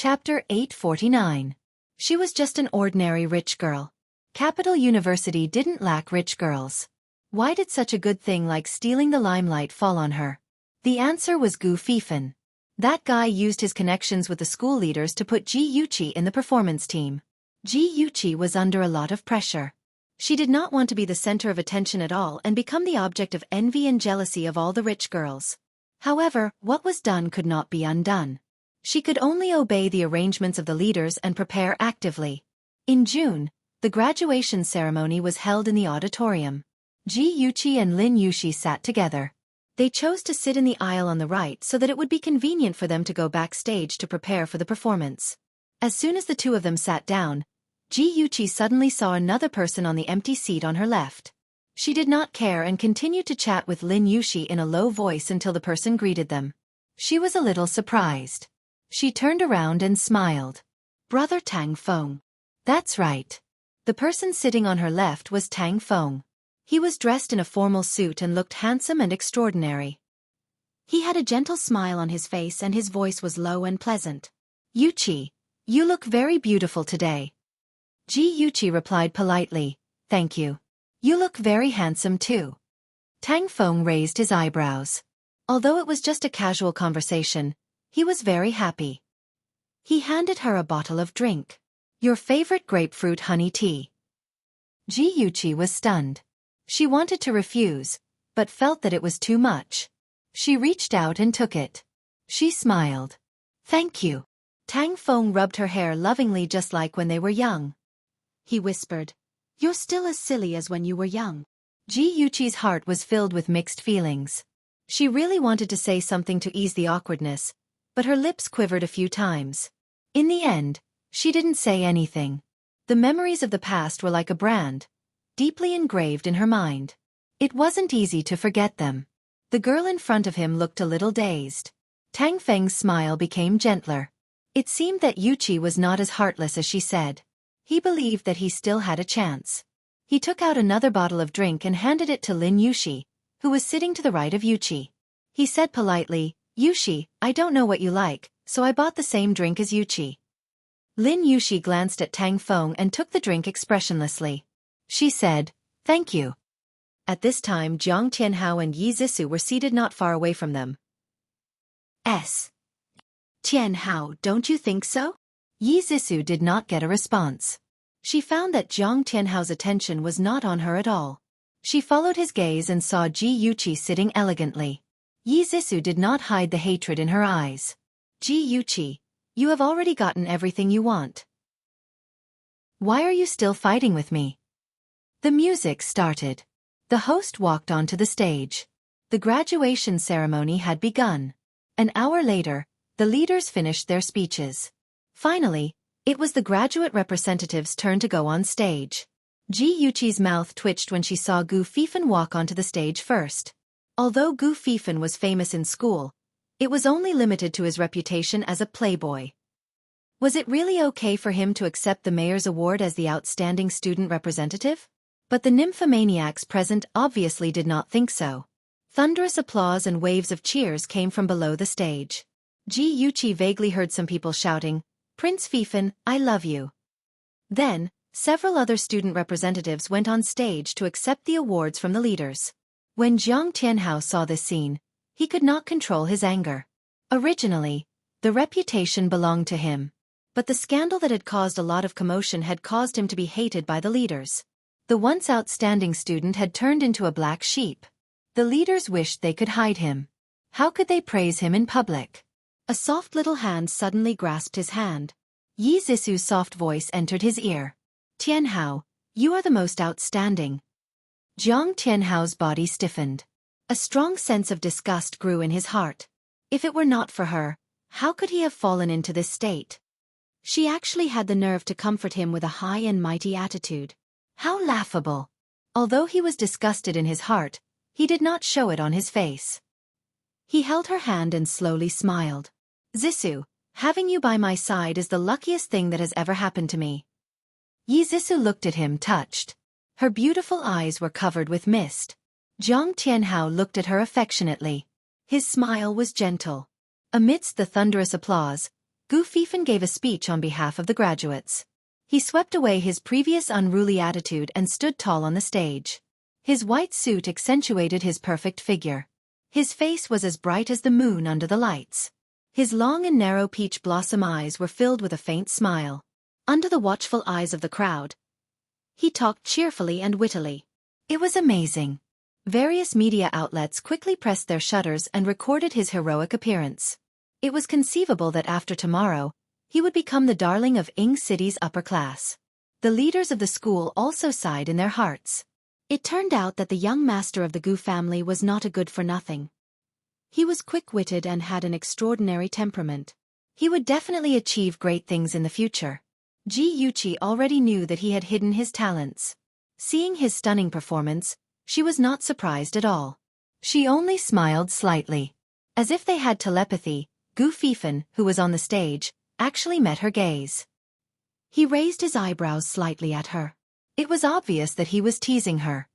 Chapter 849. She was just an ordinary rich girl. Capital University didn't lack rich girls. Why did such a good thing like stealing the limelight fall on her? The answer was Gu Fifan. That guy used his connections with the school leaders to put Ji Yuqi in the performance team. Ji Yuqi was under a lot of pressure. She did not want to be the center of attention at all and become the object of envy and jealousy of all the rich girls. However, what was done could not be undone. She could only obey the arrangements of the leaders and prepare actively. In June, the graduation ceremony was held in the auditorium. Ji Yuqi and Lin Yuxi sat together. They chose to sit in the aisle on the right so that it would be convenient for them to go backstage to prepare for the performance. As soon as the two of them sat down, Ji Yuqi suddenly saw another person on the empty seat on her left. She did not care and continued to chat with Lin Yuxi in a low voice until the person greeted them. She was a little surprised. She turned around and smiled. Brother Tang Feng. That's right. The person sitting on her left was Tang Feng. He was dressed in a formal suit and looked handsome and extraordinary. He had a gentle smile on his face and his voice was low and pleasant. Yuqi, you look very beautiful today. Ji Yuqi replied politely, thank you. You look very handsome too. Tang Feng raised his eyebrows. Although it was just a casual conversation, he was very happy. He handed her a bottle of drink. Your favorite grapefruit honey tea. Ji Yuqi was stunned. She wanted to refuse, but felt that it was too much. She reached out and took it. She smiled. Thank you. Tang Feng rubbed her hair lovingly just like when they were young. He whispered, you're still as silly as when you were young. Ji Yuqi's heart was filled with mixed feelings. She really wanted to say something to ease the awkwardness, but her lips quivered a few times. In the end, she didn't say anything. The memories of the past were like a brand, deeply engraved in her mind. It wasn't easy to forget them. The girl in front of him looked a little dazed. Tang Feng's smile became gentler. It seemed that Yuqi was not as heartless as she said. He believed that he still had a chance. He took out another bottle of drink and handed it to Lin Yuxi, who was sitting to the right of Yuqi. He said politely, Yuxi, I don't know what you like, so I bought the same drink as Yuqi. Lin Yuxi glanced at Tang Feng and took the drink expressionlessly. She said, thank you. At this time Jiang Tianhao and Yi Zixu were seated not far away from them. Tianhao, don't you think so? Yi Zixu did not get a response. She found that Jiang Tianhao's attention was not on her at all. She followed his gaze and saw Ji Yuqi sitting elegantly. Yi Zixu did not hide the hatred in her eyes. Ji Yuqi, you have already gotten everything you want. Why are you still fighting with me? The music started. The host walked onto the stage. The graduation ceremony had begun. An hour later, the leaders finished their speeches. Finally, it was the graduate representatives' turn to go on stage. Ji Yuqi's mouth twitched when she saw Gu Fifan walk onto the stage first. Although Gu Fifan was famous in school, it was only limited to his reputation as a playboy. Was it really okay for him to accept the mayor's award as the outstanding student representative? But the nymphomaniacs present obviously did not think so. Thunderous applause and waves of cheers came from below the stage. Ji Yuqi vaguely heard some people shouting, Prince Fifan, I love you. Then, several other student representatives went on stage to accept the awards from the leaders. When Jiang Tianhao saw this scene, he could not control his anger. Originally, the reputation belonged to him. But the scandal that had caused a lot of commotion had caused him to be hated by the leaders. The once outstanding student had turned into a black sheep. The leaders wished they could hide him. How could they praise him in public? A soft little hand suddenly grasped his hand. Yi Zixu's soft voice entered his ear. Tianhao, you are the most outstanding. Jiang Tianhao's body stiffened. A strong sense of disgust grew in his heart. If it were not for her, how could he have fallen into this state? She actually had the nerve to comfort him with a high and mighty attitude. How laughable! Although he was disgusted in his heart, he did not show it on his face. He held her hand and slowly smiled. Zixu, having you by my side is the luckiest thing that has ever happened to me. Yi Zixu looked at him touched. Her beautiful eyes were covered with mist. Jiang Tianhao looked at her affectionately. His smile was gentle. Amidst the thunderous applause, Gu Fifan gave a speech on behalf of the graduates. He swept away his previous unruly attitude and stood tall on the stage. His white suit accentuated his perfect figure. His face was as bright as the moon under the lights. His long and narrow peach blossom eyes were filled with a faint smile. Under the watchful eyes of the crowd, he talked cheerfully and wittily. It was amazing. Various media outlets quickly pressed their shutters and recorded his heroic appearance. It was conceivable that after tomorrow, he would become the darling of Ing City's upper class. The leaders of the school also sighed in their hearts. It turned out that the young master of the Gu family was not a good-for-nothing. He was quick-witted and had an extraordinary temperament. He would definitely achieve great things in the future. Ji Yuqi already knew that he had hidden his talents. Seeing his stunning performance, she was not surprised at all. She only smiled slightly. As if they had telepathy, Gu Fifan, who was on the stage, actually met her gaze. He raised his eyebrows slightly at her. It was obvious that he was teasing her.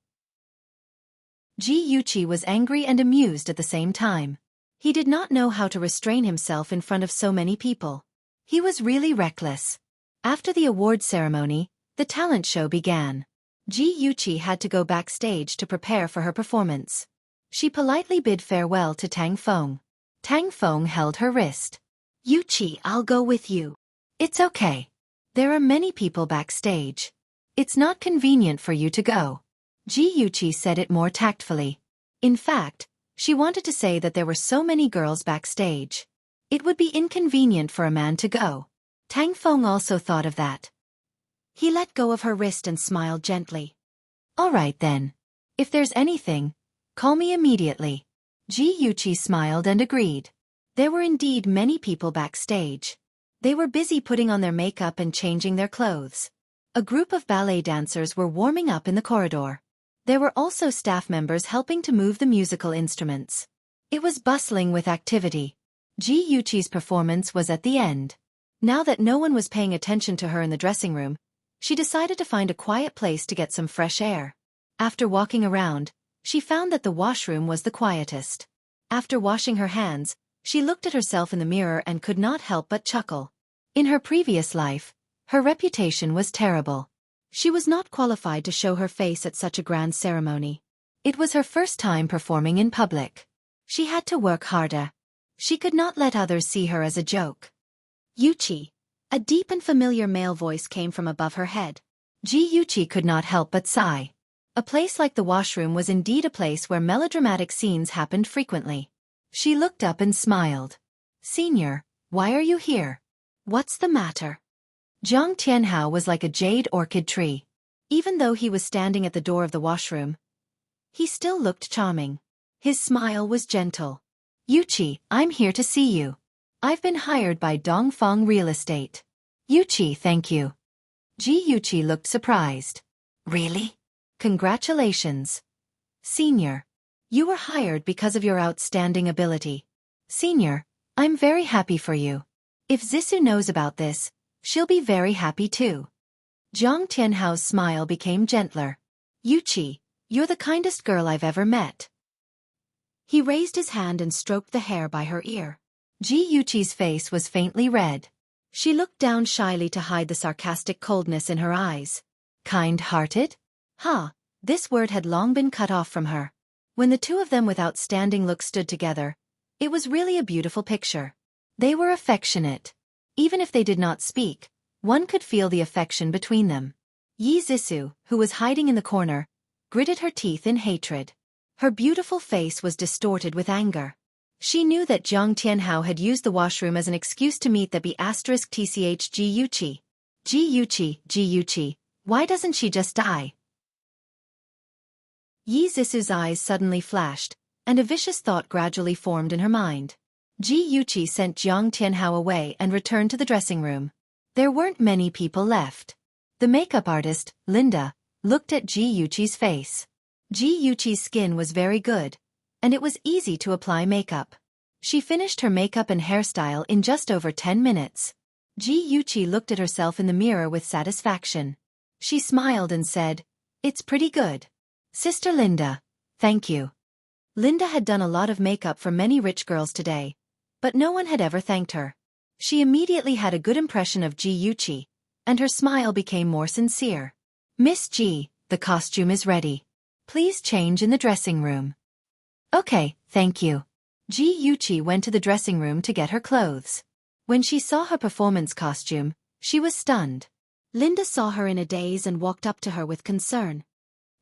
Ji Yuqi was angry and amused at the same time. He did not know how to restrain himself in front of so many people. He was really reckless. After the award ceremony, the talent show began. Ji Yuqi had to go backstage to prepare for her performance. She politely bid farewell to Tang Feng. Tang Feng held her wrist. "Yuqi, I'll go with you." "It's okay. There are many people backstage. It's not convenient for you to go." Ji Yuqi said it more tactfully. In fact, she wanted to say that there were so many girls backstage. It would be inconvenient for a man to go. Tang Feng also thought of that. He let go of her wrist and smiled gently. "All right then. If there's anything, call me immediately." Ji Yuqi smiled and agreed. There were indeed many people backstage. They were busy putting on their makeup and changing their clothes. A group of ballet dancers were warming up in the corridor. There were also staff members helping to move the musical instruments. It was bustling with activity. Ji Yuqi's performance was at the end. Now that no one was paying attention to her in the dressing room, she decided to find a quiet place to get some fresh air. After walking around, she found that the washroom was the quietest. After washing her hands, she looked at herself in the mirror and could not help but chuckle. In her previous life, her reputation was terrible. She was not qualified to show her face at such a grand ceremony. It was her first time performing in public. She had to work harder. She could not let others see her as a joke. "Yuqi." A deep and familiar male voice came from above her head. Ji Yuqi could not help but sigh. A place like the washroom was indeed a place where melodramatic scenes happened frequently. She looked up and smiled. "Senior, why are you here? What's the matter?" Jiang Tianhao was like a jade orchid tree. Even though he was standing at the door of the washroom, he still looked charming. His smile was gentle. "Yuqi, I'm here to see you. I've been hired by Dongfang Real Estate." "Yuqi, thank you." Ji Yuqi looked surprised. "Really? Congratulations. Senior. You were hired because of your outstanding ability. Senior, I'm very happy for you. If Zissou knows about this, she'll be very happy too." Jiang Tianhao's smile became gentler. "Yuqi, you're the kindest girl I've ever met." He raised his hand and stroked the hair by her ear. Ji Yuqi's face was faintly red. She looked down shyly to hide the sarcastic coldness in her eyes. Kind-hearted? This word had long been cut off from her. When the two of them with outstanding looks stood together, it was really a beautiful picture. They were affectionate. Even if they did not speak, one could feel the affection between them. Yi Zissou, who was hiding in the corner, gritted her teeth in hatred. Her beautiful face was distorted with anger. She knew that Jiang Tianhao had used the washroom as an excuse to meet the B*TCH Ji Yuqi. Ji Yuqi, why doesn't she just die? Yi Zissou's eyes suddenly flashed, and a vicious thought gradually formed in her mind. Ji Yuqi sent Jiang Tianhao away and returned to the dressing room. There weren't many people left. The makeup artist, Linda, looked at Ji Yuqi's face. Ji Yuqi's skin was very good, and it was easy to apply makeup. She finished her makeup and hairstyle in just over 10 minutes. Ji Yuqi looked at herself in the mirror with satisfaction. She smiled and said, "It's pretty good. Sister Linda, thank you." Linda had done a lot of makeup for many rich girls today, but no one had ever thanked her. She immediately had a good impression of Ji Yuqi, and her smile became more sincere. Miss Ji, the costume is ready. Please change in the dressing room. Okay, thank you. Ji Yuqi went to the dressing room to get her clothes. When she saw her performance costume, she was stunned. Linda saw her in a daze and walked up to her with concern.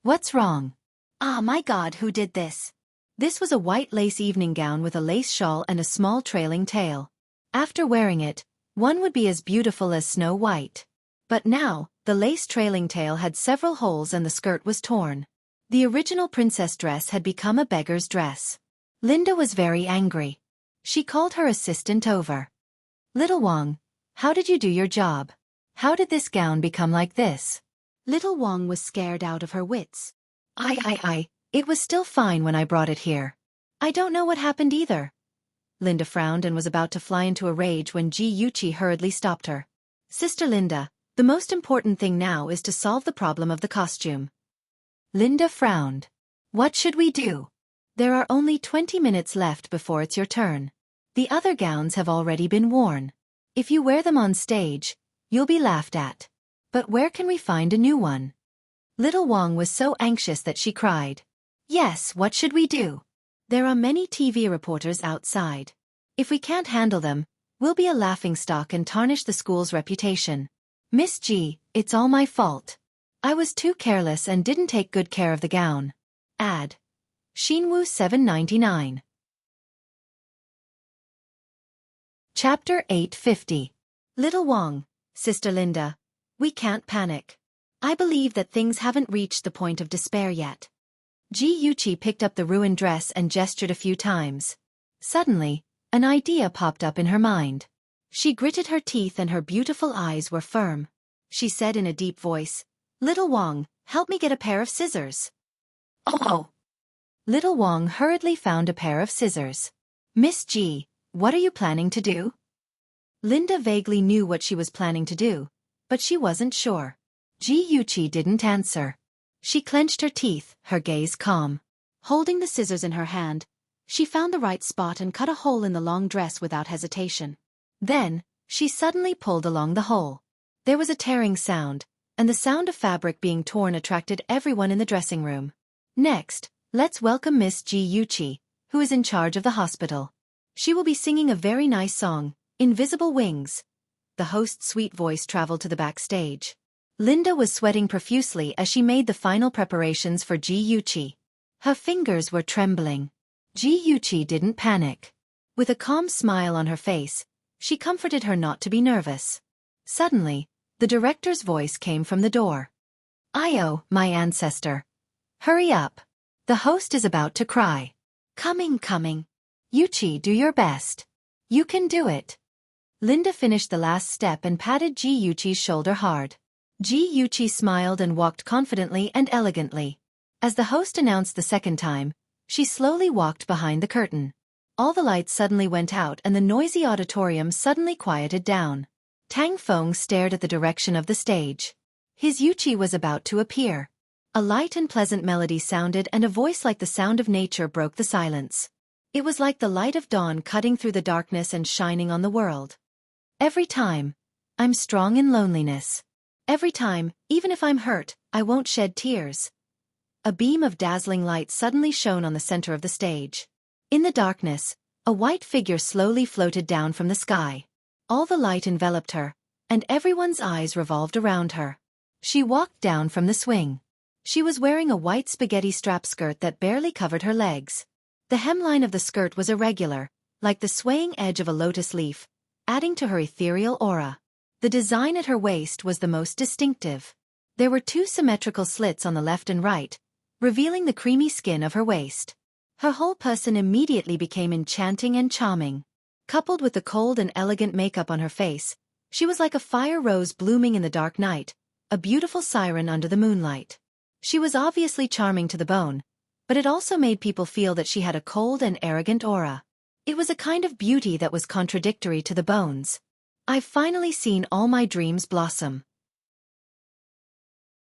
What's wrong? Ah, my God, who did this? This was a white lace evening gown with a lace shawl and a small trailing tail. After wearing it, one would be as beautiful as Snow White. But now, the lace trailing tail had several holes and the skirt was torn. The original princess dress had become a beggar's dress. Linda was very angry. She called her assistant over. Little Wang, how did you do your job? How did this gown become like this? Little Wang was scared out of her wits. It was still fine when I brought it here. I don't know what happened either. Linda frowned and was about to fly into a rage when Ji Yuqi hurriedly stopped her. Sister Linda, the most important thing now is to solve the problem of the costume. Linda frowned. What should we do? There are only 20 minutes left before it's your turn. The other gowns have already been worn. If you wear them on stage, you'll be laughed at. But where can we find a new one? Little Wang was so anxious that she cried. Yes, what should we do? There are many TV reporters outside. If we can't handle them, we'll be a laughingstock and tarnish the school's reputation. Miss G, it's all my fault. I was too careless and didn't take good care of the gown. Add. Xinwu 799. Chapter 850. Little Wang, Sister Linda, we can't panic. I believe that things haven't reached the point of despair yet. Ji Yuqi picked up the ruined dress and gestured a few times. Suddenly, an idea popped up in her mind. She gritted her teeth and her beautiful eyes were firm. She said in a deep voice, Little Wang, help me get a pair of scissors. Oh! Little Wang hurriedly found a pair of scissors. Miss Ji, what are you planning to do? Linda vaguely knew what she was planning to do, but she wasn't sure. Ji Yuqi didn't answer. She clenched her teeth, her gaze calm. Holding the scissors in her hand, she found the right spot and cut a hole in the long dress without hesitation. Then, she suddenly pulled along the hole. There was a tearing sound, and the sound of fabric being torn attracted everyone in the dressing room. Next, let's welcome Miss Ji Yuqi, who is in charge of the hospital. She will be singing a very nice song, Invisible Wings. The host's sweet voice traveled to the backstage. Linda was sweating profusely as she made the final preparations for Ji Yuqi. Her fingers were trembling. Ji Yuqi didn't panic. With a calm smile on her face, she comforted her not to be nervous. Suddenly, the director's voice came from the door. Io, my ancestor. Hurry up. The host is about to cry. Coming. Yuqi, do your best. You can do it. Linda finished the last step and patted Ji Yuqi's shoulder hard. Ji Yuqi smiled and walked confidently and elegantly. As the host announced the second time, she slowly walked behind the curtain. All the lights suddenly went out and the noisy auditorium suddenly quieted down. Tang Feng stared at the direction of the stage. His Yuqi was about to appear. A light and pleasant melody sounded and a voice like the sound of nature broke the silence. It was like the light of dawn cutting through the darkness and shining on the world. Every time, I'm strong in loneliness. Every time, even if I'm hurt, I won't shed tears. A beam of dazzling light suddenly shone on the center of the stage. In the darkness, a white figure slowly floated down from the sky. All the light enveloped her, and everyone's eyes revolved around her. She walked down from the swing. She was wearing a white spaghetti strap skirt that barely covered her legs. The hemline of the skirt was irregular, like the swaying edge of a lotus leaf, adding to her ethereal aura. The design at her waist was the most distinctive. There were two symmetrical slits on the left and right, revealing the creamy skin of her waist. Her whole person immediately became enchanting and charming. Coupled with the cold and elegant makeup on her face, she was like a fire rose blooming in the dark night, a beautiful siren under the moonlight. She was obviously charming to the bone, but it also made people feel that she had a cold and arrogant aura. It was a kind of beauty that was contradictory to the bones. I've finally seen all my dreams blossom.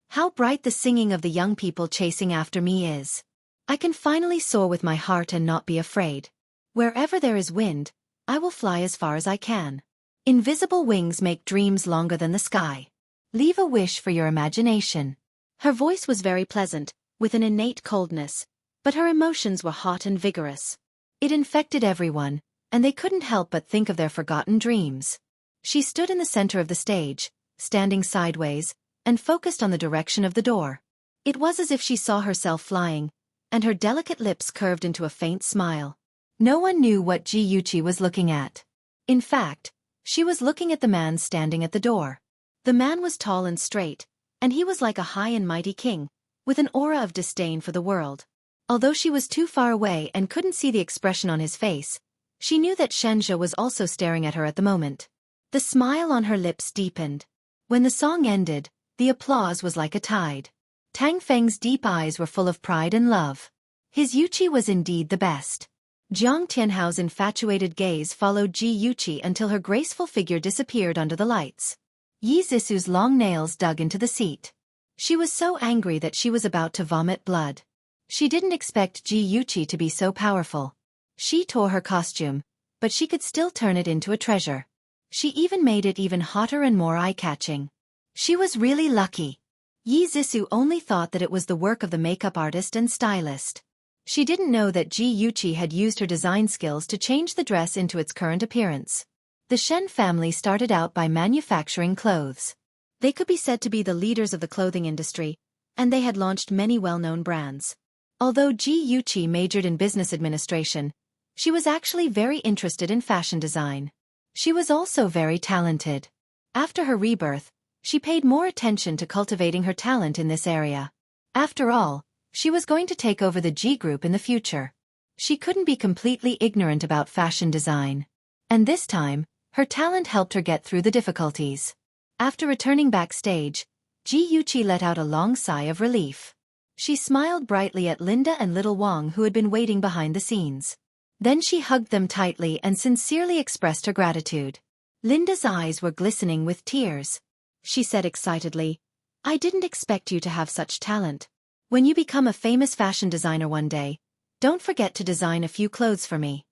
How bright the singing of the young people chasing after me is. I can finally soar with my heart and not be afraid. Wherever there is wind, I will fly as far as I can. Invisible wings make dreams longer than the sky. Leave a wish for your imagination. Her voice was very pleasant, with an innate coldness, but her emotions were hot and vigorous. It infected everyone, and they couldn't help but think of their forgotten dreams. She stood in the center of the stage, standing sideways, and focused on the direction of the door. It was as if she saw herself flying, and her delicate lips curved into a faint smile. No one knew what Ji Yuqi was looking at. In fact, she was looking at the man standing at the door. The man was tall and straight, and he was like a high and mighty king, with an aura of disdain for the world. Although she was too far away and couldn't see the expression on his face, she knew that Shenzhe was also staring at her at the moment. The smile on her lips deepened. When the song ended, the applause was like a tide. Tang Feng's deep eyes were full of pride and love. His Yuqi was indeed the best. Jiang Tianhao's infatuated gaze followed Ji Yuqi until her graceful figure disappeared under the lights. Yi Zisu's long nails dug into the seat. She was so angry that she was about to vomit blood. She didn't expect Ji Yuqi to be so powerful. She tore her costume, but she could still turn it into a treasure. She even made it even hotter and more eye-catching. She was really lucky. Yi Zisu only thought that it was the work of the makeup artist and stylist. She didn't know that Ji Yuqi had used her design skills to change the dress into its current appearance. The Shen family started out by manufacturing clothes. They could be said to be the leaders of the clothing industry, and they had launched many well-known brands. Although Ji Yuqi majored in business administration, she was actually very interested in fashion design. She was also very talented. After her rebirth, she paid more attention to cultivating her talent in this area. After all, she was going to take over the Ji group in the future. She couldn't be completely ignorant about fashion design. And this time, her talent helped her get through the difficulties. After returning backstage, Ji Yuqi let out a long sigh of relief. She smiled brightly at Linda and little Wang, who had been waiting behind the scenes. Then she hugged them tightly and sincerely expressed her gratitude. Linda's eyes were glistening with tears. She said excitedly, "I didn't expect you to have such talent. When you become a famous fashion designer one day, don't forget to design a few clothes for me."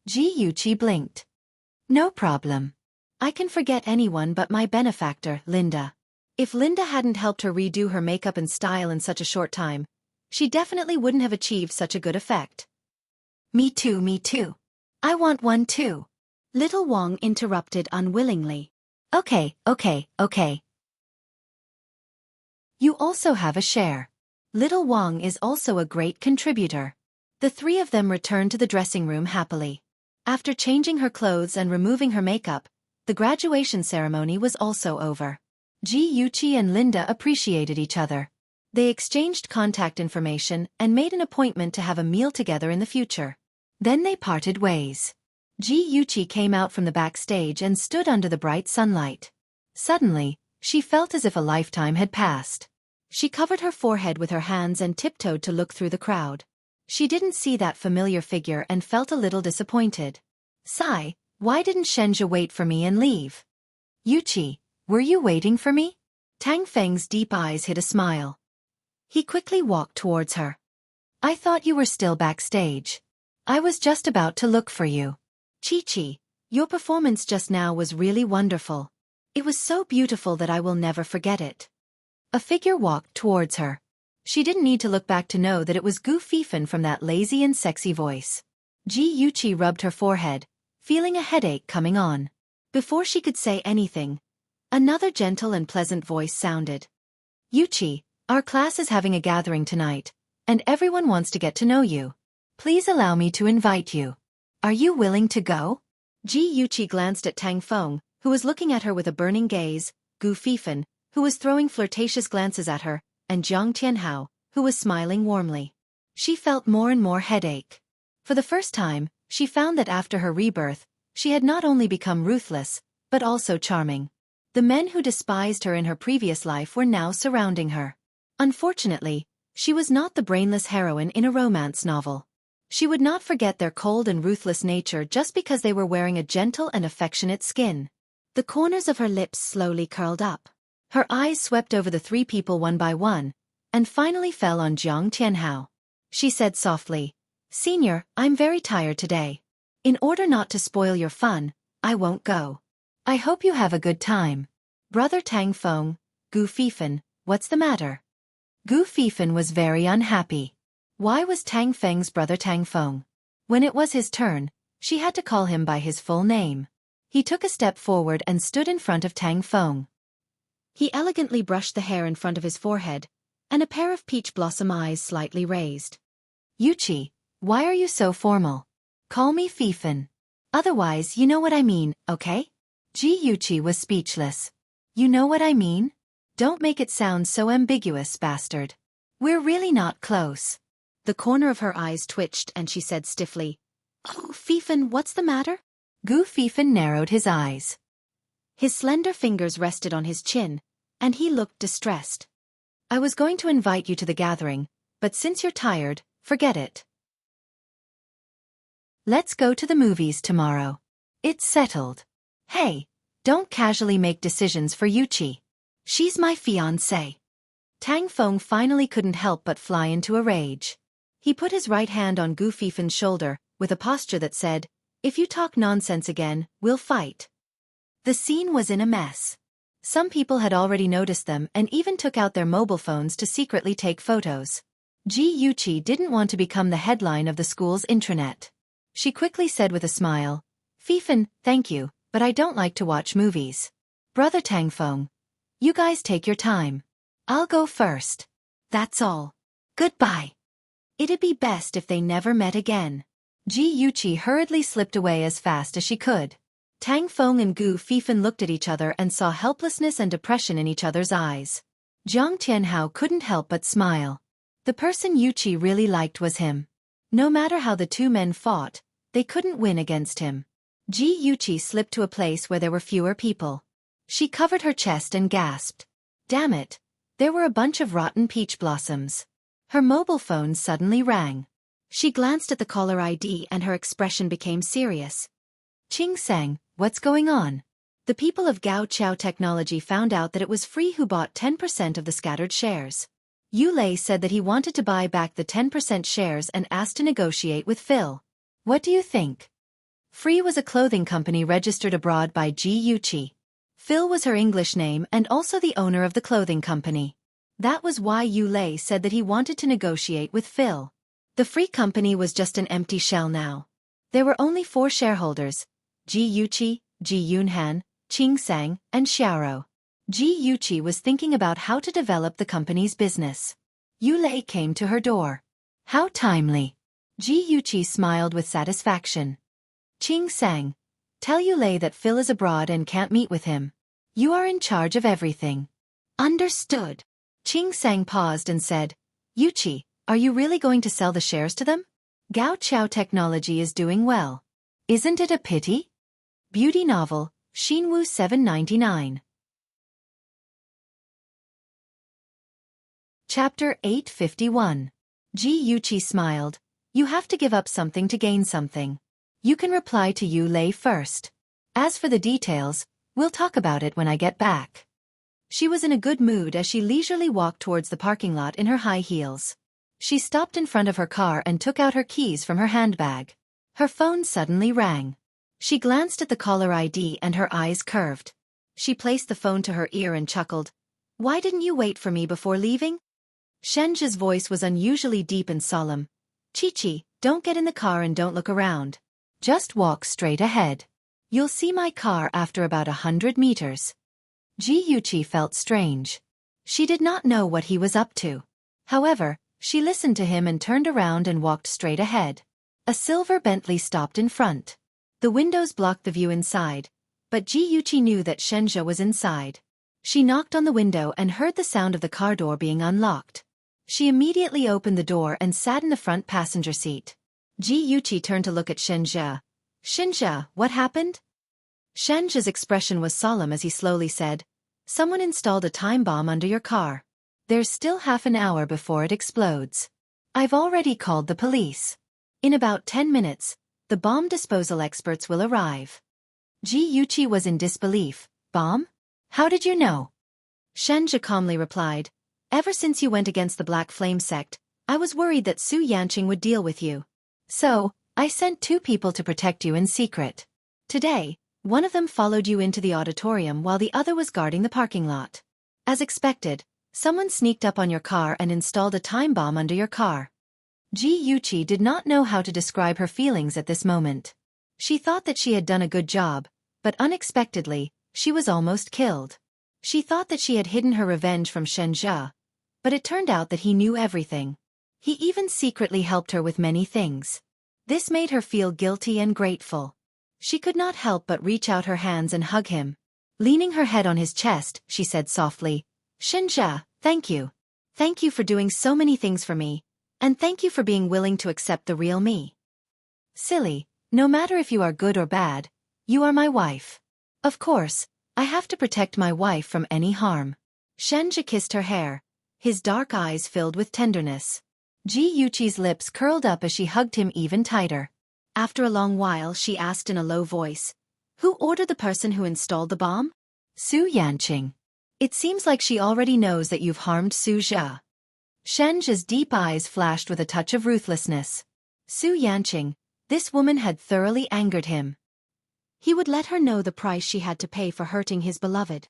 Ji Yuqi blinked. "No problem. I can forget anyone but my benefactor, Linda." If Linda hadn't helped her redo her makeup and style in such a short time, she definitely wouldn't have achieved such a good effect. Me too, me too. I want one too." Little Wang interrupted unwillingly. Okay. You also have a share. Little Wang is also a great contributor. The three of them returned to the dressing room happily. After changing her clothes and removing her makeup, the graduation ceremony was also over. Ji Yuqi and Linda appreciated each other. They exchanged contact information and made an appointment to have a meal together in the future. Then they parted ways. Ji Yuqi came out from the backstage and stood under the bright sunlight. Suddenly, she felt as if a lifetime had passed. She covered her forehead with her hands and tiptoed to look through the crowd. She didn't see that familiar figure and felt a little disappointed. Sigh, why didn't Shenzhe wait for me and leave? Yuqi, were you waiting for me? Tang Feng's deep eyes hid a smile. He quickly walked towards her. I thought you were still backstage. I was just about to look for you. Chi-Chi, your performance just now was really wonderful. It was so beautiful that I will never forget it. A figure walked towards her. She didn't need to look back to know that it was Gu Fifan from that lazy and sexy voice. Ji Yuqi rubbed her forehead, feeling a headache coming on. Before she could say anything, another gentle and pleasant voice sounded. Yuqi, our class is having a gathering tonight, and everyone wants to get to know you. Please allow me to invite you. Are you willing to go? Ji Yuqi glanced at Tang Feng, who was looking at her with a burning gaze, Gu Fifan, who was throwing flirtatious glances at her, and Jiang Tianhao, who was smiling warmly. She felt more and more headache. For the first time, she found that after her rebirth, she had not only become ruthless, but also charming. The men who despised her in her previous life were now surrounding her. Unfortunately, she was not the brainless heroine in a romance novel. She would not forget their cold and ruthless nature just because they were wearing a gentle and affectionate skin. The corners of her lips slowly curled up. Her eyes swept over the three people one by one, and finally fell on Jiang Tianhao. She said softly, Senior, I'm very tired today. In order not to spoil your fun, I won't go. I hope you have a good time. Brother Tang Feng, Gu Fifan, what's the matter? Gu Fifan was very unhappy. Why was Tang Feng's brother Tang Feng? When it was his turn, she had to call him by his full name. He took a step forward and stood in front of Tang Feng. He elegantly brushed the hair in front of his forehead, and a pair of peach blossom eyes slightly raised. Yuchi, why are you so formal? Call me Fifan. Otherwise, you know what I mean, okay? Ji Yuchi was speechless. You know what I mean? Don't make it sound so ambiguous, bastard. We're really not close. The corner of her eyes twitched and she said stiffly, Oh, Fifan, what's the matter? Gu Fifan narrowed his eyes. His slender fingers rested on his chin, and he looked distressed. I was going to invite you to the gathering, but since you're tired, forget it. Let's go to the movies tomorrow. It's settled. Hey, don't casually make decisions for Yuchi. She's my fiancé. Tang Feng finally couldn't help but fly into a rage. He put his right hand on Gu Fifan's shoulder, with a posture that said, If you talk nonsense again, we'll fight. The scene was in a mess. Some people had already noticed them and even took out their mobile phones to secretly take photos. Ji Yuchi didn't want to become the headline of the school's intranet. She quickly said with a smile, Fifan, thank you, but I don't like to watch movies. Brother Tang Feng, you guys take your time. I'll go first. That's all. Goodbye. It'd be best if they never met again. Ji Yuchi hurriedly slipped away as fast as she could. Tang Feng and Gu Fifan looked at each other and saw helplessness and depression in each other's eyes. Jiang Tianhao couldn't help but smile. The person Yuchi really liked was him. No matter how the two men fought, they couldn't win against him. Ji Yuchi slipped to a place where there were fewer people. She covered her chest and gasped. Damn it, there were a bunch of rotten peach blossoms. Her mobile phone suddenly rang. She glanced at the caller ID and her expression became serious. Qing Sang, what's going on? The people of Gao Chao Technology found out that it was Free who bought 10% of the scattered shares. Yu Lei said that he wanted to buy back the 10% shares and asked to negotiate with Phil. What do you think? Free was a clothing company registered abroad by Ji Yuchi. Phil was her English name and also the owner of the clothing company. That was why Yu Lei said that he wanted to negotiate with Phil. The Free company was just an empty shell now. There were only 4 shareholders, Ji Yuchi, Ji Yunhan, Qing Sang, and Xiaoro. Ji Yuchi was thinking about how to develop the company's business. Yu Lei came to her door. How timely. Ji Yuchi smiled with satisfaction. Qing Sang, tell Yu Lei that Phil is abroad and can't meet with him. You are in charge of everything. Understood. Qing Sang paused and said, Yuchi, are you really going to sell the shares to them? Gao Chao Technology is doing well. Isn't it a pity? Beauty novel, Xinwu 799. Chapter 851. Ji Yuchi smiled. You have to give up something to gain something. You can reply to Yu Lei first. As for the details, we'll talk about it when I get back. She was in a good mood as she leisurely walked towards the parking lot in her high heels. She stopped in front of her car and took out her keys from her handbag. Her phone suddenly rang. She glanced at the caller ID and her eyes curved. She placed the phone to her ear and chuckled. Why didn't you wait for me before leaving? Shenji's voice was unusually deep and solemn. Chi-Chi, don't get in the car and don't look around. Just walk straight ahead. You'll see my car after about 100 meters. Ji Yuchi felt strange. She did not know what he was up to. However, she listened to him and turned around and walked straight ahead. A silver Bentley stopped in front. The windows blocked the view inside, but Ji Yuchi knew that Shenja was inside. She knocked on the window and heard the sound of the car door being unlocked. She immediately opened the door and sat in the front passenger seat. Ji Yuchi turned to look at Shenja. Shenja, what happened? Shenja's expression was solemn as he slowly said, Someone installed a time bomb under your car. There's still half an hour before it explodes. I've already called the police. In about 10 minutes, the bomb disposal experts will arrive. Ji Yuchi was in disbelief. Bomb? How did you know? Shenja calmly replied, Ever since you went against the Black Flame sect, I was worried that Su Yanqing would deal with you. So, I sent 2 people to protect you in secret. Today, One of them followed you into the auditorium while the other was guarding the parking lot. As expected, someone sneaked up on your car and installed a time bomb under your car. Ji Yuqi did not know how to describe her feelings at this moment. She thought that she had done a good job, but unexpectedly, she was almost killed. She thought that she had hidden her revenge from Shen Zhe, but it turned out that he knew everything. He even secretly helped her with many things. This made her feel guilty and grateful. She could not help but reach out her hands and hug him. Leaning her head on his chest, she said softly, "Shen Zhe, thank you. Thank you for doing so many things for me, and thank you for being willing to accept the real me. Silly, no matter if you are good or bad, you are my wife. Of course, I have to protect my wife from any harm." Shen Zhe kissed her hair, his dark eyes filled with tenderness. Ji Yuqi's lips curled up as she hugged him even tighter. After a long while she asked in a low voice, "Who ordered the person who installed the bomb?" "Su Yanqing. It seems like she already knows that you've harmed Su Zhe." Shen Zhe's deep eyes flashed with a touch of ruthlessness. Su Yanqing, this woman had thoroughly angered him. He would let her know the price she had to pay for hurting his beloved.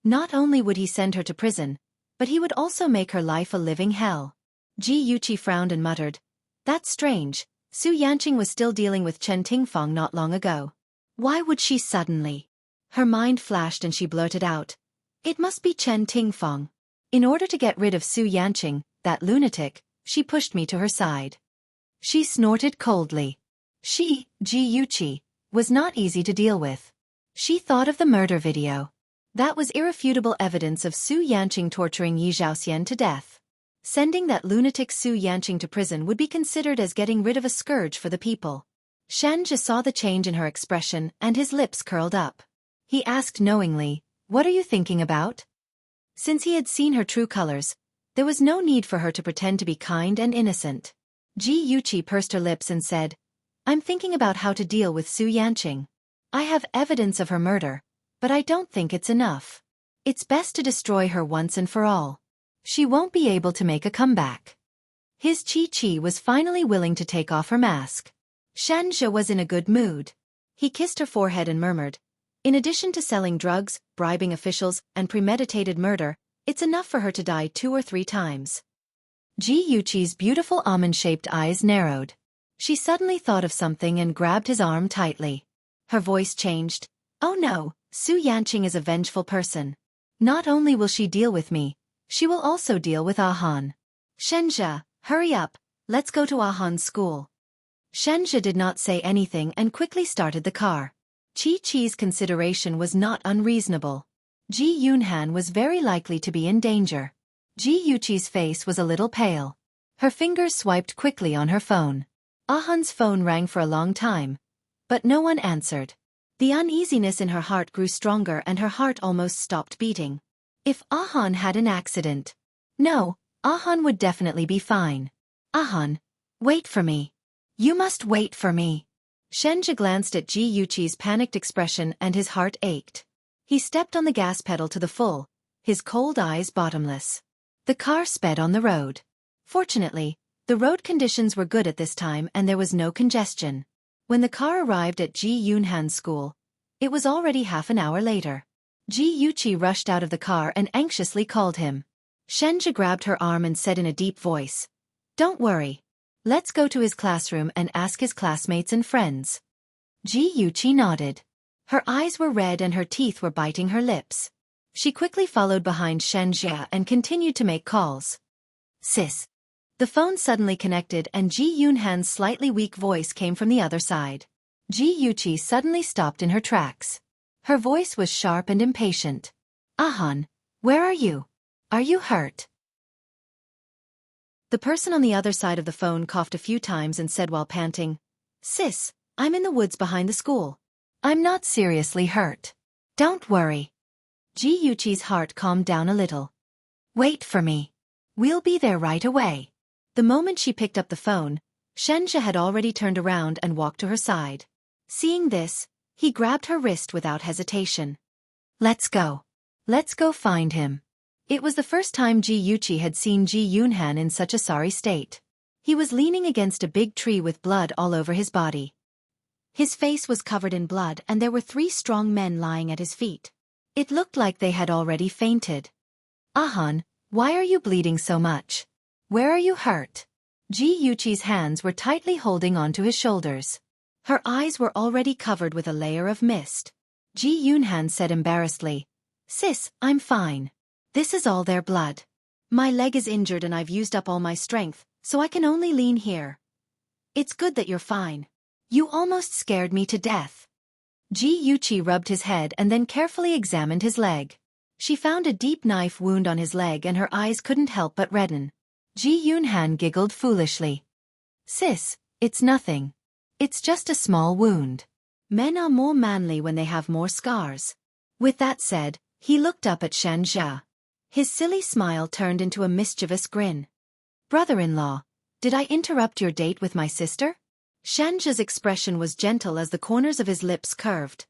Not only would he send her to prison, but he would also make her life a living hell. Ji Yuqi frowned and muttered, "That's strange. Su Yanqing was still dealing with Chen Tingfeng not long ago. Why would she suddenly?" Her mind flashed and she blurted out, "It must be Chen Tingfeng. In order to get rid of Su Yanqing, that lunatic, she pushed me to her side." She snorted coldly. She, Ji Yuqi, was not easy to deal with. She thought of the murder video. That was irrefutable evidence of Su Yanqing torturing Yi Zhaoxian to death. Sending that lunatic Su Yanqing to prison would be considered as getting rid of a scourge for the people. Shen Zhe saw the change in her expression and his lips curled up. He asked knowingly, "What are you thinking about?" Since he had seen her true colors, there was no need for her to pretend to be kind and innocent. Ji Yuqi pursed her lips and said, "I'm thinking about how to deal with Su Yanqing. I have evidence of her murder, but I don't think it's enough. It's best to destroy her once and for all. She won't be able to make a comeback." His Chi-Chi was finally willing to take off her mask. Shen Zhe was in a good mood. He kissed her forehead and murmured, "In addition to selling drugs, bribing officials, and premeditated murder, it's enough for her to die 2 or 3 times. Ji Yuqi's beautiful almond-shaped eyes narrowed. She suddenly thought of something and grabbed his arm tightly. Her voice changed. "Oh no, Su Yanqing is a vengeful person. Not only will she deal with me, she will also deal with Ahan. Shen Zhe, hurry up, let's go to Ahan's school." Shen Zhe did not say anything and quickly started the car. Chi-Chi's consideration was not unreasonable. Ji Yunhan was very likely to be in danger. Ji Yuqi's face was a little pale. Her fingers swiped quickly on her phone. Ahan's phone rang for a long time, but no one answered. The uneasiness in her heart grew stronger and her heart almost stopped beating. If Ahan had an accident? No, Ahan would definitely be fine. "Ahan, wait for me. You must wait for me." Shen Zhe glanced at Ji Yuqi's panicked expression and his heart ached. He stepped on the gas pedal to the full, his cold eyes bottomless. The car sped on the road. Fortunately, the road conditions were good at this time and there was no congestion. When the car arrived at Ji Yunhan's school, it was already half an hour later. Ji Yuqi rushed out of the car and anxiously called him. Shen Zhe grabbed her arm and said in a deep voice, "Don't worry. Let's go to his classroom and ask his classmates and friends." Ji Yuqi nodded. Her eyes were red and her teeth were biting her lips. She quickly followed behind Shen Zhe and continued to make calls. "Sis." The phone suddenly connected and Ji Yunhan's slightly weak voice came from the other side. Ji Yuqi suddenly stopped in her tracks. Her voice was sharp and impatient. "Ahan, where are you? Are you hurt?" The person on the other side of the phone coughed a few times and said while panting, "Sis, I'm in the woods behind the school. I'm not seriously hurt. Don't worry." Ji Yuqi's heart calmed down a little. "Wait for me. We'll be there right away." The moment she picked up the phone, Shen Zhe had already turned around and walked to her side. Seeing this, he grabbed her wrist without hesitation. "Let's go. Let's go find him." It was the first time Ji Yuqi had seen Ji Yunhan in such a sorry state. He was leaning against a big tree with blood all over his body. His face was covered in blood and there were 3 strong men lying at his feet. It looked like they had already fainted. "Ahan, why are you bleeding so much? Where are you hurt?" Ji Yuqi's hands were tightly holding onto his shoulders. Her eyes were already covered with a layer of mist. Ji Yunhan said embarrassedly, "Sis, I'm fine. This is all their blood. My leg is injured and I've used up all my strength, so I can only lean here. It's good that you're fine. You almost scared me to death." Ji Yuqi rubbed his head and then carefully examined his leg. She found a deep knife wound on his leg and her eyes couldn't help but redden. Ji Yunhan giggled foolishly. "Sis, it's nothing. It's just a small wound. Men are more manly when they have more scars." With that said, he looked up at Shan Jia. His silly smile turned into a mischievous grin. "Brother-in-law, did I interrupt your date with my sister?" Shan Jia's expression was gentle as the corners of his lips curved.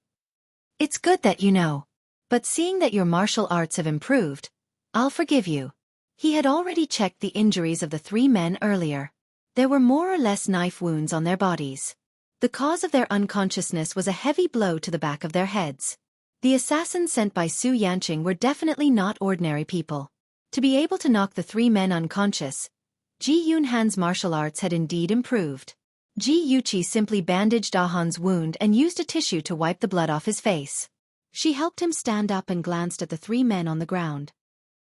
"It's good that you know. But seeing that your martial arts have improved, I'll forgive you." He had already checked the injuries of the 3 men earlier. There were more or less knife wounds on their bodies. The cause of their unconsciousness was a heavy blow to the back of their heads. The assassins sent by Su Yanqing were definitely not ordinary people. To be able to knock the 3 men unconscious, Ji Yunhan's martial arts had indeed improved. Ji Yuqi simply bandaged Ahan's wound and used a tissue to wipe the blood off his face. She helped him stand up and glanced at the 3 men on the ground.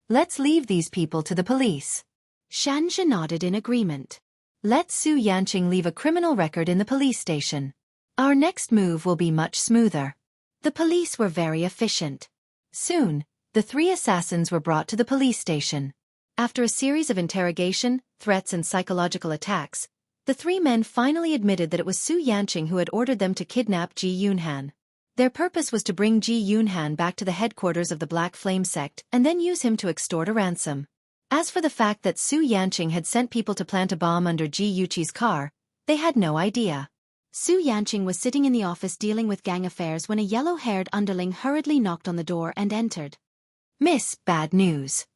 "Let's leave these people to the police." Shan Jia nodded in agreement. "Let Su Yanqing leave a criminal record in the police station. Our next move will be much smoother." The police were very efficient. Soon, the 3 assassins were brought to the police station. After a series of interrogation, threats and psychological attacks, the 3 men finally admitted that it was Su Yanqing who had ordered them to kidnap Ji Yunhan. Their purpose was to bring Ji Yunhan back to the headquarters of the Black Flame sect and then use him to extort a ransom. As for the fact that Su Yanqing had sent people to plant a bomb under Ji Yuqi's car, they had no idea. Su Yanqing was sitting in the office dealing with gang affairs when a yellow-haired underling hurriedly knocked on the door and entered. "Miss, bad news."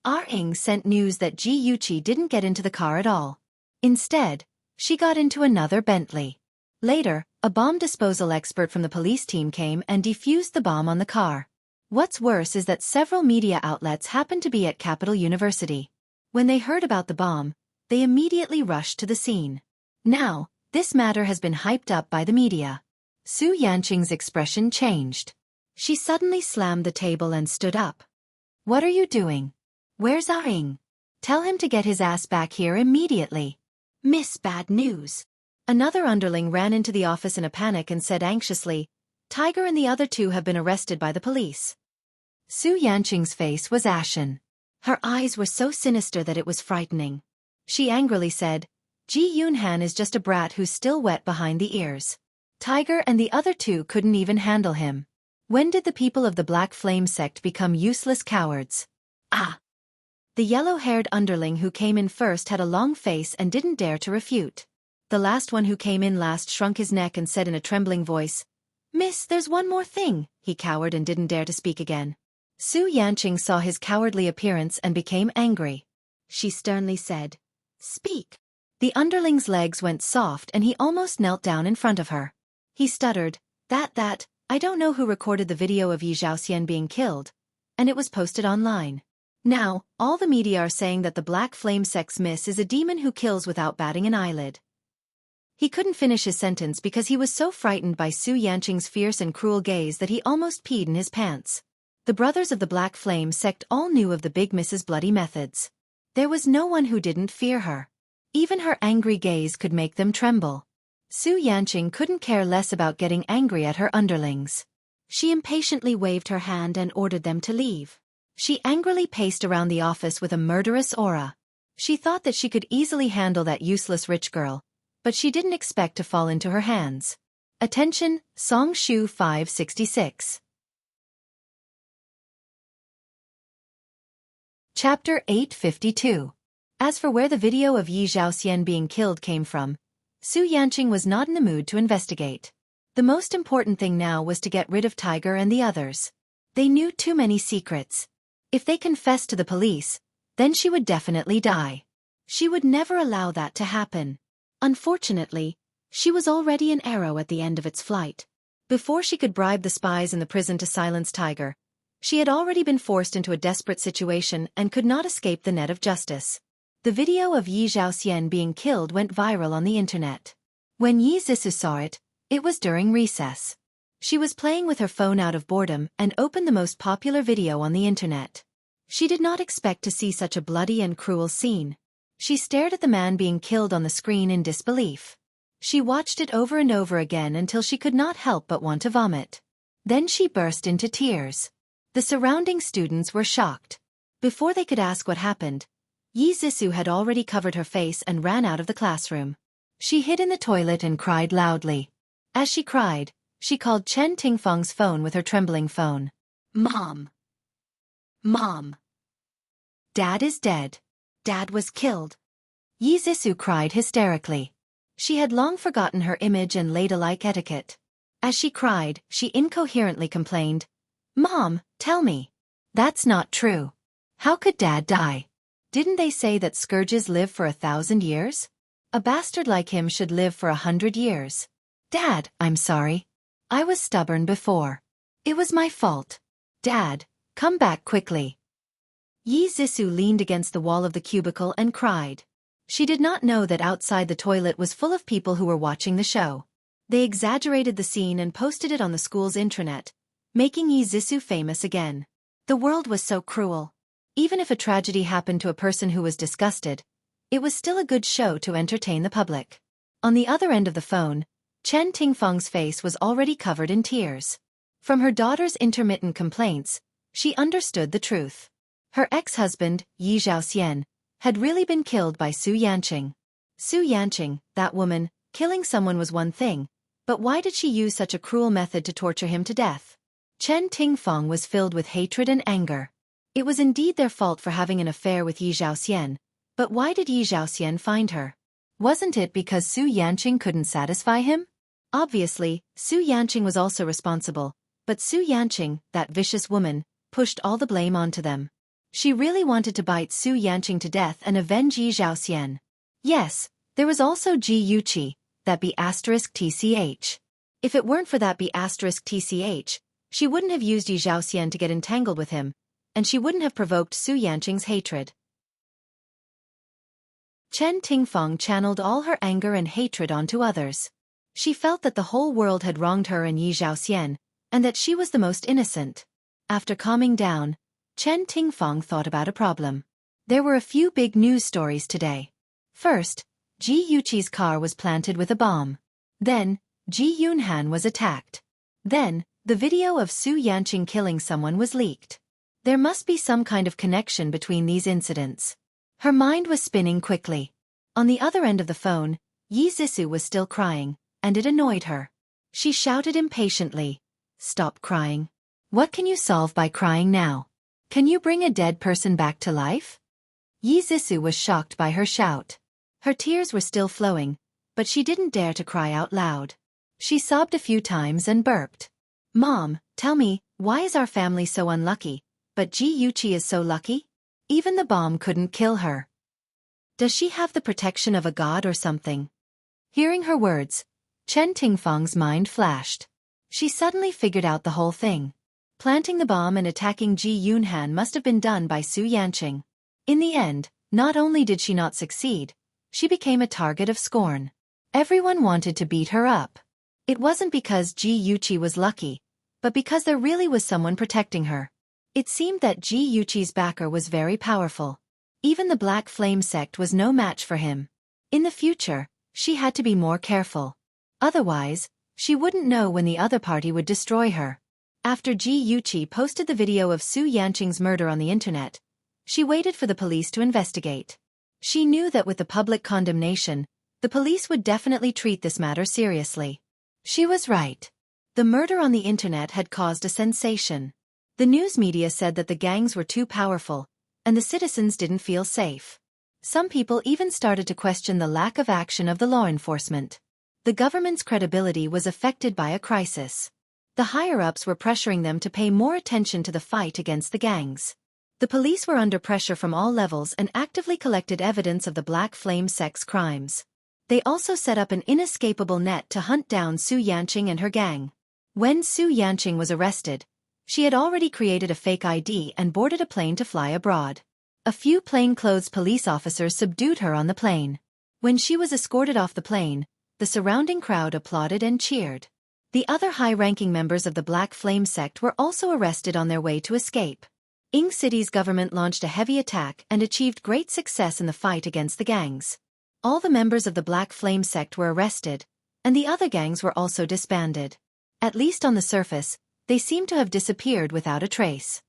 Ying sent news that Ji Yuqi didn't get into the car at all. Instead, she got into another Bentley. Later, a bomb disposal expert from the police team came and defused the bomb on the car. What's worse is that several media outlets happened to be at Capital University. When they heard about the bomb, they immediately rushed to the scene. Now, this matter has been hyped up by the media. Su Yanqing's expression changed. She suddenly slammed the table and stood up. "What are you doing? Where's Ying? Tell him to get his ass back here immediately." "Miss, bad news." Another underling ran into the office in a panic and said anxiously, "Tiger and the other 2 have been arrested by the police." Su Yanqing's face was ashen. Her eyes were so sinister that it was frightening. She angrily said, "Ji Yunhan is just a brat who's still wet behind the ears. Tiger and the other 2 couldn't even handle him. When did the people of the Black Flame sect become useless cowards?" "Ah!" The yellow-haired underling who came in first had a long face and didn't dare to refute. The last one who came in last shrunk his neck and said in a trembling voice, "Miss, there's one more thing." He cowered and didn't dare to speak again. Su Yanqing saw his cowardly appearance and became angry. She sternly said, "Speak." The underling's legs went soft and he almost knelt down in front of her. He stuttered, That, I don't know who recorded the video of Yi Xiaoxian being killed, and it was posted online. Now, all the media are saying that the Black Flame sect's miss is a demon who kills without batting an eyelid." He couldn't finish his sentence because he was so frightened by Su Yanqing's fierce and cruel gaze that he almost peed in his pants. The brothers of the Black Flame sect all knew of the Big Miss's bloody methods. There was no one who didn't fear her. Even her angry gaze could make them tremble. Su Yanqing couldn't care less about getting angry at her underlings. She impatiently waved her hand and ordered them to leave. She angrily paced around the office with a murderous aura. She thought that she could easily handle that useless rich girl, but she didn't expect to fall into her hands. Attention, Song Shu 566. Chapter 852. As for where the video of Yi Xiaoxian being killed came from, Su Yanqing was not in the mood to investigate. The most important thing now was to get rid of Tiger and the others. They knew too many secrets. If they confessed to the police, then she would definitely die. She would never allow that to happen. Unfortunately, She was already an arrow at the end of its flight. Before she could bribe the spies in the prison to silence Tiger, she had already been forced into a desperate situation and could not escape the net of justice. The video of Yi Xiaoxian being killed went viral on the internet. When Yi Zixu saw it, it was during recess. She was playing with her phone out of boredom and opened the most popular video on the internet. She did not expect to see such a bloody and cruel scene. She stared at the man being killed on the screen in disbelief. She watched it over and over again until she could not help but want to vomit. Then she burst into tears. The surrounding students were shocked. Before they could ask what happened, Yi Zixu had already covered her face and ran out of the classroom. She hid in the toilet and cried loudly. As she cried, she called Chen Tingfeng's phone with her trembling phone. Mom! Mom! Dad is dead. Dad was killed. Yi Zixu cried hysterically. She had long forgotten her image and ladylike etiquette. As she cried, she incoherently complained, Mom, tell me. That's not true. How could Dad die? Didn't they say that scourges live for 1,000 years? A bastard like him should live for 100 years. Dad, I'm sorry. I was stubborn before. It was my fault. Dad, come back quickly. Yi Zixu leaned against the wall of the cubicle and cried. She did not know that outside the toilet was full of people who were watching the show. They exaggerated the scene and posted it on the school's intranet, making Yi Zixu famous again. The world was so cruel. Even if a tragedy happened to a person who was disgusted, it was still a good show to entertain the public. On the other end of the phone, Chen Tingfeng's face was already covered in tears. From her daughter's intermittent complaints, she understood the truth. Her ex-husband, Yi Xiaoxian, had really been killed by Su Yanqing. Su Yanqing, that woman, killing someone was one thing, but why did she use such a cruel method to torture him to death? Chen Tingfeng was filled with hatred and anger. It was indeed their fault for having an affair with Yi Xiaoxian, but why did Yi Xiaoxian find her? Wasn't it because Su Yanqing couldn't satisfy him? Obviously, Su Yanqing was also responsible, but Su Yanqing, that vicious woman, pushed all the blame onto them. She really wanted to bite Su Yanqing to death and avenge Yi Xiaoxian. Yes, there was also Ji Yuqi, that B*TCH. If it weren't for that B*TCH, she wouldn't have used Yi Xiaoxian to get entangled with him, and she wouldn't have provoked Su Yanqing's hatred. Chen Tingfeng channeled all her anger and hatred onto others. She felt that the whole world had wronged her and Yi Xiaoxian, and that she was the most innocent. After calming down, Chen Tingfeng thought about a problem. There were a few big news stories today. First, Ji Yuqi's car was planted with a bomb. Then, Ji Yunhan was attacked. Then, the video of Su Yanqing killing someone was leaked. There must be some kind of connection between these incidents. Her mind was spinning quickly. On the other end of the phone, Yi Zixu was still crying, and it annoyed her. She shouted impatiently, "Stop crying. What can you solve by crying now? Can you bring a dead person back to life?" Yi Zixu was shocked by her shout. Her tears were still flowing, but she didn't dare to cry out loud. She sobbed a few times and burped. "Mom, tell me, why is our family so unlucky, but Ji Yuqi is so lucky? Even the bomb couldn't kill her. Does she have the protection of a god or something?" Hearing her words, Chen Tingfeng's mind flashed. She suddenly figured out the whole thing. Planting the bomb and attacking Ji Yunhan must have been done by Su Yanqing. In the end, not only did she not succeed, she became a target of scorn. Everyone wanted to beat her up. It wasn't because Ji Yuqi was lucky, but because there really was someone protecting her. It seemed that Ji Yuqi's backer was very powerful. Even the Black Flame sect was no match for him. In the future, she had to be more careful. Otherwise, she wouldn't know when the other party would destroy her. After Ji Yuqi posted the video of Su Yanqing's murder on the internet, she waited for the police to investigate. She knew that with the public condemnation, the police would definitely treat this matter seriously. She was right. The murder on the internet had caused a sensation. The news media said that the gangs were too powerful, and the citizens didn't feel safe. Some people even started to question the lack of action of the law enforcement. The government's credibility was affected by a crisis. The higher-ups were pressuring them to pay more attention to the fight against the gangs. The police were under pressure from all levels and actively collected evidence of the Black Flame sect's crimes. They also set up an inescapable net to hunt down Su Yanqing and her gang. When Su Yanqing was arrested, she had already created a fake ID and boarded a plane to fly abroad. A few plainclothes police officers subdued her on the plane. When she was escorted off the plane, the surrounding crowd applauded and cheered. The other high-ranking members of the Black Flame sect were also arrested on their way to escape. Ying City's government launched a heavy attack and achieved great success in the fight against the gangs. All the members of the Black Flame sect were arrested, and the other gangs were also disbanded. At least on the surface, they seemed to have disappeared without a trace.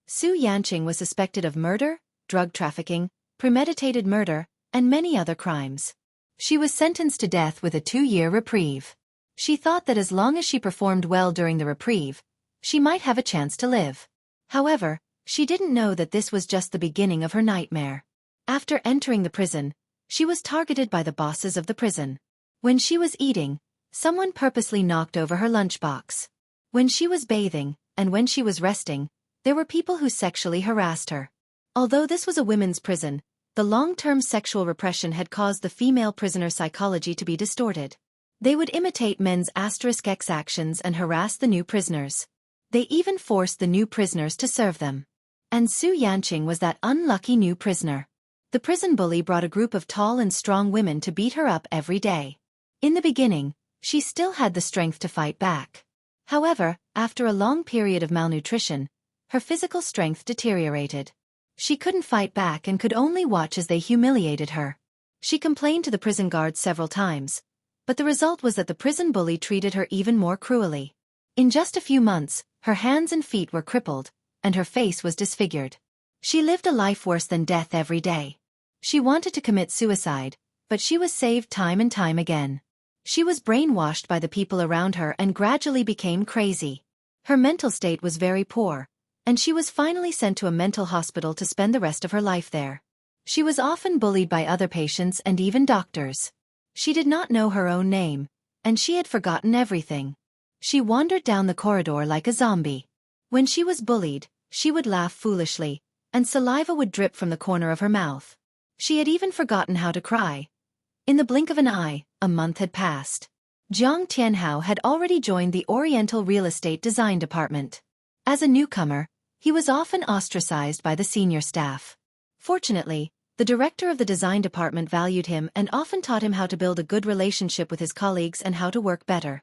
Su Yanqing was suspected of murder, drug trafficking, premeditated murder, and many other crimes. She was sentenced to death with a 2-year reprieve. She thought that as long as she performed well during the reprieve, she might have a chance to live. However, she didn't know that this was just the beginning of her nightmare. After entering the prison, she was targeted by the bosses of the prison. When she was eating, someone purposely knocked over her lunchbox. When she was bathing, and when she was resting, there were people who sexually harassed her. Although this was a women's prison, the long-term sexual repression had caused the female prisoner psychology to be distorted. They would imitate men's *X actions and harass the new prisoners. They even forced the new prisoners to serve them. And Su Yanqing was that unlucky new prisoner. The prison bully brought a group of tall and strong women to beat her up every day. In the beginning, she still had the strength to fight back. However, after a long period of malnutrition, her physical strength deteriorated. She couldn't fight back and could only watch as they humiliated her. She complained to the prison guards several times, but the result was that the prison bully treated her even more cruelly. In just a few months, her hands and feet were crippled, and her face was disfigured. She lived a life worse than death every day. She wanted to commit suicide, but she was saved time and time again. She was brainwashed by the people around her and gradually became crazy. Her mental state was very poor, and she was finally sent to a mental hospital to spend the rest of her life there. She was often bullied by other patients and even doctors. She did not know her own name, and she had forgotten everything. She wandered down the corridor like a zombie. When she was bullied, she would laugh foolishly, and saliva would drip from the corner of her mouth. She had even forgotten how to cry. In the blink of an eye, a month had passed. Jiang Tianhao had already joined the Oriental Real Estate Design Department. As a newcomer, he was often ostracized by the senior staff. Fortunately, the director of the design department valued him and often taught him how to build a good relationship with his colleagues and how to work better.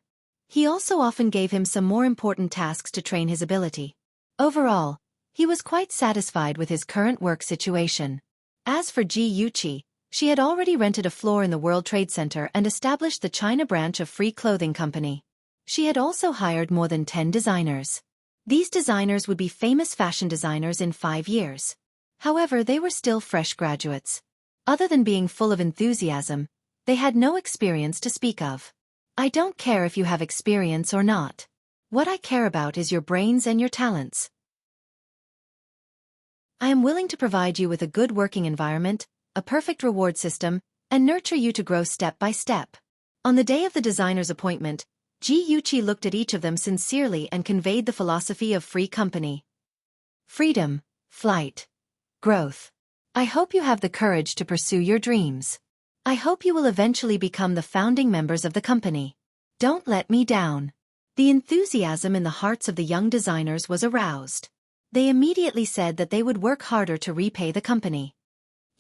He also often gave him some more important tasks to train his ability. Overall, he was quite satisfied with his current work situation. As for Ji Yuqi, she had already rented a floor in the World Trade Center and established the China branch of Free Clothing Company. She had also hired more than 10 designers. These designers would be famous fashion designers in 5 years. However, they were still fresh graduates. Other than being full of enthusiasm, they had no experience to speak of. I don't care if you have experience or not. What I care about is your brains and your talents. I am willing to provide you with a good working environment, a perfect reward system, and nurture you to grow step by step. On the day of the designer's appointment, Ji Yuqi looked at each of them sincerely and conveyed the philosophy of Free Company. Freedom, flight, growth. I hope you have the courage to pursue your dreams. I hope you will eventually become the founding members of the company. Don't let me down. The enthusiasm in the hearts of the young designers was aroused. They immediately said that they would work harder to repay the company.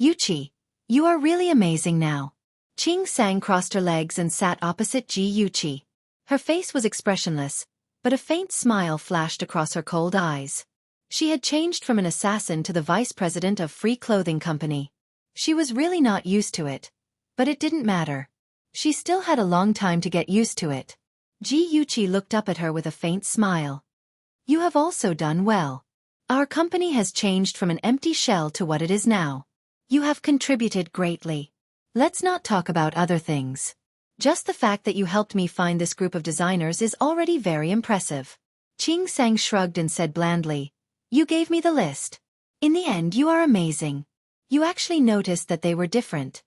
Yuqi, you are really amazing now. Qing Sang crossed her legs and sat opposite Ji Yuqi. Her face was expressionless, but a faint smile flashed across her cold eyes. She had changed from an assassin to the vice president of Free Clothing Company. She was really not used to it, but it didn't matter. She still had a long time to get used to it. Ji Yuqi looked up at her with a faint smile. You have also done well. Our company has changed from an empty shell to what it is now. You have contributed greatly. Let's not talk about other things. Just the fact that you helped me find this group of designers is already very impressive. Qing Sang shrugged and said blandly, You gave me the list. In the end, you are amazing. You actually noticed that they were different.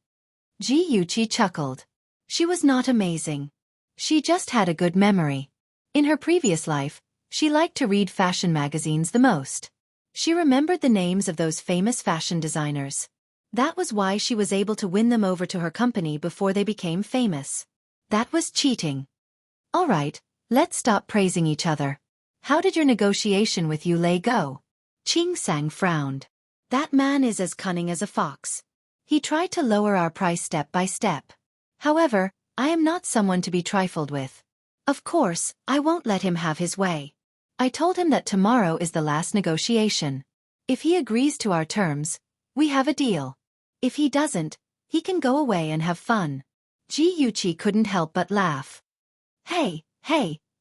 Ji Yuqi chuckled. She was not amazing. She just had a good memory. In her previous life, she liked to read fashion magazines the most. She remembered the names of those famous fashion designers. That was why she was able to win them over to her company before they became famous. That was cheating. All right, let's stop praising each other. How did your negotiation with Yu Lei go? Qing Sang frowned. That man is as cunning as a fox. He tried to lower our price step by step. However, I am not someone to be trifled with. Of course, I won't let him have his way. I told him that tomorrow is the last negotiation. If he agrees to our terms, we have a deal. If he doesn't, he can go away and have fun. Ji Yuqi couldn't help but laugh. Hey,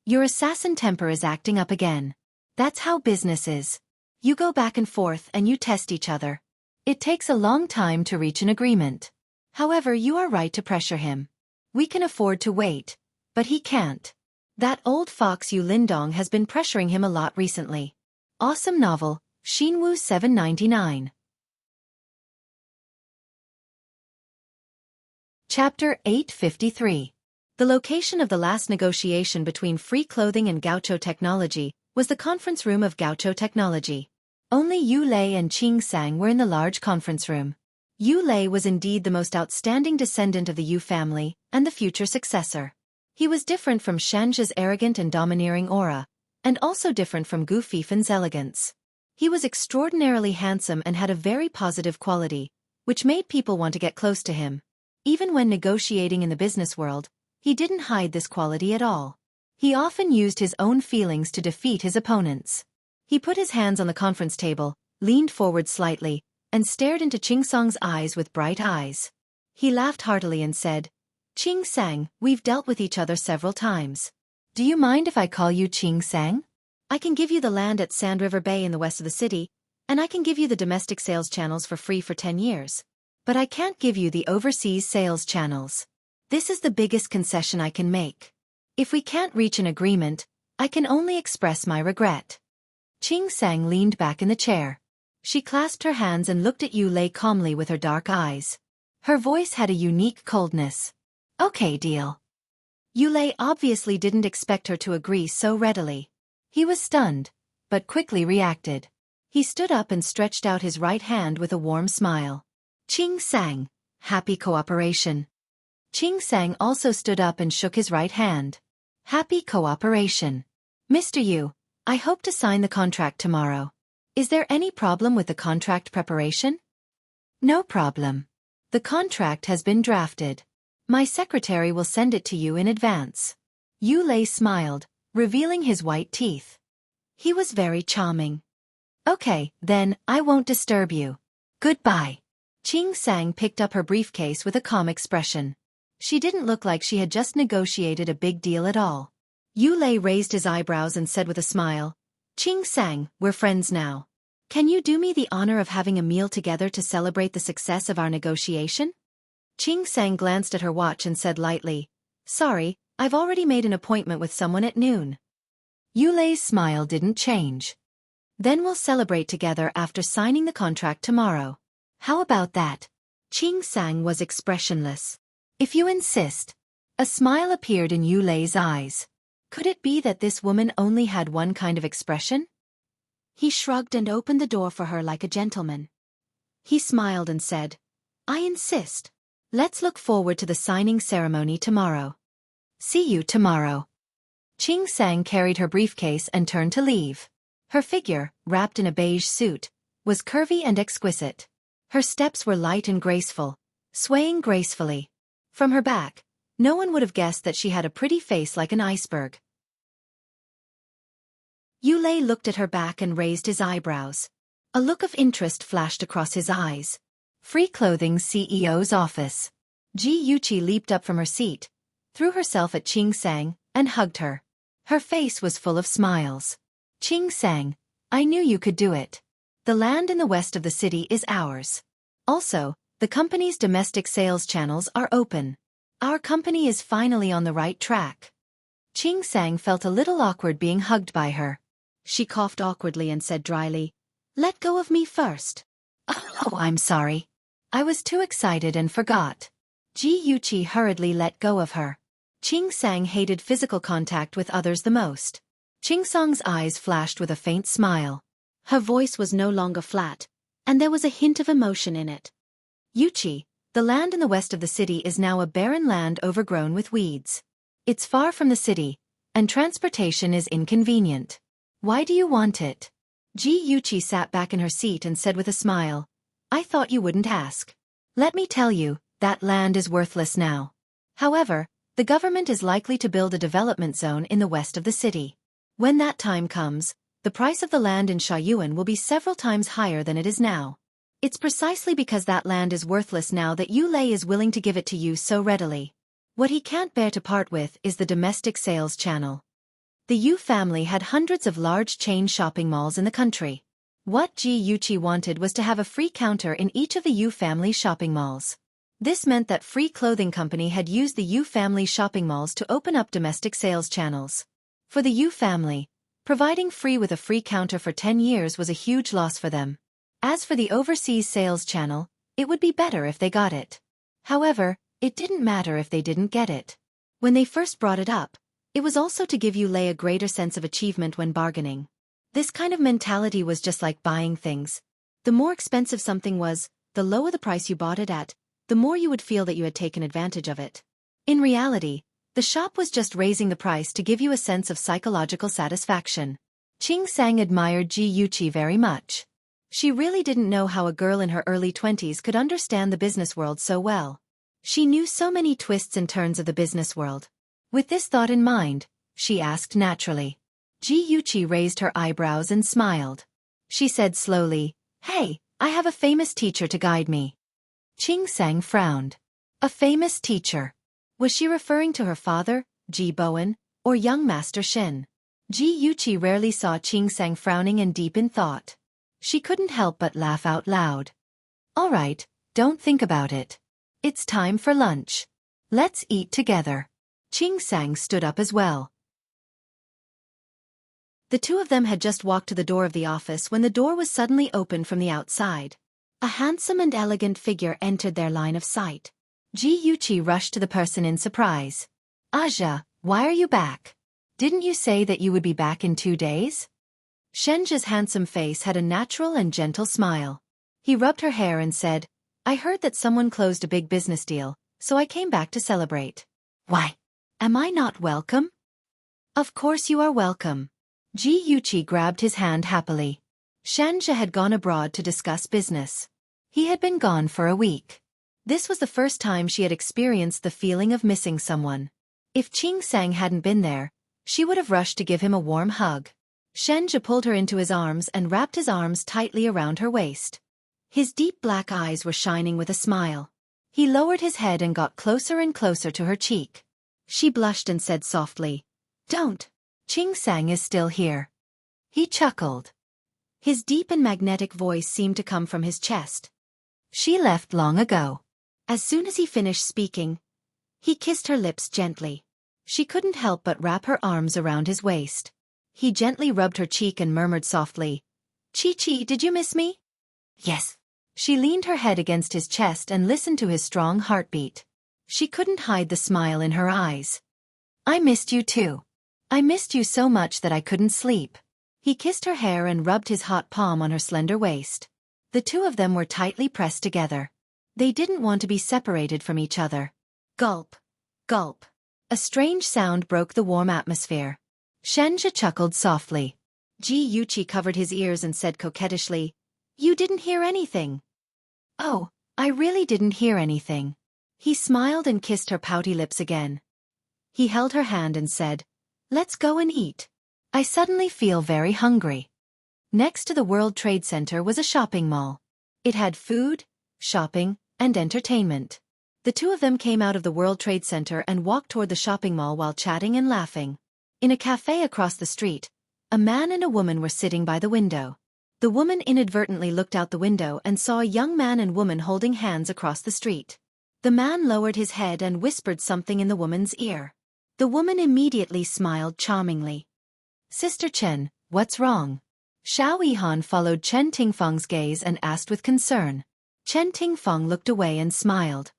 your assassin temper is acting up again. That's how business is. You go back and forth and you test each other. It takes a long time to reach an agreement. However, you are right to pressure him. We can afford to wait, but he can't. That old fox Yu Lindong has been pressuring him a lot recently. Awesome novel, Xinwu 799. Chapter 853. The location of the last negotiation between Free Clothing and Gaucho Technology was the conference room of Gaucho Technology. Only Yu Lei and Qing Sang were in the large conference room. Yu Lei was indeed the most outstanding descendant of the Yu family and the future successor. He was different from Shanzhe's arrogant and domineering aura, and also different from Gu Fifan's elegance. He was extraordinarily handsome and had a very positive quality, which made people want to get close to him. Even when negotiating in the business world, he didn't hide this quality at all. He often used his own feelings to defeat his opponents. He put his hands on the conference table, leaned forward slightly, and stared into Qing Sang's eyes with bright eyes. He laughed heartily and said, Qing Sang, we've dealt with each other several times. Do you mind if I call you Qing Sang? I can give you the land at Sand River Bay in the west of the city, and I can give you the domestic sales channels for free for 10 years. But I can't give you the overseas sales channels. This is the biggest concession I can make. If we can't reach an agreement, I can only express my regret. Qing Sang leaned back in the chair. She clasped her hands and looked at Yu Lei calmly with her dark eyes. Her voice had a unique coldness. Okay, deal. Yu Lei obviously didn't expect her to agree so readily. He was stunned, but quickly reacted. He stood up and stretched out his right hand with a warm smile. Qing Sang, happy cooperation. Qing Sang also stood up and shook his right hand. Happy cooperation. Mr. Yu, I hope to sign the contract tomorrow. Is there any problem with the contract preparation? No problem. The contract has been drafted. My secretary will send it to you in advance. Yu Lei smiled, revealing his white teeth. He was very charming. Okay, then, I won't disturb you. Goodbye. Qing Sang picked up her briefcase with a calm expression. She didn't look like she had just negotiated a big deal at all. Yu Lei raised his eyebrows and said with a smile, Qing Sang, we're friends now. Can you do me the honor of having a meal together to celebrate the success of our negotiation? Qing Sang glanced at her watch and said lightly, Sorry, I've already made an appointment with someone at noon. Yu Lei's smile didn't change. Then we'll celebrate together after signing the contract tomorrow. How about that? Qing Sang was expressionless. If you insist. A smile appeared in Yu Lei's eyes. Could it be that this woman only had one kind of expression? He shrugged and opened the door for her like a gentleman. He smiled and said, I insist. Let's look forward to the signing ceremony tomorrow. See you tomorrow. Qing Sang carried her briefcase and turned to leave. Her figure, wrapped in a beige suit, was curvy and exquisite. Her steps were light and graceful, swaying gracefully. From her back, no one would have guessed that she had a pretty face like an iceberg. Yu Lei looked at her back and raised his eyebrows. A look of interest flashed across his eyes. Free Clothing's CEO's office. Ji Yuqi leaped up from her seat, threw herself at Qing Sang, and hugged her. Her face was full of smiles. Qing Sang, I knew you could do it. The land in the west of the city is ours. Also, the company's domestic sales channels are open. Our company is finally on the right track. Qing Sang felt a little awkward being hugged by her. She coughed awkwardly and said dryly, Let go of me first. Oh, I'm sorry. I was too excited and forgot. Ji Yuqi hurriedly let go of her. Qing Sang hated physical contact with others the most. Qing Sang's eyes flashed with a faint smile. Her voice was no longer flat, and there was a hint of emotion in it. Yuchi, the land in the west of the city is now a barren land overgrown with weeds. It's far from the city, and transportation is inconvenient. Why do you want it? Yuchi sat back in her seat and said with a smile, I thought you wouldn't ask. Let me tell you, that land is worthless now. However, the government is likely to build a development zone in the west of the city. When that time comes, the price of the land in Shaoyuan will be several times higher than it is now. It's precisely because that land is worthless now that Yu Lei is willing to give it to you so readily. What he can't bear to part with is the domestic sales channel. The Yu family had hundreds of large chain shopping malls in the country. What Yuchi wanted was to have a free counter in each of the Yu family shopping malls. This meant that Free Clothing Company had used the Yu family shopping malls to open up domestic sales channels. For the Yu family, providing Free with a free counter for 10 years was a huge loss for them. As for the overseas sales channel, it would be better if they got it. However, it didn't matter if they didn't get it. When they first brought it up, it was also to give Yu Lei a greater sense of achievement when bargaining. This kind of mentality was just like buying things. The more expensive something was, the lower the price you bought it at, the more you would feel that you had taken advantage of it. In reality, the shop was just raising the price to give you a sense of psychological satisfaction. Qing Sang admired Yuchi very much. She really didn't know how a girl in her early 20s could understand the business world so well. She knew so many twists and turns of the business world. With this thought in mind, she asked naturally. Yuchi raised her eyebrows and smiled. She said slowly, Hey, I have a famous teacher to guide me. Qing Sang frowned. A famous teacher. Was she referring to her father, Ji Bowen, or young Master Shen? Yuchi rarely saw Qing Sang frowning and deep in thought. She couldn't help but laugh out loud. All right, don't think about it. It's time for lunch. Let's eat together. Qing Sang stood up as well. The two of them had just walked to the door of the office when the door was suddenly opened from the outside. A handsome and elegant figure entered their line of sight. Yuchi rushed to the person in surprise. Aja, why are you back? Didn't you say that you would be back in 2 days? Shenja's handsome face had a natural and gentle smile. He rubbed her hair and said, I heard that someone closed a big business deal, so I came back to celebrate. Why? Am I not welcome? Of course you are welcome. Yuchi grabbed his hand happily. Shenja had gone abroad to discuss business. He had been gone for a week. This was the first time she had experienced the feeling of missing someone. If Qing Sang hadn't been there, she would have rushed to give him a warm hug. Shenja pulled her into his arms and wrapped his arms tightly around her waist. His deep black eyes were shining with a smile. He lowered his head and got closer and closer to her cheek. She blushed and said softly, Don't. Qing Sang is still here. He chuckled. His deep and magnetic voice seemed to come from his chest. She left long ago. As soon as he finished speaking, he kissed her lips gently. She couldn't help but wrap her arms around his waist. He gently rubbed her cheek and murmured softly, Chi-Chi, did you miss me? Yes. She leaned her head against his chest and listened to his strong heartbeat. She couldn't hide the smile in her eyes. I missed you too. I missed you so much that I couldn't sleep. He kissed her hair and rubbed his hot palm on her slender waist. The two of them were tightly pressed together. They didn't want to be separated from each other. Gulp. Gulp. A strange sound broke the warm atmosphere. Shenja chuckled softly. Yuchi covered his ears and said coquettishly, You didn't hear anything. Oh, I really didn't hear anything. He smiled and kissed her pouty lips again. He held her hand and said, Let's go and eat. I suddenly feel very hungry. Next to the World Trade Center was a shopping mall. It had food, shopping, and entertainment. The two of them came out of the World Trade Center and walked toward the shopping mall while chatting and laughing. In a cafe across the street, a man and a woman were sitting by the window. The woman inadvertently looked out the window and saw a young man and woman holding hands across the street. The man lowered his head and whispered something in the woman's ear. The woman immediately smiled charmingly. Sister Chen, what's wrong? Xiao Yihan followed Chen Tingfeng's gaze and asked with concern. Chen Tingfeng looked away and smiled.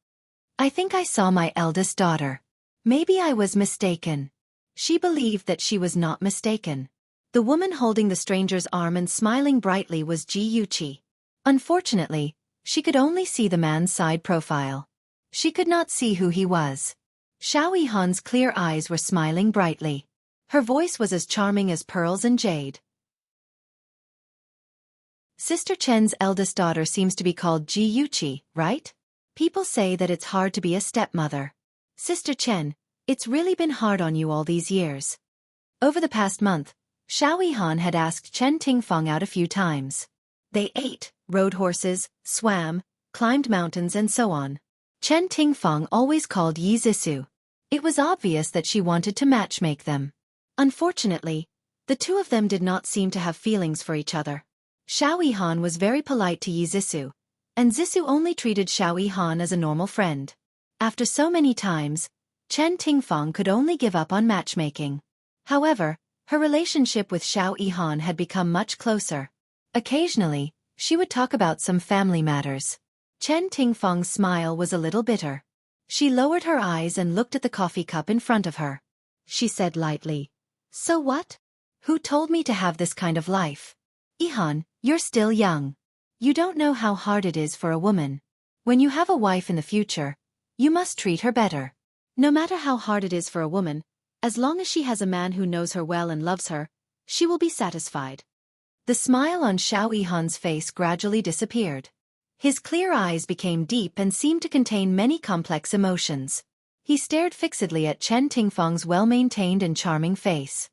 I think I saw my eldest daughter. Maybe I was mistaken. She believed that she was not mistaken. The woman holding the stranger's arm and smiling brightly was Yuchi. Unfortunately, She could only see the man's side profile. She could not see who he was. Xiao Yihan's clear eyes were smiling brightly. Her voice was as charming as pearls and jade. Sister Chen's eldest daughter seems to be called Ji Yuqi, right? People say that it's hard to be a stepmother. Sister Chen, it's really been hard on you all these years. Over the past month, Xiao Yihan had asked Chen Tingfeng out a few times. They ate, rode horses, swam, climbed mountains and so on. Chen Tingfeng always called Yi Zixu. It was obvious that she wanted to matchmake them. Unfortunately, the two of them did not seem to have feelings for each other. Xiao Yihan was very polite to Yi Zixu, and Zixu only treated Xiao Yihan as a normal friend. After so many times, Chen Tingfeng could only give up on matchmaking. However, her relationship with Xiao Yihan had become much closer. Occasionally, she would talk about some family matters. Chen Tingfeng's smile was a little bitter. She lowered her eyes and looked at the coffee cup in front of her. She said lightly, "So what? Who told me to have this kind of life? Yihan, you're still young. You don't know how hard it is for a woman. When you have a wife in the future, you must treat her better. No matter how hard it is for a woman, as long as she has a man who knows her well and loves her, she will be satisfied." The smile on Xiao Yihan's face gradually disappeared. His clear eyes became deep and seemed to contain many complex emotions. He stared fixedly at Chen Tingfeng's well-maintained and charming face.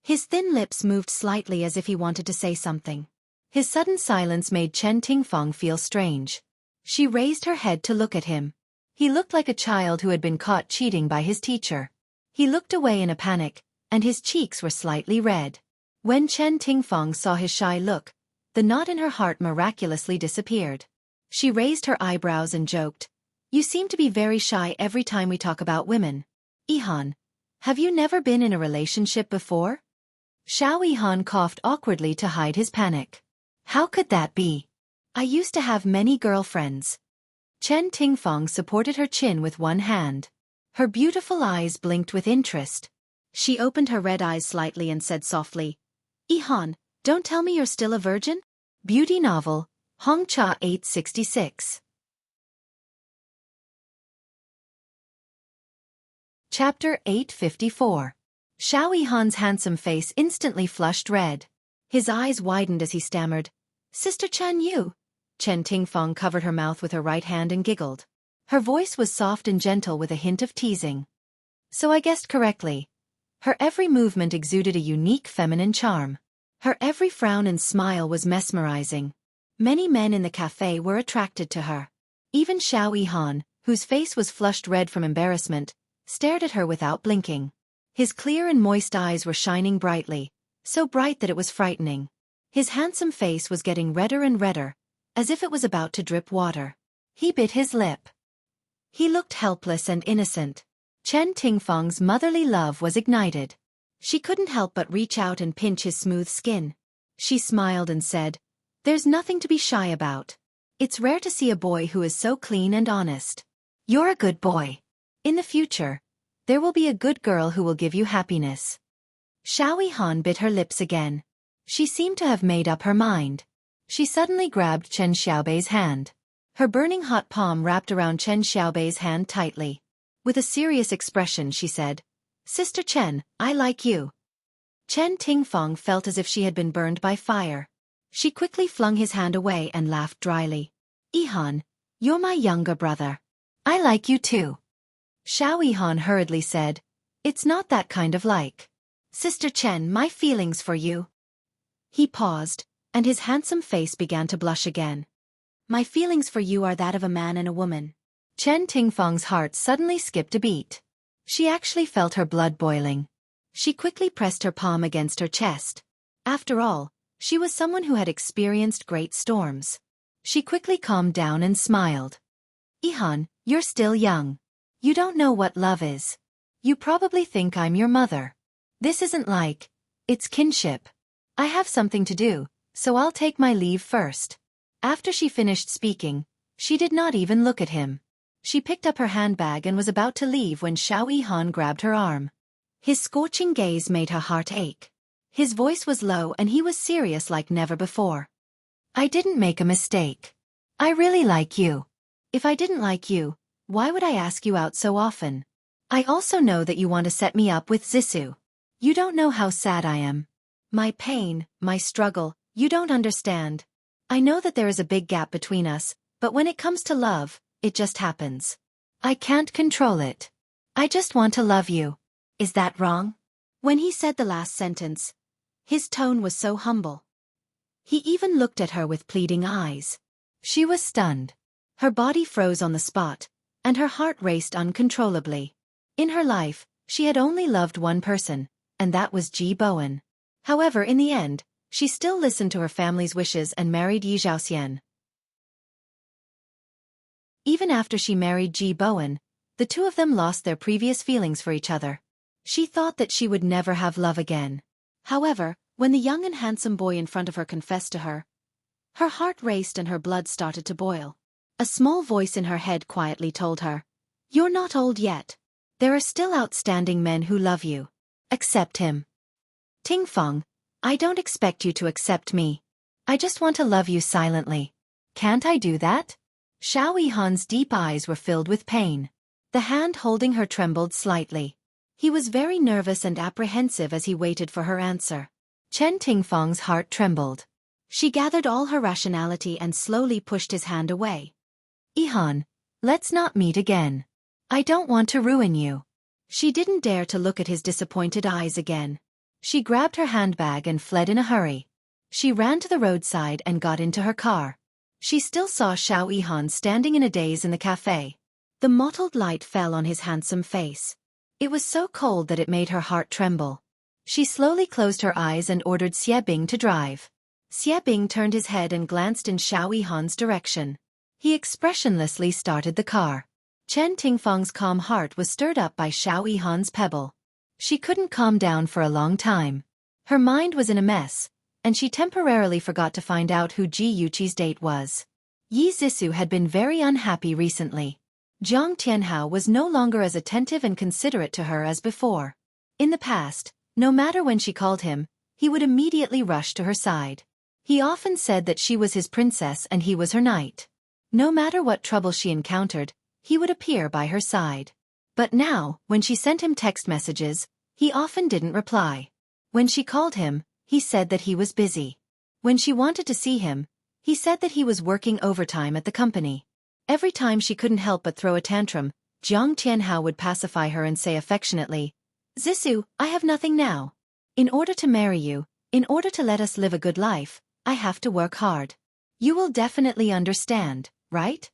His thin lips moved slightly as if he wanted to say something. His sudden silence made Chen Tingfeng feel strange. She raised her head to look at him. He looked like a child who had been caught cheating by his teacher. He looked away in a panic, and his cheeks were slightly red. When Chen Tingfeng saw his shy look, the knot in her heart miraculously disappeared. She raised her eyebrows and joked, "You seem to be very shy every time we talk about women. Yihan, have you never been in a relationship before?" Xiao Yihan coughed awkwardly to hide his panic. "How could that be? I used to have many girlfriends." Chen Tingfeng supported her chin with one hand. Her beautiful eyes blinked with interest. She opened her red eyes slightly and said softly, "Yihan, don't tell me you're still a virgin?" Beauty novel, Hongcha 866. Chapter 854. Xiao Yihan's handsome face instantly flushed red. His eyes widened as he stammered, "Sister Chen, you?" Chen Tingfeng covered her mouth with her right hand and giggled. Her voice was soft and gentle with a hint of teasing. "So I guessed correctly." Her every movement exuded a unique feminine charm. Her every frown and smile was mesmerizing. Many men in the cafe were attracted to her. Even Xiao Yihan, whose face was flushed red from embarrassment, stared at her without blinking. His clear and moist eyes were shining brightly, so bright that it was frightening. His handsome face was getting redder and redder, as if it was about to drip water. He bit his lip. He looked helpless and innocent. Chen Tingfeng's motherly love was ignited. She couldn't help but reach out and pinch his smooth skin. She smiled and said, "There's nothing to be shy about. It's rare to see a boy who is so clean and honest. You're a good boy. In the future, there will be a good girl who will give you happiness." Xiao Yihan bit her lips again. She seemed to have made up her mind. She suddenly grabbed Chen Xiaobei's hand. Her burning hot palm wrapped around Chen Xiaobei's hand tightly. With a serious expression she said, "Sister Chen, I like you." Chen Tingfeng felt as if she had been burned by fire. She quickly flung his hand away and laughed dryly. "Yihan, you're my younger brother. I like you too." Xiao Yihan hurriedly said, "It's not that kind of like. Sister Chen, my feelings for you." He paused, and his handsome face began to blush again. "My feelings for you are that of a man and a woman." Chen Tingfeng's heart suddenly skipped a beat. She actually felt her blood boiling. She quickly pressed her palm against her chest. After all, she was someone who had experienced great storms. She quickly calmed down and smiled. "Yihan, you're still young. You don't know what love is. You probably think I'm your mother. This isn't like, it's kinship. I have something to do, so I'll take my leave first." After she finished speaking, she did not even look at him. She picked up her handbag and was about to leave when Xiao Yihan grabbed her arm. His scorching gaze made her heart ache. His voice was low and he was serious like never before. "I didn't make a mistake. I really like you. If I didn't like you, why would I ask you out so often? I also know that you want to set me up with Zissou. You don't know how sad I am. My pain, my struggle, you don't understand. I know that there is a big gap between us, but when it comes to love, it just happens. I can't control it. I just want to love you. Is that wrong? When he said the last sentence, his tone was so humble. He even looked at her with pleading eyes. She was stunned. Her body froze on the spot, and her heart raced uncontrollably. In her life, she had only loved one person, and that was Ji Bowen. However, in the end, she still listened to her family's wishes and married Yi Xiaoxian. Even after she married Ji Bowen, the two of them lost their previous feelings for each other. She thought that she would never have love again. However, when the young and handsome boy in front of her confessed to her, her heart raced and her blood started to boil. A small voice in her head quietly told her, "You're not old yet. There are still outstanding men who love you. Accept him." Ting Feng, I don't expect you to accept me. I just want to love you silently. Can't I do that? Xiao Yihan's deep eyes were filled with pain. The hand holding her trembled slightly. He was very nervous and apprehensive as he waited for her answer. Chen Tingfeng's heart trembled. She gathered all her rationality and slowly pushed his hand away. Yihan, let's not meet again. I don't want to ruin you. She didn't dare to look at his disappointed eyes again. She grabbed her handbag and fled in a hurry. She ran to the roadside and got into her car. She still saw Xiao Yihan standing in a daze in the cafe. The mottled light fell on his handsome face. It was so cold that it made her heart tremble. She slowly closed her eyes and ordered Xie Bing to drive. Xie Bing turned his head and glanced in Xiao Yihan's direction. He expressionlessly started the car. Chen Tingfeng's calm heart was stirred up by Xiao Yihan's pebble. She couldn't calm down for a long time. Her mind was in a mess, and she temporarily forgot to find out who Ji Yuqi's date was. Yi Zissou had been very unhappy recently. Jiang Tianhao was no longer as attentive and considerate to her as before. In the past, no matter when she called him, he would immediately rush to her side. He often said that she was his princess and he was her knight. No matter what trouble she encountered, he would appear by her side. But now, when she sent him text messages, he often didn't reply. When she called him, he said that he was busy. When she wanted to see him, he said that he was working overtime at the company. Every time she couldn't help but throw a tantrum, Jiang Tianhao would pacify her and say affectionately, "Zissou, I have nothing now. In order to marry you, in order to let us live a good life, I have to work hard. You will definitely understand, right?"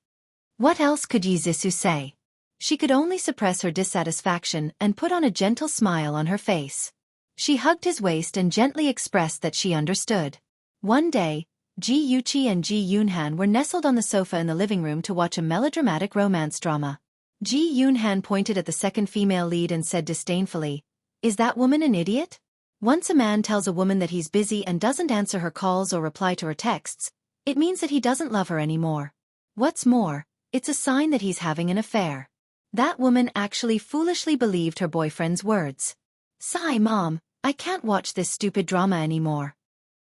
What else could Yi Zissou say? She could only suppress her dissatisfaction and put on a gentle smile on her face. She hugged his waist and gently expressed that she understood. One day, Ji Yuqi and Ji Yunhan were nestled on the sofa in the living room to watch a melodramatic romance drama. Ji Yunhan pointed at the second female lead and said disdainfully, "Is that woman an idiot? Once a man tells a woman that he's busy and doesn't answer her calls or reply to her texts, it means that he doesn't love her anymore. What's more, it's a sign that he's having an affair." That woman actually foolishly believed her boyfriend's words. "Sigh, Mom, I can't watch this stupid drama anymore."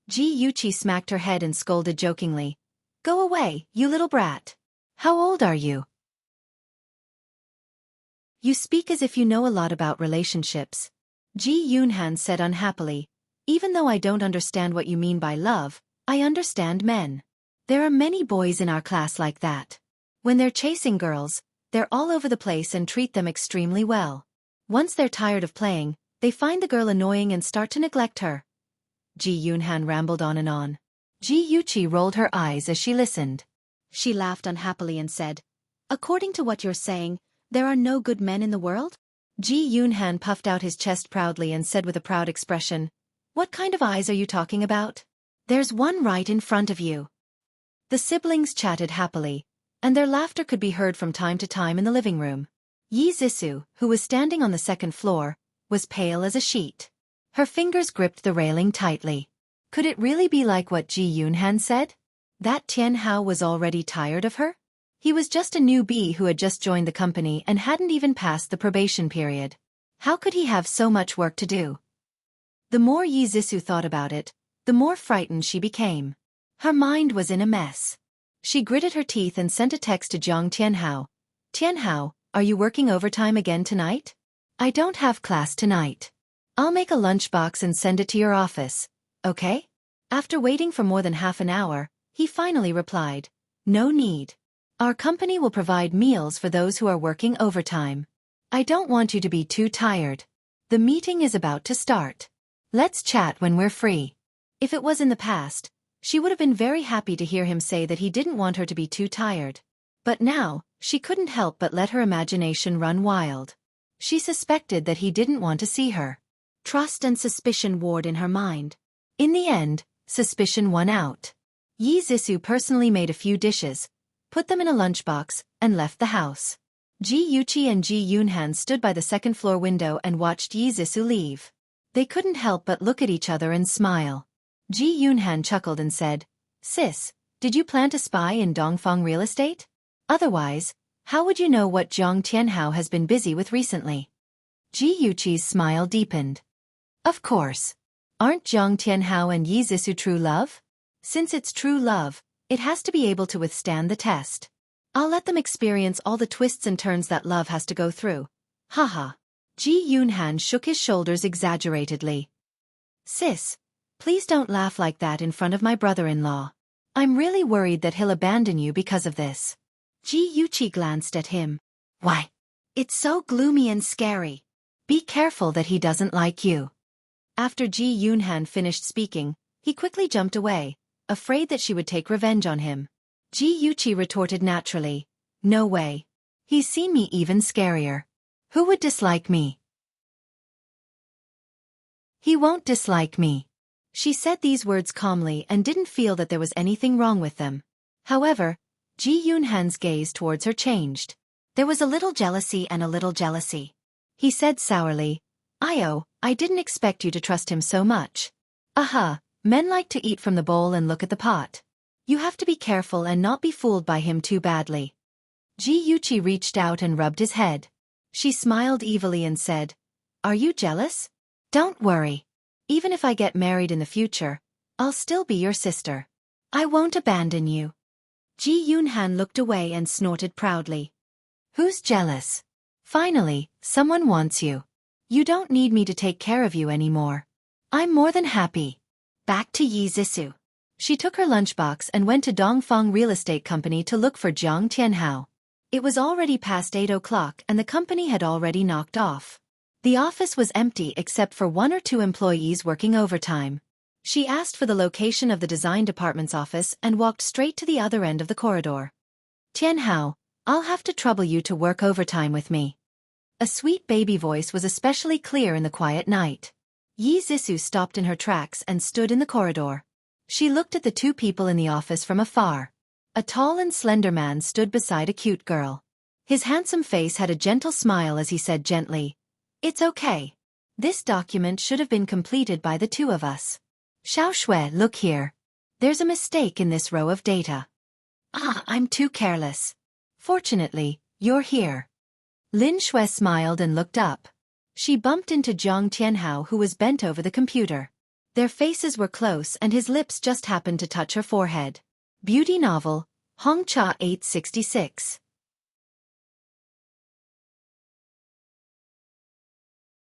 Ji Yuqi smacked her head and scolded jokingly, "Go away, you little brat. How old are you? You speak as if you know a lot about relationships." Ji Yunhan said unhappily, "Even though I don't understand what you mean by love, I understand men. There are many boys in our class like that. When they're chasing girls, they're all over the place and treat them extremely well. Once they're tired of playing, they find the girl annoying and start to neglect her." Ji Yunhan rambled on and on. Ji Yuqi rolled her eyes as she listened. She laughed unhappily and said, "According to what you're saying, there are no good men in the world?" Ji Yunhan puffed out his chest proudly and said with a proud expression, "What kind of eyes are you talking about? There's one right in front of you." The siblings chatted happily, and their laughter could be heard from time to time in the living room. Yi Zissou, who was standing on the second floor, was pale as a sheet. Her fingers gripped the railing tightly. Could it really be like what Ji Yunhan said? That Tianhao was already tired of her? He was just a newbie who had just joined the company and hadn't even passed the probation period. How could he have so much work to do? The more Yi Zissou thought about it, the more frightened she became. Her mind was in a mess. She gritted her teeth and sent a text to Jiang Tianhao. Tianhao, are you working overtime again tonight? I don't have class tonight. I'll make a lunchbox and send it to your office, okay? After waiting for more than half an hour, he finally replied, no need. Our company will provide meals for those who are working overtime. I don't want you to be too tired. The meeting is about to start. Let's chat when we're free. If it was in the past, she would have been very happy to hear him say that he didn't want her to be too tired. But now, she couldn't help but let her imagination run wild. She suspected that he didn't want to see her. Trust and suspicion warred in her mind. In the end, suspicion won out. Yi Zixu personally made a few dishes, put them in a lunchbox, and left the house. Ji Yuqi and Ji Yunhan stood by the second-floor window and watched Yi Zixu leave. They couldn't help but look at each other and smile. Ji Yunhan chuckled and said, Sis, did you plant a spy in Dongfang real estate? Otherwise, how would you know what Jiang Tianhao has been busy with recently? Ji Yuqi's smile deepened. Of course. Aren't Jiang Tianhao and Yi Zixu true love? Since it's true love, it has to be able to withstand the test. I'll let them experience all the twists and turns that love has to go through. Haha. Ji Yunhan shook his shoulders exaggeratedly. Sis, please don't laugh like that in front of my brother-in-law. I'm really worried that he'll abandon you because of this. Ji Yuqi glanced at him. Why? It's so gloomy and scary. Be careful that he doesn't like you. After Ji Yunhan finished speaking, he quickly jumped away, afraid that she would take revenge on him. Ji Yuqi retorted naturally, no way. He's seen me even scarier. Who would dislike me? He won't dislike me. She said these words calmly and didn't feel that there was anything wrong with them. However, Ji Yunhan's gaze towards her changed. There was a little jealousy and a little jealousy. He said sourly, I didn't expect you to trust him so much. Aha, men like to eat from the bowl and look at the pot. You have to be careful and not be fooled by him too badly. Ji Yuqi reached out and rubbed his head. She smiled evilly and said, Are you jealous? Don't worry. Even if I get married in the future, I'll still be your sister. I won't abandon you. Ji Yunhan looked away and snorted proudly. Who's jealous? Finally, someone wants you. You don't need me to take care of you anymore. I'm more than happy. Back to Yi Zixu. She took her lunchbox and went to Dongfang Real Estate Company to look for Jiang Tianhao. It was already past 8 o'clock and the company had already knocked off. The office was empty except for 1 or 2 employees working overtime. She asked for the location of the design department's office and walked straight to the other end of the corridor. Tianhao, I'll have to trouble you to work overtime with me. A sweet baby voice was especially clear in the quiet night. Yi Zixu stopped in her tracks and stood in the corridor. She looked at the 2 people in the office from afar. A tall and slender man stood beside a cute girl. His handsome face had a gentle smile as he said gently, It's okay. This document should have been completed by the 2 of us. Xiaofan, look here. There's a mistake in this row of data. I'm too careless. Fortunately, you're here. Lin Shui smiled and looked up. She bumped into Jiang Tianhao, who was bent over the computer. Their faces were close and his lips just happened to touch her forehead. Beauty novel, Hongcha 866.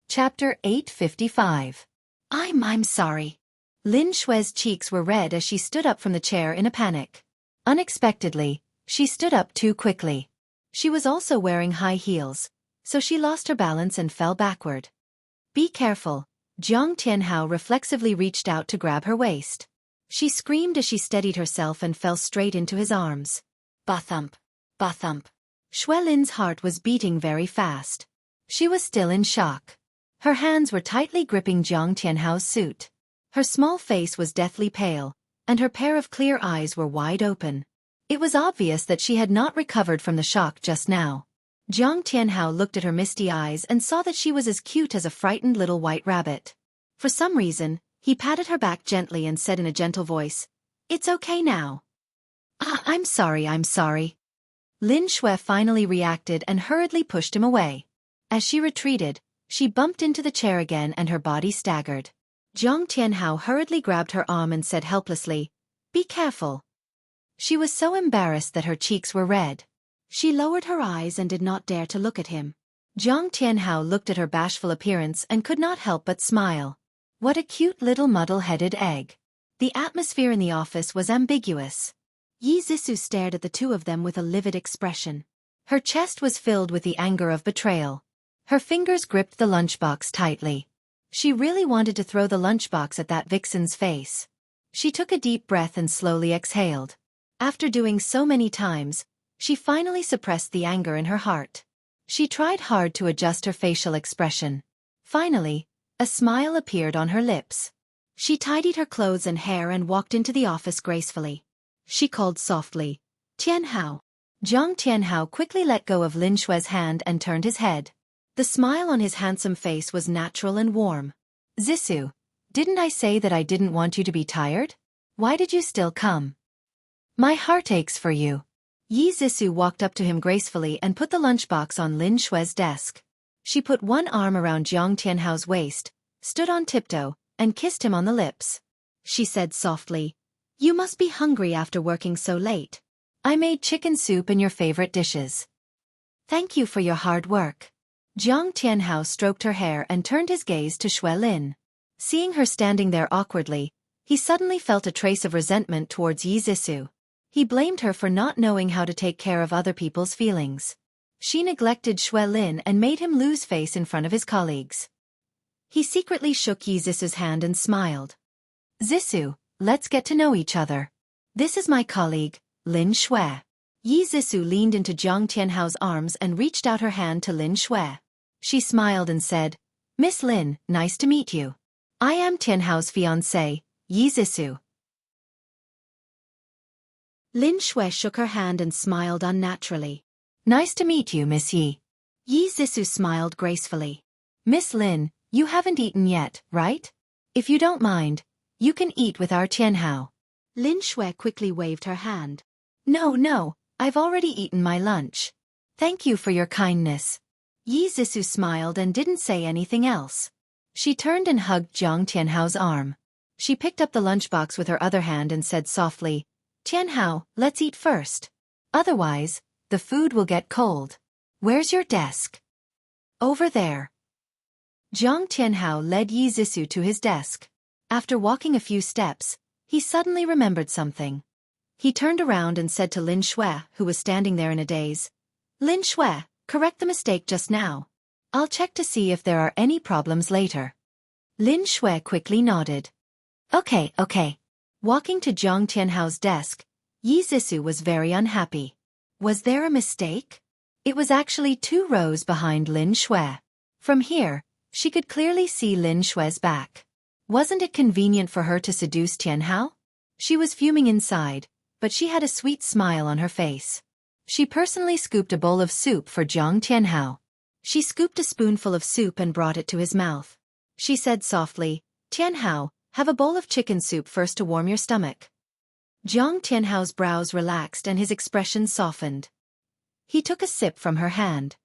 Chapter 855. I'm sorry. Lin Shui's cheeks were red as she stood up from the chair in a panic. Unexpectedly, she stood up too quickly. She was also wearing high heels, so she lost her balance and fell backward. Be careful, Jiang Tianhao reflexively reached out to grab her waist. She screamed as she steadied herself and fell straight into his arms. Ba-thump, ba-thump. Xuelin's heart was beating very fast. She was still in shock. Her hands were tightly gripping Jiang Tianhao's suit. Her small face was deathly pale, and her pair of clear eyes were wide open. It was obvious that she had not recovered from the shock just now. Jiang Tianhao looked at her misty eyes and saw that she was as cute as a frightened little white rabbit. For some reason, he patted her back gently and said in a gentle voice, It's okay now. I'm sorry. Lin Shui finally reacted and hurriedly pushed him away. As she retreated, she bumped into the chair again and her body staggered. Jiang Tianhao hurriedly grabbed her arm and said helplessly, Be careful. She was so embarrassed that her cheeks were red. She lowered her eyes and did not dare to look at him. Jiang Tianhao looked at her bashful appearance and could not help but smile. What a cute little muddle-headed egg. The atmosphere in the office was ambiguous. Yi Zixu stared at the two of them with a livid expression. Her chest was filled with the anger of betrayal. Her fingers gripped the lunchbox tightly. She really wanted to throw the lunchbox at that vixen's face. She took a deep breath and slowly exhaled. After doing so many times, she finally suppressed the anger in her heart. She tried hard to adjust her facial expression. Finally, a smile appeared on her lips. She tidied her clothes and hair and walked into the office gracefully. She called softly, "Tianhao." Jiang Tianhao quickly let go of Lin Xue's hand and turned his head. The smile on his handsome face was natural and warm. "Zixu, didn't I say that I didn't want you to be tired? Why did you still come? My heart aches for you." Yi Zixu walked up to him gracefully and put the lunchbox on Lin Xue's desk. She put one arm around Jiang Tianhao's waist, stood on tiptoe, and kissed him on the lips. She said softly, "You must be hungry after working so late. I made chicken soup and your favorite dishes. Thank you for your hard work." Jiang Tianhao stroked her hair and turned his gaze to Xue Lin. Seeing her standing there awkwardly, he suddenly felt a trace of resentment towards Yi Zixu. He blamed her for not knowing how to take care of other people's feelings. She neglected Xue Lin and made him lose face in front of his colleagues. He secretly shook Yi Zixu's hand and smiled. "Zixu, let's get to know each other. This is my colleague, Lin Xue." Yi Zixu leaned into Jiang Tianhao's arms and reached out her hand to Lin Xue. She smiled and said, "Miss Lin, nice to meet you. I am Tianhao's fiancé, Yi Zixu." Lin Xue shook her hand and smiled unnaturally. "Nice to meet you, Miss Yi." Yi Zixu smiled gracefully. "Miss Lin, you haven't eaten yet, right? If you don't mind, you can eat with our Tianhao." Lin Xue quickly waved her hand. No, I've already eaten my lunch. Thank you for your kindness." Yi Zixu smiled and didn't say anything else. She turned and hugged Jiang Tianhao's arm. She picked up the lunchbox with her other hand and said softly, "Tianhao, let's eat first. Otherwise, the food will get cold. Where's your desk?" "Over there." Jiang Tianhao led Yi Zixu to his desk. After walking a few steps, he suddenly remembered something. He turned around and said to Lin Xue, who was standing there in a daze, "Lin Xue, correct the mistake just now. I'll check to see if there are any problems later." Lin Xue quickly nodded. Okay. Walking to Jiang Tianhao's desk, Yi Zixu was very unhappy. Was there a mistake? It was actually 2 rows behind Lin Xue. From here, she could clearly see Lin Xue's back. Wasn't it convenient for her to seduce Tianhao? She was fuming inside, but she had a sweet smile on her face. She personally scooped a bowl of soup for Jiang Tianhao. She scooped a spoonful of soup and brought it to his mouth. She said softly, "Tianhao, have a bowl of chicken soup first to warm your stomach." Jiang Tianhao's brows relaxed and his expression softened. He took a sip from her hand.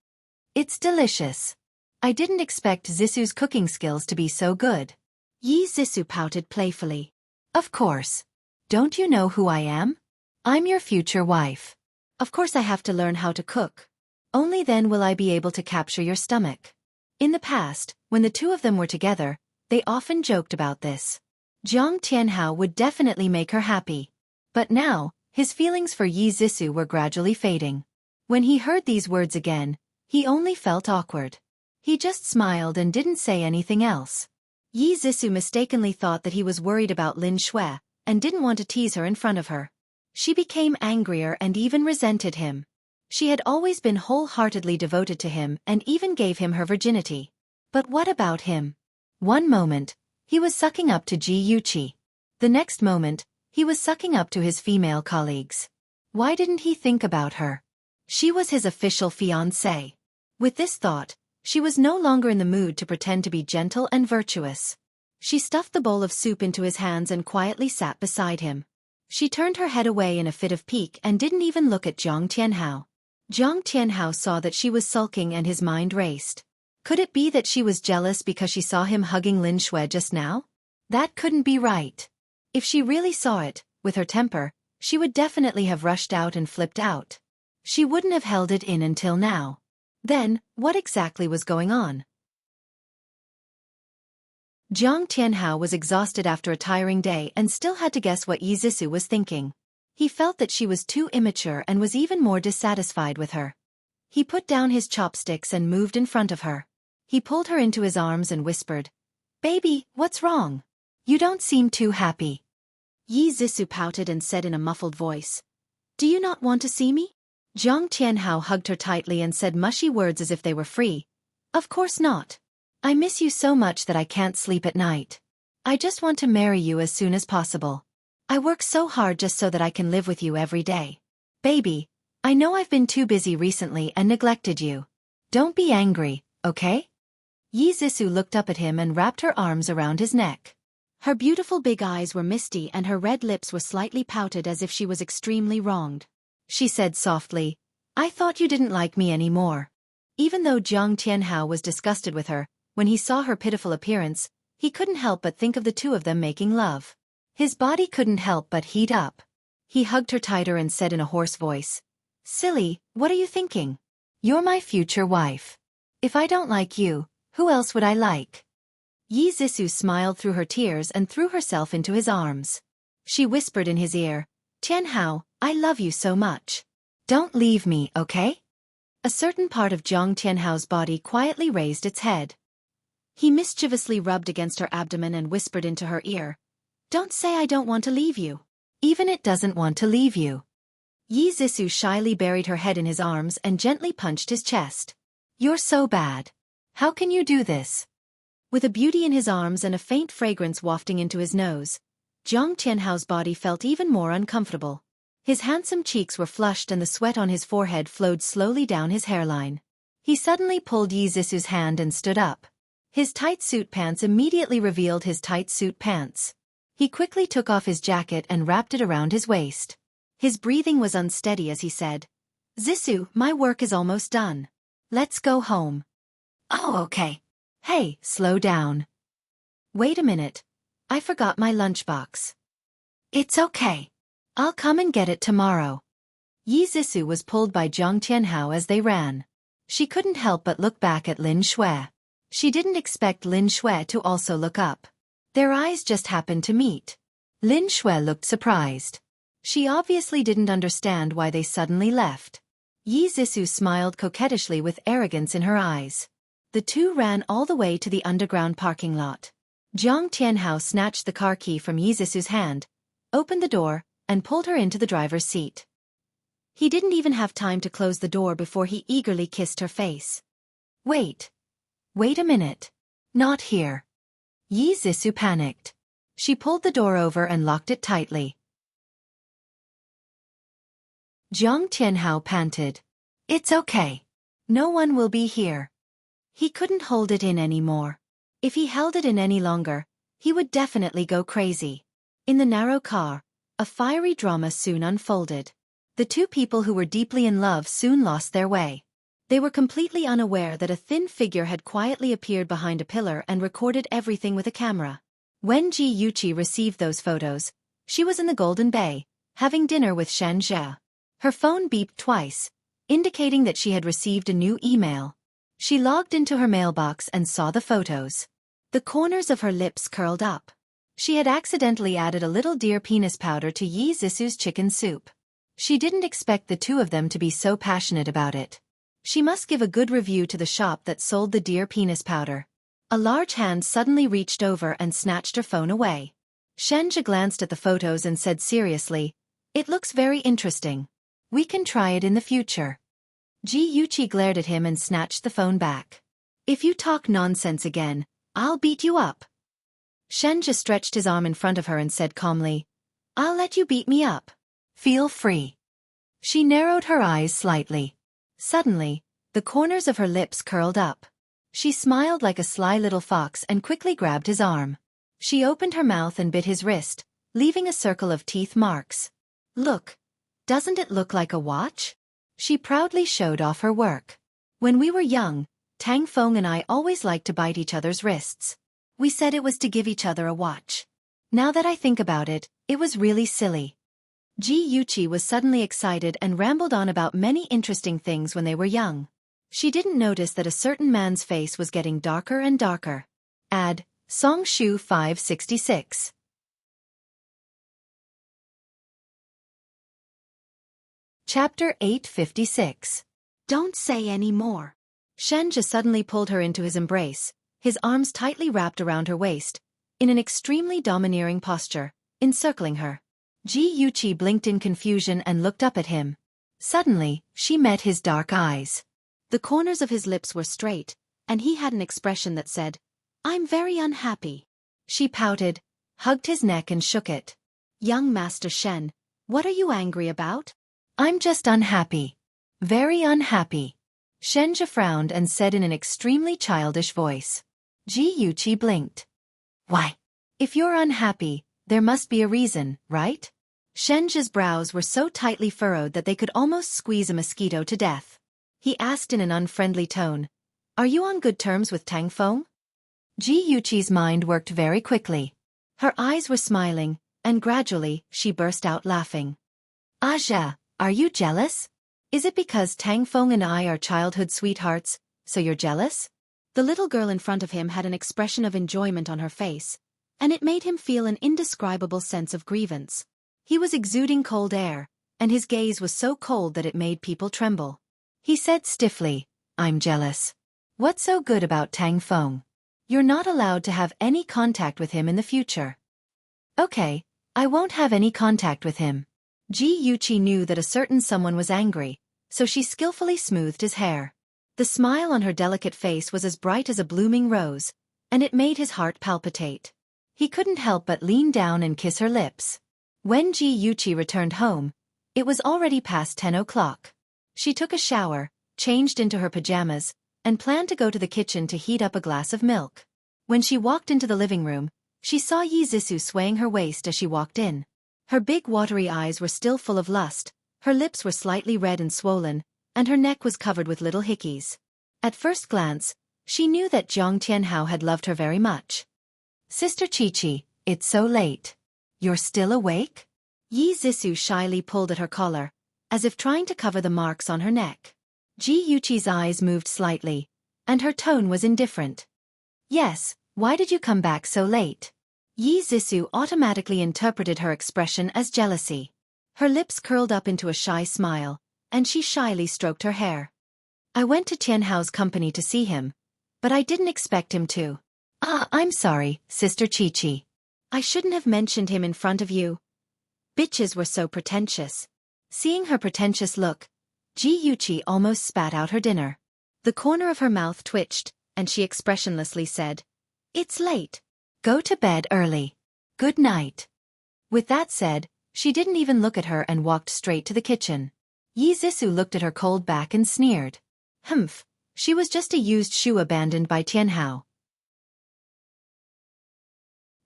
"It's delicious. I didn't expect Zixu's cooking skills to be so good." Yi Zixu pouted playfully. "Of course. Don't you know who I am? I'm your future wife. Of course I have to learn how to cook. Only then will I be able to capture your stomach." In the past, when the two of them were together, they often joked about this. Jiang Tianhao would definitely make her happy. But now, his feelings for Yi Zixu were gradually fading. When he heard these words again, he only felt awkward. He just smiled and didn't say anything else. Yi Zixu mistakenly thought that he was worried about Lin Xue, and didn't want to tease her in front of her. She became angrier and even resented him. She had always been wholeheartedly devoted to him and even gave him her virginity. But what about him? One moment, he was sucking up to Ji Yuqi. The next moment, he was sucking up to his female colleagues. Why didn't he think about her? She was his official fiancée. With this thought, she was no longer in the mood to pretend to be gentle and virtuous. She stuffed the bowl of soup into his hands and quietly sat beside him. She turned her head away in a fit of pique and didn't even look at Jiang Tianhao. Jiang Tianhao saw that she was sulking and his mind raced. Could it be that she was jealous because she saw him hugging Lin Xue just now? That couldn't be right. If she really saw it, with her temper, she would definitely have rushed out and flipped out. She wouldn't have held it in until now. Then, what exactly was going on? Jiang Tianhao was exhausted after a tiring day and still had to guess what Yi Zixu was thinking. He felt that she was too immature and was even more dissatisfied with her. He put down his chopsticks and moved in front of her. He pulled her into his arms and whispered, "Baby, what's wrong? You don't seem too happy." Yi Zixu pouted and said in a muffled voice, "Do you not want to see me?" Jiang Tianhao hugged her tightly and said mushy words as if they were free. "Of course not. I miss you so much that I can't sleep at night. I just want to marry you as soon as possible. I work so hard just so that I can live with you every day. Baby, I know I've been too busy recently and neglected you. Don't be angry, okay?" Yi Zixu looked up at him and wrapped her arms around his neck. Her beautiful big eyes were misty and her red lips were slightly pouted as if she was extremely wronged. She said softly, "I thought you didn't like me anymore." Even though Jiang Tianhao was disgusted with her, when he saw her pitiful appearance, he couldn't help but think of the two of them making love. His body couldn't help but heat up. He hugged her tighter and said in a hoarse voice, "Silly, what are you thinking? You're my future wife. If I don't like you, who else would I like?" Yi Zixu smiled through her tears and threw herself into his arms. She whispered in his ear, "Tianhao, I love you so much. Don't leave me, okay?" A certain part of Jiang Tianhao's body quietly raised its head. He mischievously rubbed against her abdomen and whispered into her ear, "Don't say I don't want to leave you. Even it doesn't want to leave you." Yi Zixu shyly buried her head in his arms and gently punched his chest. "You're so bad. How can you do this?" With a beauty in his arms and a faint fragrance wafting into his nose, Jiang Tianhao's body felt even more uncomfortable. His handsome cheeks were flushed and the sweat on his forehead flowed slowly down his hairline. He suddenly pulled Yi Zixu's hand and stood up. His tight suit pants immediately revealed his tight suit pants. He quickly took off his jacket and wrapped it around his waist. His breathing was unsteady as he said, "Zixu, my work is almost done. Let's go home." "Oh, okay." "Hey, slow down. Wait a minute. I forgot my lunchbox." "It's okay. I'll come and get it tomorrow." Yi Zixu was pulled by Jiang Tianhao as they ran. She couldn't help but look back at Lin Shui. She didn't expect Lin Shui to also look up. Their eyes just happened to meet. Lin Shui looked surprised. She obviously didn't understand why they suddenly left. Yi Zixu smiled coquettishly with arrogance in her eyes. The two ran all the way to the underground parking lot. Jiang Tianhao snatched the car key from Yi Zixu's hand, opened the door, and pulled her into the driver's seat. He didn't even have time to close the door before he eagerly kissed her face. "Wait. Wait a minute. Not here." Yi Zixu panicked. She pulled the door over and locked it tightly. Jiang Tianhao panted, "It's okay. No one will be here." He couldn't hold it in anymore. If he held it in any longer, he would definitely go crazy. In the narrow car, a fiery drama soon unfolded. The two people who were deeply in love soon lost their way. They were completely unaware that a thin figure had quietly appeared behind a pillar and recorded everything with a camera. When Ji Yuqi received those photos, she was in the Golden Bay, having dinner with Shen Jia. Her phone beeped twice, indicating that she had received a new email. She logged into her mailbox and saw the photos. The corners of her lips curled up. She had accidentally added a little deer penis powder to Yi Zixu's chicken soup. She didn't expect the two of them to be so passionate about it. She must give a good review to the shop that sold the deer penis powder. A large hand suddenly reached over and snatched her phone away. Shenja glanced at the photos and said seriously, "It looks very interesting. We can try it in the future." Ji Yuqi glared at him and snatched the phone back. "If you talk nonsense again, I'll beat you up." Shenja stretched his arm in front of her and said calmly, "I'll let you beat me up. Feel free." She narrowed her eyes slightly. Suddenly, the corners of her lips curled up. She smiled like a sly little fox and quickly grabbed his arm. She opened her mouth and bit his wrist, leaving a circle of teeth marks. "Look. Doesn't it look like a watch?" She proudly showed off her work. "When we were young, Tang Feng and I always liked to bite each other's wrists. We said it was to give each other a watch. Now that I think about it, it was really silly." Ji Yuqi was suddenly excited and rambled on about many interesting things when they were young. She didn't notice that a certain man's face was getting darker and darker. Add Song Shu 566. Chapter 856. Don't say any more. Shen just suddenly pulled her into his embrace, his arms tightly wrapped around her waist, in an extremely domineering posture, encircling her. Ji Yuqi blinked in confusion and looked up at him. Suddenly, she met his dark eyes. The corners of his lips were straight, and he had an expression that said, "I'm very unhappy." She pouted, hugged his neck and shook it. "Young Master Shen, what are you angry about?" "I'm just unhappy. Very unhappy." Shenja frowned and said in an extremely childish voice. Ji Yuqi blinked. "Why? If you're unhappy, there must be a reason, right?" Shenja's brows were so tightly furrowed that they could almost squeeze a mosquito to death. He asked in an unfriendly tone, "Are you on good terms with Tang Feng?" Ji Yuqi's mind worked very quickly. Her eyes were smiling, and gradually, she burst out laughing. "Aja, are you jealous? Is it because Tang Feng and I are childhood sweethearts, so you're jealous?" The little girl in front of him had an expression of enjoyment on her face, and it made him feel an indescribable sense of grievance. He was exuding cold air, and his gaze was so cold that it made people tremble. He said stiffly, "I'm jealous. What's so good about Tang Feng? You're not allowed to have any contact with him in the future." "Okay, I won't have any contact with him." Ji Yuqi knew that a certain someone was angry, so she skillfully smoothed his hair. The smile on her delicate face was as bright as a blooming rose, and it made his heart palpitate. He couldn't help but lean down and kiss her lips. When Ji Yuqi returned home, it was already past 10 o'clock. She took a shower, changed into her pajamas, and planned to go to the kitchen to heat up a glass of milk. When she walked into the living room, she saw Yi Zixu swaying her waist as she walked in. Her big watery eyes were still full of lust, her lips were slightly red and swollen, and her neck was covered with little hickeys. At first glance, she knew that Jiang Tianhao had loved her very much. "Sister Qiqi, it's so late. You're still awake?" Yi Zixu shyly pulled at her collar, as if trying to cover the marks on her neck. Ji Yuqi's eyes moved slightly, and her tone was indifferent. "Yes, why did you come back so late?" Yi Zixu automatically interpreted her expression as jealousy. Her lips curled up into a shy smile, and she shyly stroked her hair. "I went to Tianhao's company to see him, but I didn't expect him to." I'm sorry, Sister Qiqi. I shouldn't have mentioned him in front of you. Bitches were so pretentious." Seeing her pretentious look, Ji Yuqi almost spat out her dinner. The corner of her mouth twitched, and she expressionlessly said, "It's late. Go to bed early. Good night." With that said, she didn't even look at her and walked straight to the kitchen. Yi Zixu looked at her cold back and sneered. Humph, she was just a used shoe abandoned by Tianhao.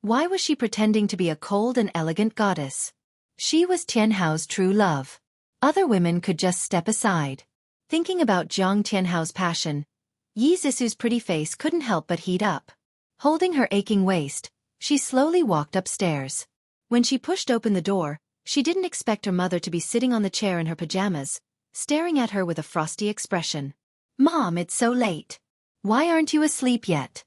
Why was she pretending to be a cold and elegant goddess? She was Tianhao's true love. Other women could just step aside. Thinking about Jiang Tianhao's passion, Yi Zixu's pretty face couldn't help but heat up. Holding her aching waist, she slowly walked upstairs. When she pushed open the door, she didn't expect her mother to be sitting on the chair in her pajamas, staring at her with a frosty expression. "Mom, it's so late. Why aren't you asleep yet?"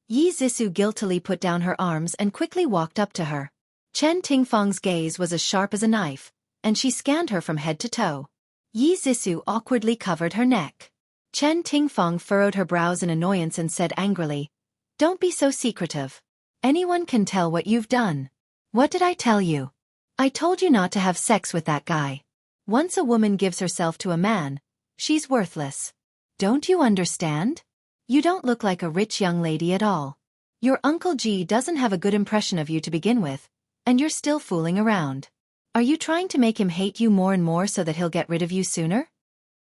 Yi Zixu guiltily put down her arms and quickly walked up to her. Chen Tingfang's gaze was as sharp as a knife, and she scanned her from head to toe. Yi Zixu awkwardly covered her neck. Chen Tingfang furrowed her brows in annoyance and said angrily, "Don't be so secretive. Anyone can tell what you've done." "What did I tell you? I told you not to have sex with that guy. Once a woman gives herself to a man, she's worthless. Don't you understand? You don't look like a rich young lady at all. Your Uncle Ji doesn't have a good impression of you to begin with, and you're still fooling around. Are you trying to make him hate you more and more so that he'll get rid of you sooner?"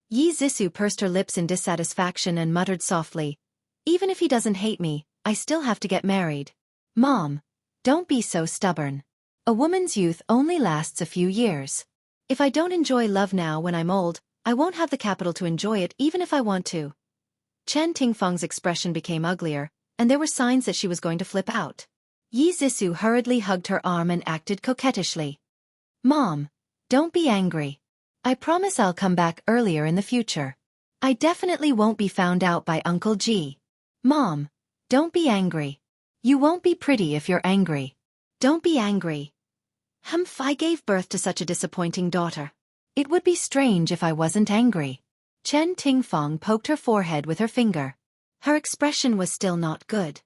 Yi Zixu pursed her lips in dissatisfaction and muttered softly, "Even if he doesn't hate me, I still have to get married." "Mom, don't be so stubborn. A woman's youth only lasts a few years. If I don't enjoy love now when I'm old, I won't have the capital to enjoy it even if I want to." Chen Tingfang's expression became uglier, and there were signs that she was going to flip out. Yi Zixu hurriedly hugged her arm and acted coquettishly. "Mom, Don't be angry. I promise I'll come back earlier in the future. I definitely won't be found out by Uncle G. Mom, don't be angry. You won't be pretty if you're angry. Don't be angry. Humph, I gave birth to such a disappointing daughter. It would be strange if I wasn't angry. Chen Tingfang poked her forehead with her finger. Her expression was still not good.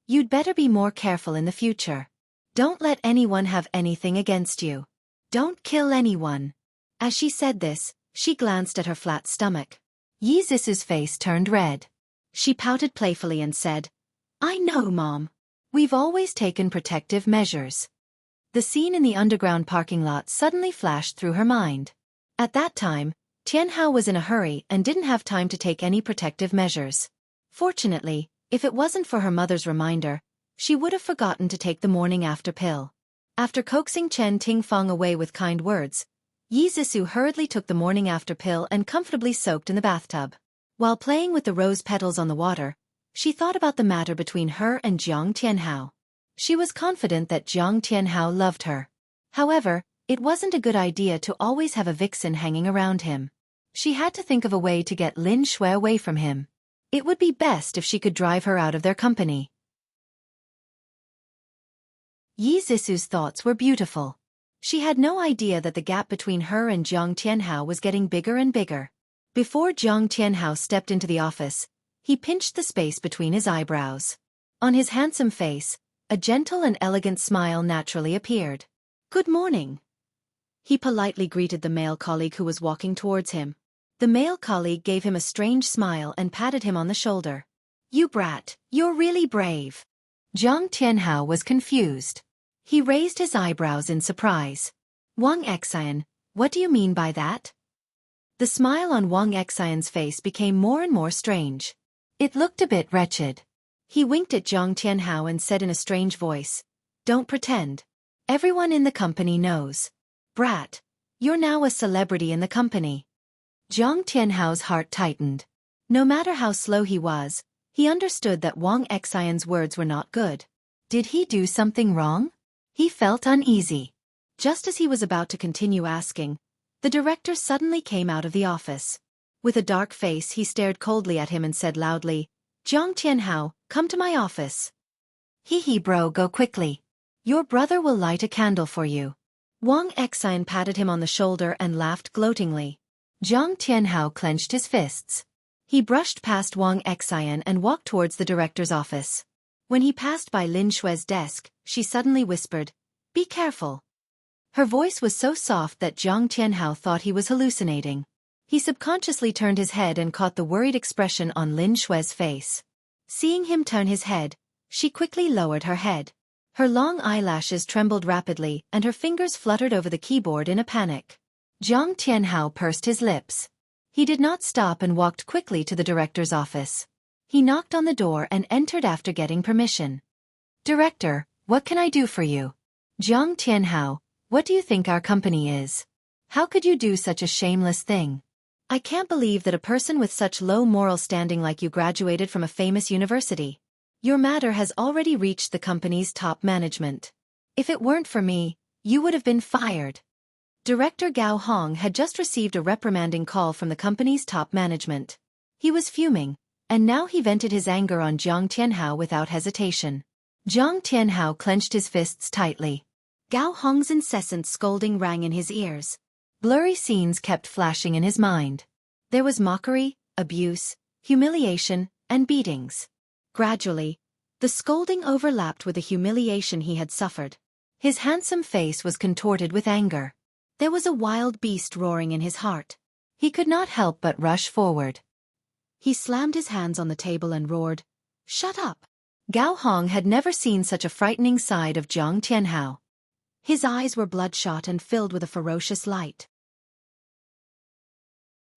You'd better be more careful in the future. Don't let anyone have anything against you. Don't kill anyone. As she said this, she glanced at her flat stomach. Yi Zisu's face turned red. She pouted playfully and said, I know, Mom. We've always taken protective measures. The scene in the underground parking lot suddenly flashed through her mind. At that time, Tianhao was in a hurry and didn't have time to take any protective measures. Fortunately, if it wasn't for her mother's reminder, she would have forgotten to take the morning after pill. After coaxing Chen Tingfang away with kind words, Yi Zisu hurriedly took the morning after pill and comfortably soaked in the bathtub. While playing with the rose petals on the water, she thought about the matter between her and Jiang Tianhao. She was confident that Jiang Tianhao loved her. However, it wasn't a good idea to always have a vixen hanging around him. She had to think of a way to get Lin Shui away from him. It would be best if she could drive her out of their company. Yi Zisu's thoughts were beautiful. She had no idea that the gap between her and Jiang Tianhao was getting bigger and bigger. Before Jiang Tianhao stepped into the office, he pinched the space between his eyebrows. On his handsome face, a gentle and elegant smile naturally appeared. Good morning. He politely greeted the male colleague who was walking towards him. The male colleague gave him a strange smile and patted him on the shoulder. You brat, you're really brave. Jiang Tianhao was confused. He raised his eyebrows in surprise. Wang Xian, what do you mean by that? The smile on Wang Xian's face became more and more strange. It looked a bit wretched. He winked at Jiang Tianhao and said in a strange voice, Don't pretend. Everyone in the company knows. Brat, you're now a celebrity in the company. Jiang Tianhao's heart tightened. No matter how slow he was, he understood that Wang Xian's words were not good. Did he do something wrong? He felt uneasy. Just as he was about to continue asking, the director suddenly came out of the office. With a dark face he stared coldly at him and said loudly, Jiang Tianhao, come to my office. Hee bro, go quickly. Your brother will light a candle for you. Wang Xian patted him on the shoulder and laughed gloatingly. Jiang Tianhao clenched his fists. He brushed past Wang Xian and walked towards the director's office. When he passed by Lin Shui's desk, she suddenly whispered, Be careful. Her voice was so soft that Jiang Tianhao thought he was hallucinating. He subconsciously turned his head and caught the worried expression on Lin Shui's face. Seeing him turn his head, she quickly lowered her head. Her long eyelashes trembled rapidly and her fingers fluttered over the keyboard in a panic. Jiang Tianhao pursed his lips. He did not stop and walked quickly to the director's office. He knocked on the door and entered after getting permission. Director, what can I do for you? Jiang Tianhao, what do you think our company is? How could you do such a shameless thing? I can't believe that a person with such low moral standing like you graduated from a famous university. Your matter has already reached the company's top management. If it weren't for me, you would have been fired. Director Gao Hong had just received a reprimanding call from the company's top management. He was fuming, and now he vented his anger on Jiang Tianhao without hesitation. Jiang Tianhao clenched his fists tightly. Gao Hong's incessant scolding rang in his ears. Blurry scenes kept flashing in his mind. There was mockery, abuse, humiliation, and beatings. Gradually, the scolding overlapped with the humiliation he had suffered. His handsome face was contorted with anger. There was a wild beast roaring in his heart. He could not help but rush forward. He slammed his hands on the table and roared, Shut up! Gao Hong had never seen such a frightening side of Jiang Tianhao. His eyes were bloodshot and filled with a ferocious light.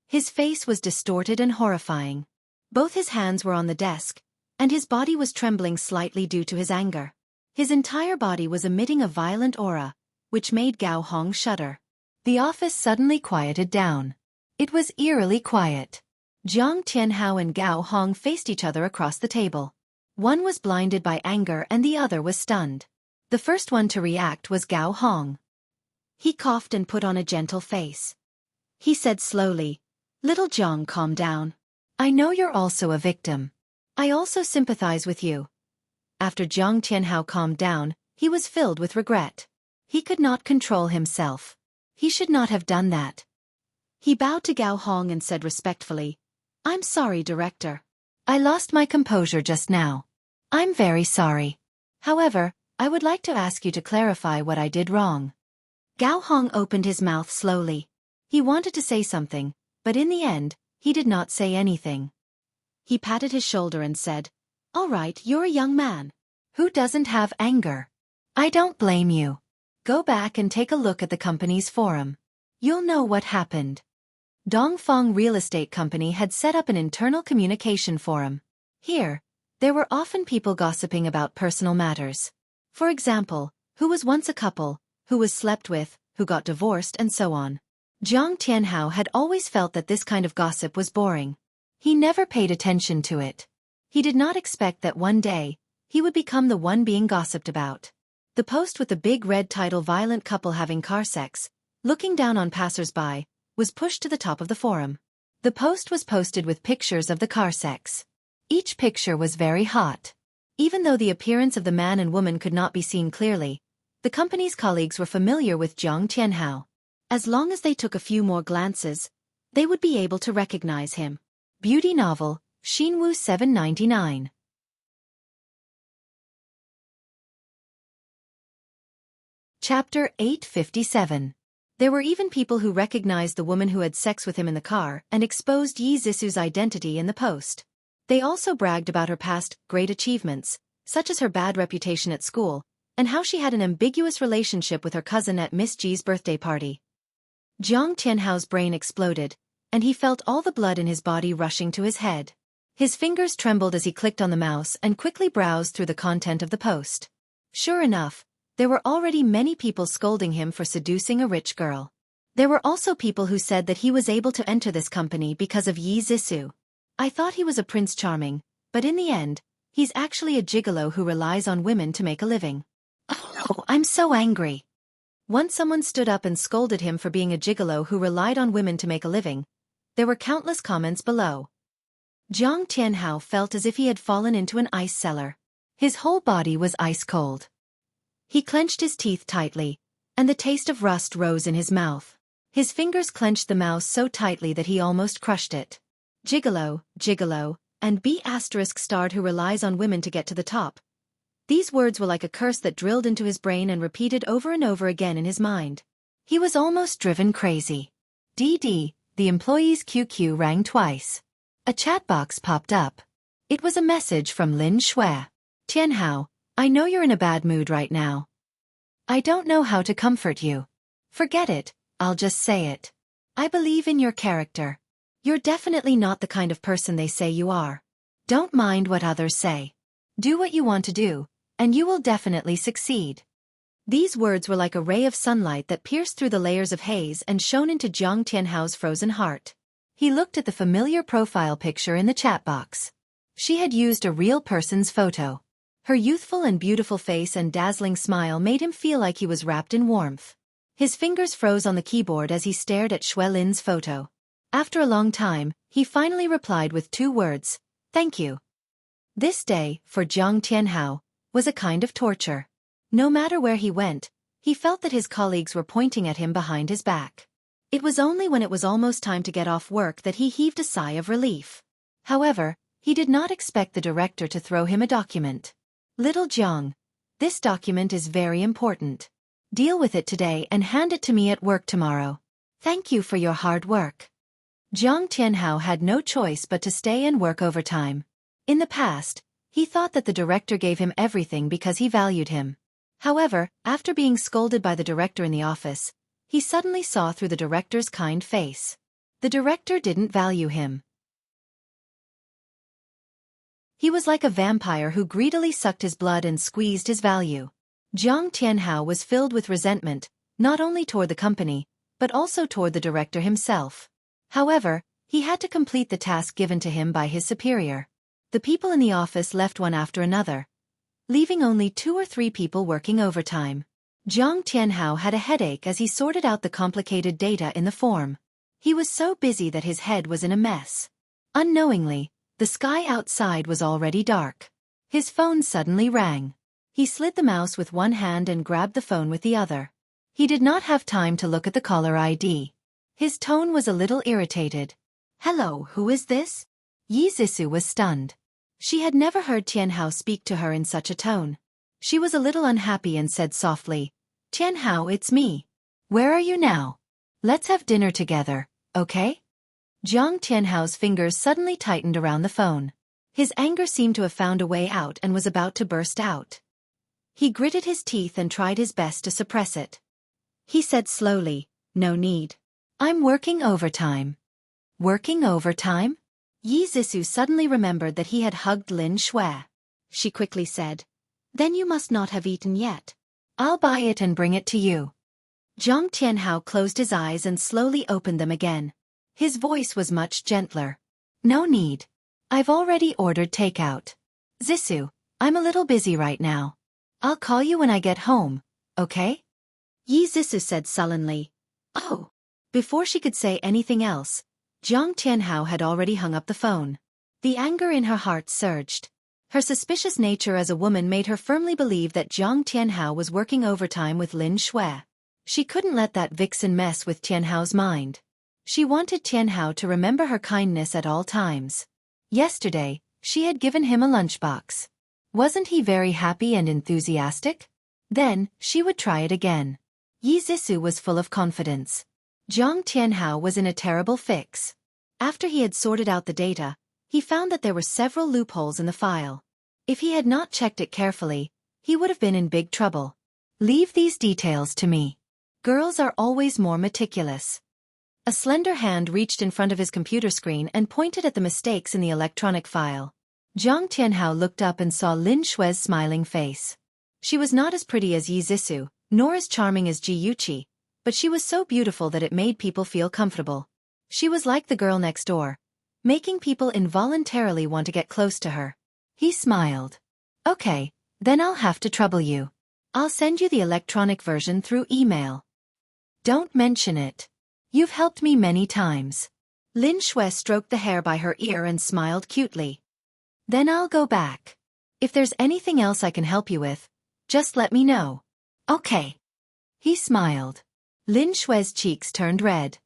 His face was distorted and horrifying. Both his hands were on the desk, and his body was trembling slightly due to his anger. His entire body was emitting a violent aura, which made Gao Hong shudder. The office suddenly quieted down. It was eerily quiet. Jiang Tianhao and Gao Hong faced each other across the table. One was blinded by anger and the other was stunned. The first one to react was Gao Hong. He coughed and put on a gentle face. He said slowly, "Little Jiang, calm down. I know you're also a victim. I also sympathize with you." After Jiang Tianhao calmed down, he was filled with regret. He could not control himself. He should not have done that. He bowed to Gao Hong and said respectfully, "I'm sorry, Director. I lost my composure just now. I'm very sorry. However, I would like to ask you to clarify what I did wrong." Gao Hong opened his mouth slowly. He wanted to say something, but in the end, he did not say anything. He patted his shoulder and said, "All right, you're a young man. Who doesn't have anger? I don't blame you. Go back and take a look at the company's forum. You'll know what happened." Dongfang Real Estate Company had set up an internal communication forum. Here, there were often people gossiping about personal matters. For example, who was once a couple, who was slept with, who got divorced, and so on. Jiang Tianhao had always felt that this kind of gossip was boring. He never paid attention to it. He did not expect that one day, he would become the one being gossiped about. The post with the big red title "Violent Couple Having Car Sex," looking down on passers-by, was pushed to the top of the forum. The post was posted with pictures of the car sex. Each picture was very hot. Even though the appearance of the man and woman could not be seen clearly, the company's colleagues were familiar with Jiang Tianhao. As long as they took a few more glances, they would be able to recognize him. Beauty novel, Xinwu 799. Chapter 857. There were even people who recognized the woman who had sex with him in the car and exposed Yi Zisu's identity in the post. They also bragged about her past great achievements, such as her bad reputation at school, and how she had an ambiguous relationship with her cousin at Miss Ji's birthday party. Jiang Tianhao's brain exploded, and he felt all the blood in his body rushing to his head. His fingers trembled as he clicked on the mouse and quickly browsed through the content of the post. Sure enough, there were already many people scolding him for seducing a rich girl. There were also people who said that he was able to enter this company because of Yi Zisu. "I thought he was a Prince Charming, but in the end, he's actually a gigolo who relies on women to make a living." "Oh, I'm so angry." Once someone stood up and scolded him for being a gigolo who relied on women to make a living. There were countless comments below. Jiang Tianhao felt as if he had fallen into an ice cellar. His whole body was ice cold. He clenched his teeth tightly, and the taste of rust rose in his mouth. His fingers clenched the mouse so tightly that he almost crushed it. Gigolo, gigolo, and B***starred who relies on women to get to the top. These words were like a curse that drilled into his brain and repeated over and over again in his mind. He was almost driven crazy. DD, the employee's QQ rang twice. A chat box popped up. It was a message from Lin Shui. "Tianhao, I know you're in a bad mood right now. I don't know how to comfort you. Forget it, I'll just say it. I believe in your character. You're definitely not the kind of person they say you are. Don't mind what others say. Do what you want to do, and you will definitely succeed." These words were like a ray of sunlight that pierced through the layers of haze and shone into Jiang Tianhao's frozen heart. He looked at the familiar profile picture in the chat box. She had used a real person's photo. Her youthful and beautiful face and dazzling smile made him feel like he was wrapped in warmth. His fingers froze on the keyboard as he stared at Shui Lin's photo. After a long time, he finally replied with 2 words, "Thank you." This day, for Jiang Tianhao, was a kind of torture. No matter where he went, he felt that his colleagues were pointing at him behind his back. It was only when it was almost time to get off work that he heaved a sigh of relief. However, he did not expect the director to throw him a document. "Little Jiang, this document is very important. Deal with it today and hand it to me at work tomorrow. Thank you for your hard work." Jiang Tianhao had no choice but to stay and work overtime. In the past, he thought that the director gave him everything because he valued him. However, after being scolded by the director in the office, he suddenly saw through the director's kind face. The director didn't value him. He was like a vampire who greedily sucked his blood and squeezed his value. Jiang Tianhao was filled with resentment, not only toward the company, but also toward the director himself. However, he had to complete the task given to him by his superior. The people in the office left one after another, leaving only 2 or 3 people working overtime. Jiang Tianhao had a headache as he sorted out the complicated data in the form. He was so busy that his head was in a mess. Unknowingly, the sky outside was already dark. His phone suddenly rang. He slid the mouse with one hand and grabbed the phone with the other. He did not have time to look at the caller ID. His tone was a little irritated. "Hello, who is this?" Yi Zixu was stunned. She had never heard Tianhao speak to her in such a tone. She was a little unhappy and said softly, "Tianhao, it's me. Where are you now? Let's have dinner together, okay?" Jiang Tianhao's fingers suddenly tightened around the phone. His anger seemed to have found a way out and was about to burst out. He gritted his teeth and tried his best to suppress it. He said slowly, "No need. I'm working overtime." "Working overtime?" Yi Zixu suddenly remembered that he had hugged Lin Shui. She quickly said, "Then you must not have eaten yet. I'll buy it and bring it to you." Jiang Tianhao closed his eyes and slowly opened them again. His voice was much gentler. "No need. I've already ordered takeout. Zixu, I'm a little busy right now. I'll call you when I get home, okay?" Yi Zixu said sullenly, "Oh." Before she could say anything else, Jiang Tianhao had already hung up the phone. The anger in her heart surged. Her suspicious nature as a woman made her firmly believe that Jiang Tianhao was working overtime with Lin Shui. She couldn't let that vixen mess with Tianhao's mind. She wanted Tianhao to remember her kindness at all times. Yesterday, she had given him a lunchbox. Wasn't he very happy and enthusiastic? Then, she would try it again. Yi Zixu was full of confidence. Jiang Tianhao was in a terrible fix. After he had sorted out the data, he found that there were several loopholes in the file. If he had not checked it carefully, he would have been in big trouble. "Leave these details to me. Girls are always more meticulous." A slender hand reached in front of his computer screen and pointed at the mistakes in the electronic file. Jiang Tianhao looked up and saw Lin Shui's smiling face. She was not as pretty as Yi Zixu, nor as charming as Ji Yuqi, but she was so beautiful that it made people feel comfortable. She was like the girl next door, making people involuntarily want to get close to her. He smiled. "Okay, then I'll have to trouble you. I'll send you the electronic version through email. Don't mention it. You've helped me many times." Lin Shui stroked the hair by her ear and smiled cutely. "Then I'll go back. If there's anything else I can help you with, just let me know. Okay." He smiled. Lin Shui's cheeks turned red.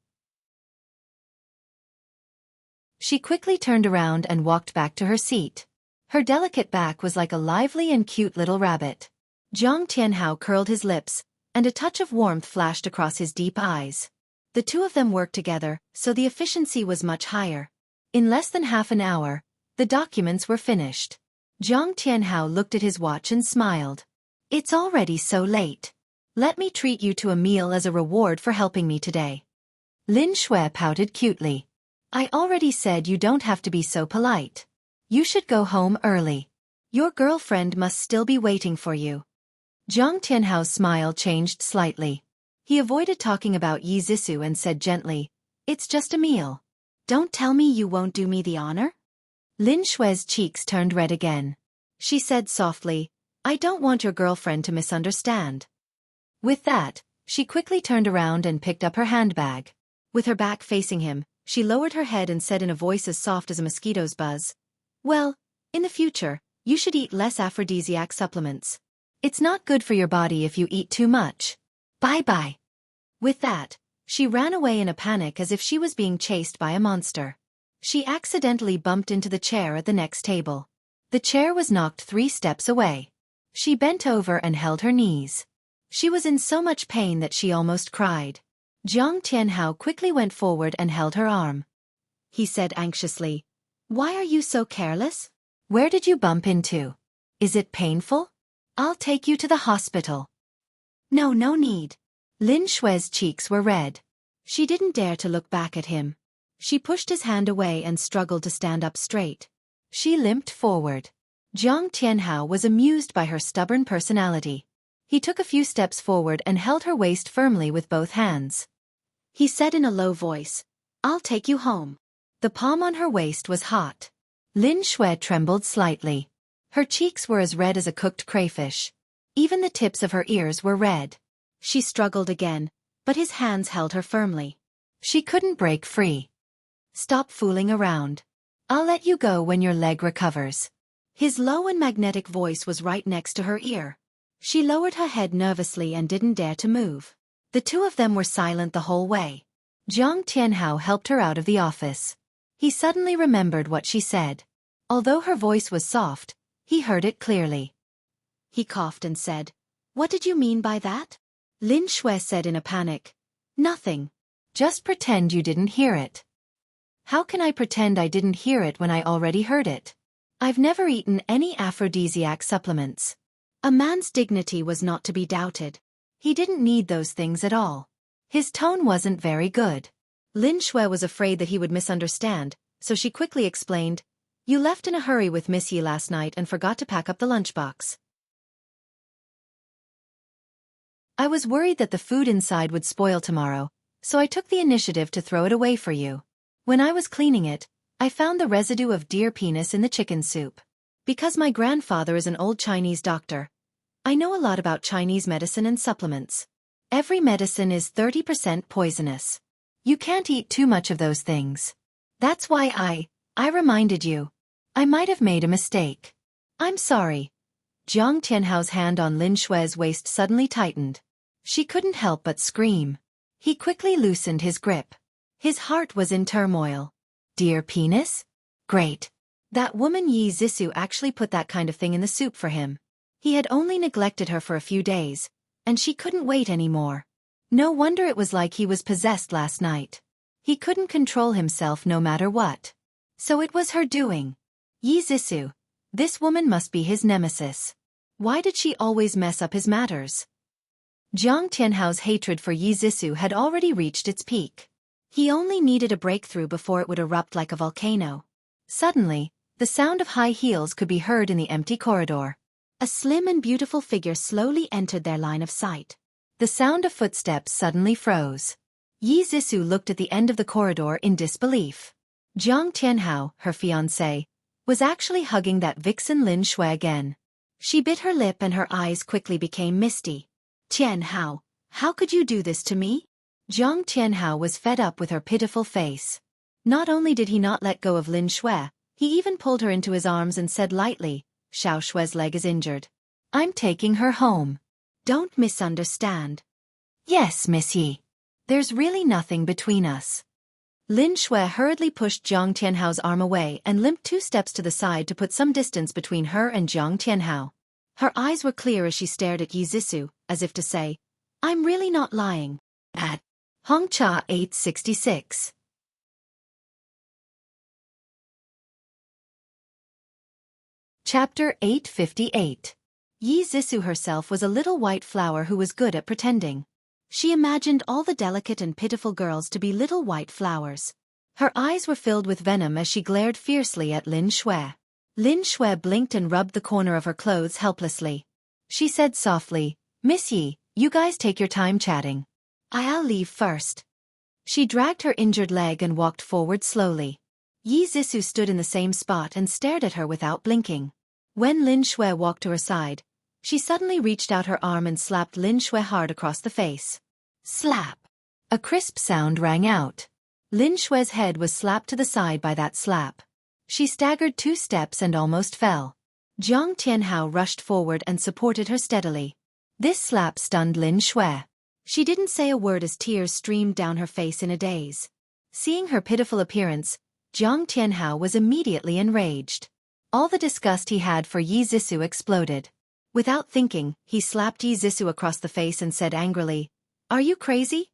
She quickly turned around and walked back to her seat. Her delicate back was like a lively and cute little rabbit. Jiang Tianhao curled his lips, and a touch of warmth flashed across his deep eyes. The two of them worked together, so the efficiency was much higher. In less than half an hour, the documents were finished. Jiang Tianhao looked at his watch and smiled. "It's already so late. Let me treat you to a meal as a reward for helping me today." Lin Shui pouted cutely. "I already said you don't have to be so polite. You should go home early. Your girlfriend must still be waiting for you." Jiang Tianhao's smile changed slightly. He avoided talking about Yi Zixu and said gently, "It's just a meal. Don't tell me you won't do me the honor?" Lin Shui's cheeks turned red again. She said softly, "I don't want your girlfriend to misunderstand." With that, she quickly turned around and picked up her handbag. With her back facing him, she lowered her head and said in a voice as soft as a mosquito's buzz, "Well, in the future, you should eat less aphrodisiac supplements. It's not good for your body if you eat too much. Bye-bye." With that, she ran away in a panic as if she was being chased by a monster. She accidentally bumped into the chair at the next table. The chair was knocked 3 steps away. She bent over and held her knees. She was in so much pain that she almost cried. Jiang Tianhao quickly went forward and held her arm. He said anxiously, "Why are you so careless? Where did you bump into? Is it painful? I'll take you to the hospital." "No need." Lin Shui's cheeks were red. She didn't dare to look back at him. She pushed his hand away and struggled to stand up straight. She limped forward. Jiang Tianhao was amused by her stubborn personality. He took a few steps forward and held her waist firmly with both hands. He said in a low voice, "I'll take you home." The palm on her waist was hot. Lin Shui trembled slightly. Her cheeks were as red as a cooked crayfish. Even the tips of her ears were red. She struggled again, but his hands held her firmly. She couldn't break free. Stop fooling around. I'll let you go when your leg recovers. His low and magnetic voice was right next to her ear. She lowered her head nervously and didn't dare to move. The two of them were silent the whole way. Jiang Tianhao helped her out of the office. He suddenly remembered what she said. Although her voice was soft, he heard it clearly. He coughed and said, "What did you mean by that?" Lin Shui said in a panic, "Nothing. Just pretend you didn't hear it." "How can I pretend I didn't hear it when I already heard it? I've never eaten any aphrodisiac supplements." A man's dignity was not to be doubted. He didn't need those things at all. His tone wasn't very good. Lin Shui was afraid that he would misunderstand, so she quickly explained, "You left in a hurry with Miss Yi last night and forgot to pack up the lunchbox. I was worried that the food inside would spoil tomorrow, so I took the initiative to throw it away for you. When I was cleaning it, I found the residue of deer penis in the chicken soup. Because my grandfather is an old Chinese doctor, I know a lot about Chinese medicine and supplements. Every medicine is 30% poisonous. You can't eat too much of those things. That's why I reminded you. I might have made a mistake. I'm sorry." Jiang Tianhao's hand on Lin Shui's waist suddenly tightened. She couldn't help but scream. He quickly loosened his grip. His heart was in turmoil. Deer penis? Great. That woman Yi Zissou actually put that kind of thing in the soup for him. He had only neglected her for a few days, and she couldn't wait anymore. No wonder it was like he was possessed last night. He couldn't control himself no matter what. So it was her doing. Yi Zissou. This woman must be his nemesis. Why did she always mess up his matters? Jiang Tianhao's hatred for Yi Zissou had already reached its peak. He only needed a breakthrough before it would erupt like a volcano. Suddenly, the sound of high heels could be heard in the empty corridor. A slim and beautiful figure slowly entered their line of sight. The sound of footsteps suddenly froze. Yi Zissou looked at the end of the corridor in disbelief. Jiang Tianhao, her fiancé, was actually hugging that vixen Lin Shui again. She bit her lip and her eyes quickly became misty. "Tianhao, how could you do this to me?" Jiang Tianhao was fed up with her pitiful face. Not only did he not let go of Lin Shui, he even pulled her into his arms and said lightly, "Xiao Shui's leg is injured. I'm taking her home. Don't misunderstand." "Yes, Miss Yi. There's really nothing between us." Lin Shui hurriedly pushed Jiang Tianhao's arm away and limped 2 steps to the side to put some distance between her and Jiang Tianhao. Her eyes were clear as she stared at Yi Zissou, as if to say, "I'm really not lying." At Hongcha 866. Chapter 858. Yi Zissou herself was a little white flower who was good at pretending. She imagined all the delicate and pitiful girls to be little white flowers. Her eyes were filled with venom as she glared fiercely at Lin Shui. Lin Shui blinked and rubbed the corner of her clothes helplessly. She said softly, "Miss Yi, you guys take your time chatting. I'll leave first." She dragged her injured leg and walked forward slowly. Yi Zissou stood in the same spot and stared at her without blinking. When Lin Shui walked to her side, she suddenly reached out her arm and slapped Lin Shui hard across the face. Slap! A crisp sound rang out. Lin Shui's head was slapped to the side by that slap. She staggered 2 steps and almost fell. Jiang Tianhao rushed forward and supported her steadily. This slap stunned Lin Shui. She didn't say a word as tears streamed down her face in a daze. Seeing her pitiful appearance, Jiang Tianhao was immediately enraged. All the disgust he had for Yi Zissou exploded. Without thinking, he slapped Yi Zissou across the face and said angrily, "Are you crazy?"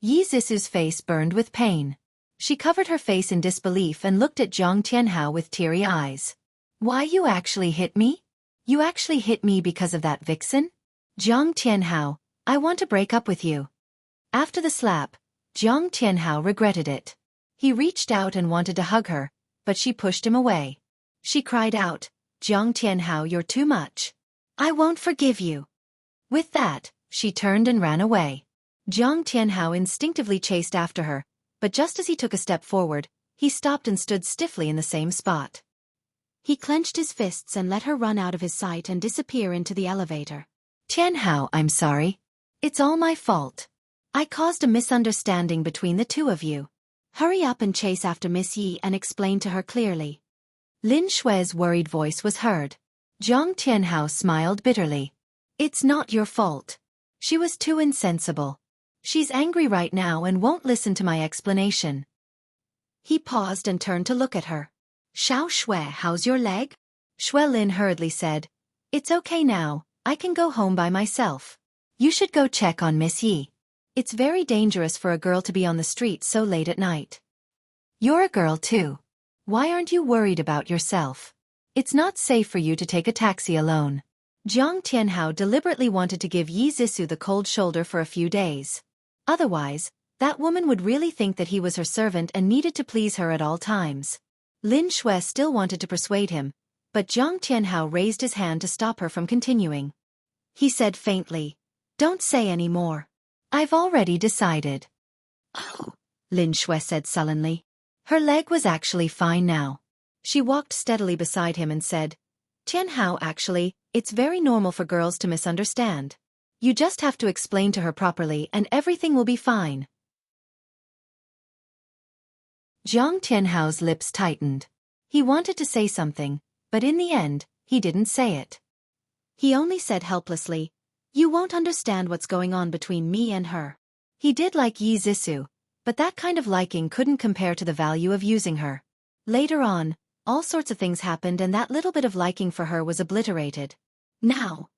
Yi Zissou's face burned with pain. She covered her face in disbelief and looked at Jiang Tianhao with teary eyes. "Why, you actually hit me? You actually hit me because of that vixen? Jiang Tianhao, I want to break up with you." After the slap, Jiang Tianhao regretted it. He reached out and wanted to hug her, but she pushed him away. She cried out, "Jiang Tianhao, you're too much. I won't forgive you." With that, she turned and ran away. Jiang Tianhao instinctively chased after her, but just as he took a step forward, he stopped and stood stiffly in the same spot. He clenched his fists and let her run out of his sight and disappear into the elevator. "Tianhao, I'm sorry. It's all my fault. I caused a misunderstanding between the two of you. Hurry up and chase after Miss Yi and explain to her clearly. Lin Xue's worried voice was heard. Jiang Tianhao smiled bitterly. It's not your fault. She was too insensible. She's angry right now and won't listen to my explanation. He paused and turned to look at her. Xiao Xue, how's your leg? Xue Lin hurriedly said. It's okay now, I can go home by myself. You should go check on Miss Yi. It's very dangerous for a girl to be on the street so late at night. You're a girl too. Why aren't you worried about yourself? It's not safe for you to take a taxi alone. Jiang Tianhao deliberately wanted to give Yi Zixu the cold shoulder for a few days. Otherwise, that woman would really think that he was her servant and needed to please her at all times. Lin Xue still wanted to persuade him, but Jiang Tianhao raised his hand to stop her from continuing. He said faintly, Don't say any more. I've already decided. Oh, Lin Xue said sullenly. Her leg was actually fine now. She walked steadily beside him and said, Tianhao, actually, it's very normal for girls to misunderstand. You just have to explain to her properly and everything will be fine. Jiang Tianhao's lips tightened. He wanted to say something, but in the end, he didn't say it. He only said helplessly, You won't understand what's going on between me and her. He did like Yi Zixu, but that kind of liking couldn't compare to the value of using her. Later on, all sorts of things happened and that little bit of liking for her was obliterated. Now,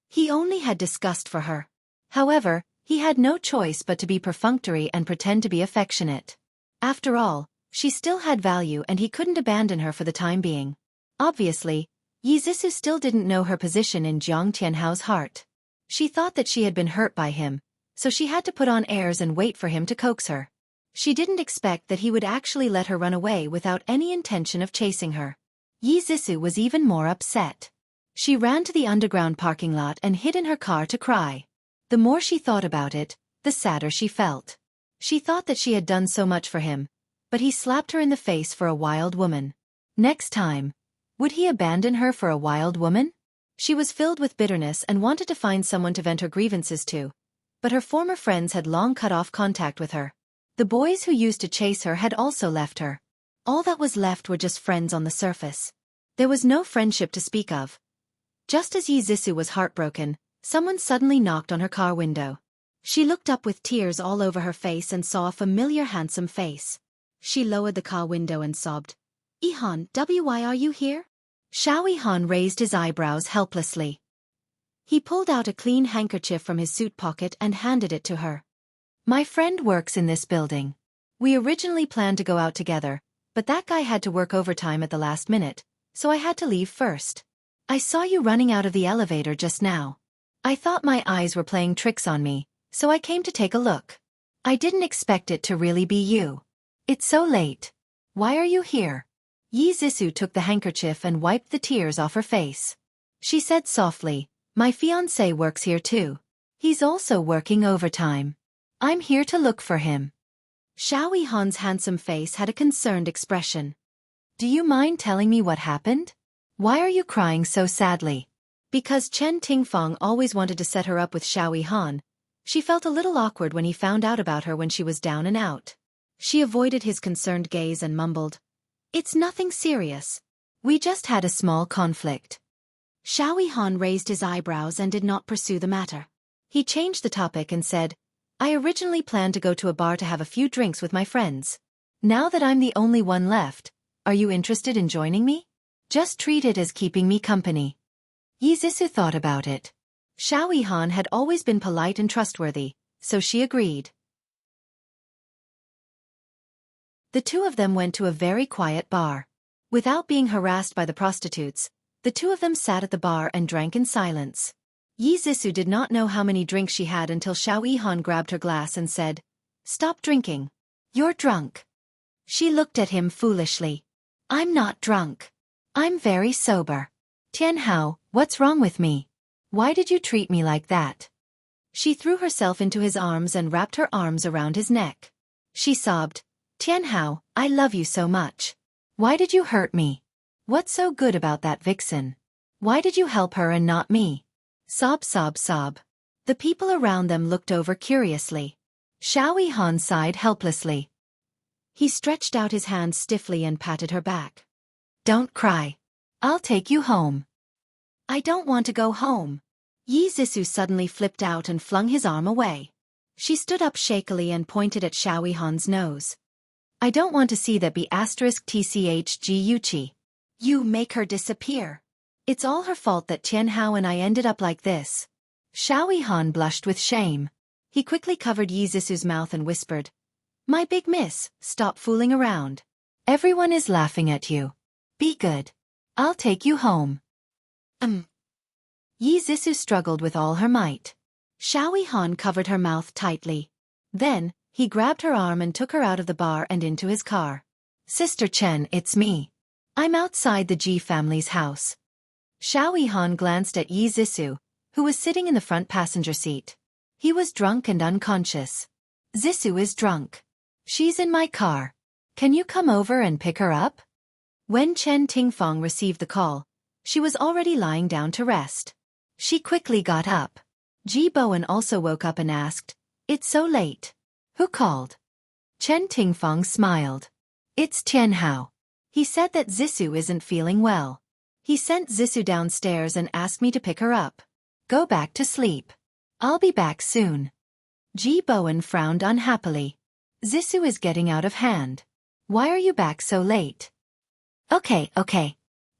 he only had disgust for her. However, he had no choice but to be perfunctory and pretend to be affectionate. After all, she still had value and he couldn't abandon her for the time being. Obviously, Yi Zixu still didn't know her position in Jiang Tianhao's heart. She thought that she had been hurt by him, so she had to put on airs and wait for him to coax her. She didn't expect that he would actually let her run away without any intention of chasing her. Yi Zixu was even more upset. She ran to the underground parking lot and hid in her car to cry. The more she thought about it, the sadder she felt. She thought that she had done so much for him, but he slapped her in the face for a wild woman. Next time, would he abandon her for a wild woman? She was filled with bitterness and wanted to find someone to vent her grievances to, but her former friends had long cut off contact with her. The boys who used to chase her had also left her. All that was left were just friends on the surface. There was no friendship to speak of. Just as Yi Zixu was heartbroken, someone suddenly knocked on her car window. She looked up with tears all over her face and saw a familiar handsome face. She lowered the car window and sobbed. Yihan, why are you here? Xiao Yihan raised his eyebrows helplessly. He pulled out a clean handkerchief from his suit pocket and handed it to her. My friend works in this building. We originally planned to go out together, but that guy had to work overtime at the last minute, so I had to leave first. I saw you running out of the elevator just now. I thought my eyes were playing tricks on me, so I came to take a look. I didn't expect it to really be you. It's so late. Why are you here? Yi Zixu took the handkerchief and wiped the tears off her face. She said softly, My fiancé works here too. He's also working overtime. I'm here to look for him. Xiao Yihan's handsome face had a concerned expression. Do you mind telling me what happened? Why are you crying so sadly? Because Chen Tingfang always wanted to set her up with Xiao Yihan, she felt a little awkward when he found out about her when she was down and out. She avoided his concerned gaze and mumbled, It's nothing serious. We just had a small conflict. Xiao Yihan raised his eyebrows and did not pursue the matter. He changed the topic and said, I originally planned to go to a bar to have a few drinks with my friends. Now that I'm the only one left, are you interested in joining me? Just treat it as keeping me company. Yi Zixu thought about it. Xiao Yihan had always been polite and trustworthy, so she agreed. The two of them went to a very quiet bar. Without being harassed by the prostitutes, the two of them sat at the bar and drank in silence. Yi Zixu did not know how many drinks she had until Xiao Yihan grabbed her glass and said, Stop drinking. You're drunk. She looked at him foolishly. I'm not drunk. I'm very sober. Tianhao, what's wrong with me? Why did you treat me like that? She threw herself into his arms and wrapped her arms around his neck. She sobbed, Tianhao, I love you so much. Why did you hurt me? What's so good about that vixen? Why did you help her and not me? Sob, sob, sob. The people around them looked over curiously. Xiaofan sighed helplessly. He stretched out his hand stiffly and patted her back. Don't cry. I'll take you home. I don't want to go home. Yi Zissou suddenly flipped out and flung his arm away. She stood up shakily and pointed at Xiaofan's nose. I don't want to see that *tchg. You make her disappear. It's all her fault that Tianhao and I ended up like this. Xiaofan blushed with shame. He quickly covered Yi Zissou's mouth and whispered, My big miss, stop fooling around. Everyone is laughing at you. Be good. I'll take you home. Yi Zissou struggled with all her might. Xiaofan covered her mouth tightly. Then, he grabbed her arm and took her out of the bar and into his car. Sister Chen, it's me. I'm outside the Ji family's house. Xiaofan glanced at Yi Zissou, who was sitting in the front passenger seat. He was drunk and unconscious. Zissou is drunk. She's in my car. Can you come over and pick her up? When Chen Tingfang received the call, she was already lying down to rest. She quickly got up. Ji Bowen also woke up and asked, It's so late. Who called? Chen Tingfang smiled. It's Tianhao. He said that Zissou isn't feeling well. He sent Zissou downstairs and asked me to pick her up. Go back to sleep. I'll be back soon. Ji Bowen frowned unhappily. Zissou is getting out of hand. Why are you back so late? Okay.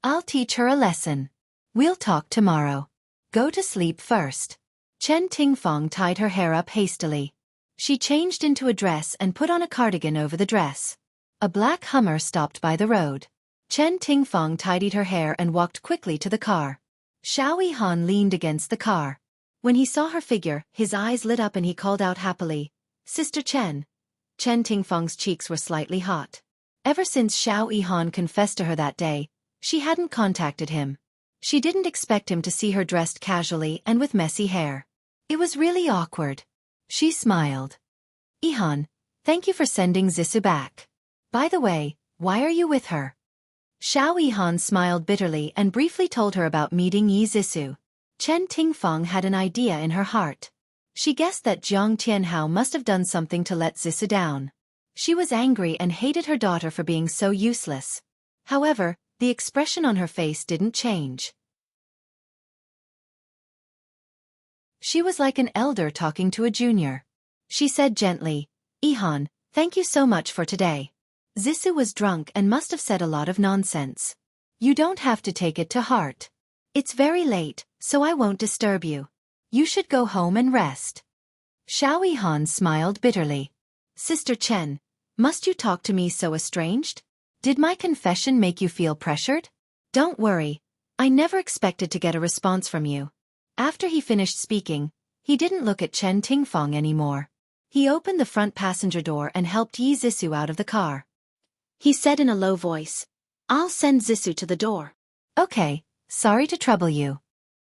I'll teach her a lesson. We'll talk tomorrow. Go to sleep first. Chen Tingfang tied her hair up hastily. She changed into a dress and put on a cardigan over the dress. A black Hummer stopped by the road. Chen Tingfang tidied her hair and walked quickly to the car. Xiaofan leaned against the car. When he saw her figure, his eyes lit up and he called out happily, Sister Chen. Chen Tingfang's cheeks were slightly hot. Ever since Xiaofan confessed to her that day, she hadn't contacted him. She didn't expect him to see her dressed casually and with messy hair. It was really awkward. She smiled. Ihan, thank you for sending Zissou back. By the way, why are you with her? Xiaofan smiled bitterly and briefly told her about meeting Yi Zissou. Chen Tingfang had an idea in her heart. She guessed that Jiang Tianhao must have done something to let Zissou down. She was angry and hated her daughter for being so useless. However, the expression on her face didn't change. She was like an elder talking to a junior. She said gently, Ihan, thank you so much for today. Zissou was drunk and must have said a lot of nonsense. You don't have to take it to heart. It's very late, so I won't disturb you. You should go home and rest. Xiaofan smiled bitterly. Sister Chen, must you talk to me so estranged? Did my confession make you feel pressured? Don't worry, I never expected to get a response from you. After he finished speaking, he didn't look at Chen Tingfang anymore. He opened the front passenger door and helped Yi Zissou out of the car. He said in a low voice, I'll send Zissou to the door. Okay, sorry to trouble you.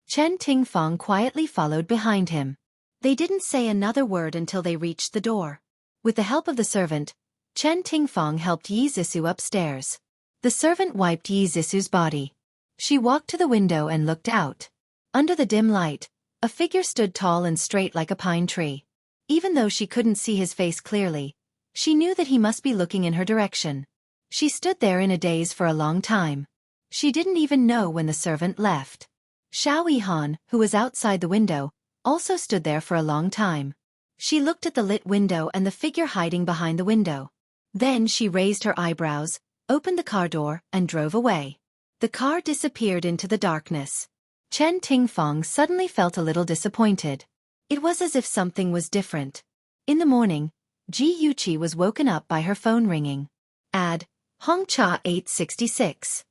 Chen Tingfang quietly followed behind him. They didn't say another word until they reached the door. With the help of the servant, Chen Tingfang helped Yi Zissou upstairs. The servant wiped Yi Zissou's body. She walked to the window and looked out. Under the dim light, a figure stood tall and straight like a pine tree. Even though she couldn't see his face clearly, she knew that he must be looking in her direction. She stood there in a daze for a long time. She didn't even know when the servant left. Xiaofan, who was outside the window, also stood there for a long time. She looked at the lit window and the figure hiding behind the window. Then she raised her eyebrows, opened the car door, and drove away. The car disappeared into the darkness. Chen Tingfang suddenly felt a little disappointed. It was as if something was different. In the morning, Ji Yuqi was woken up by her phone ringing. Ad. Hongcha 866.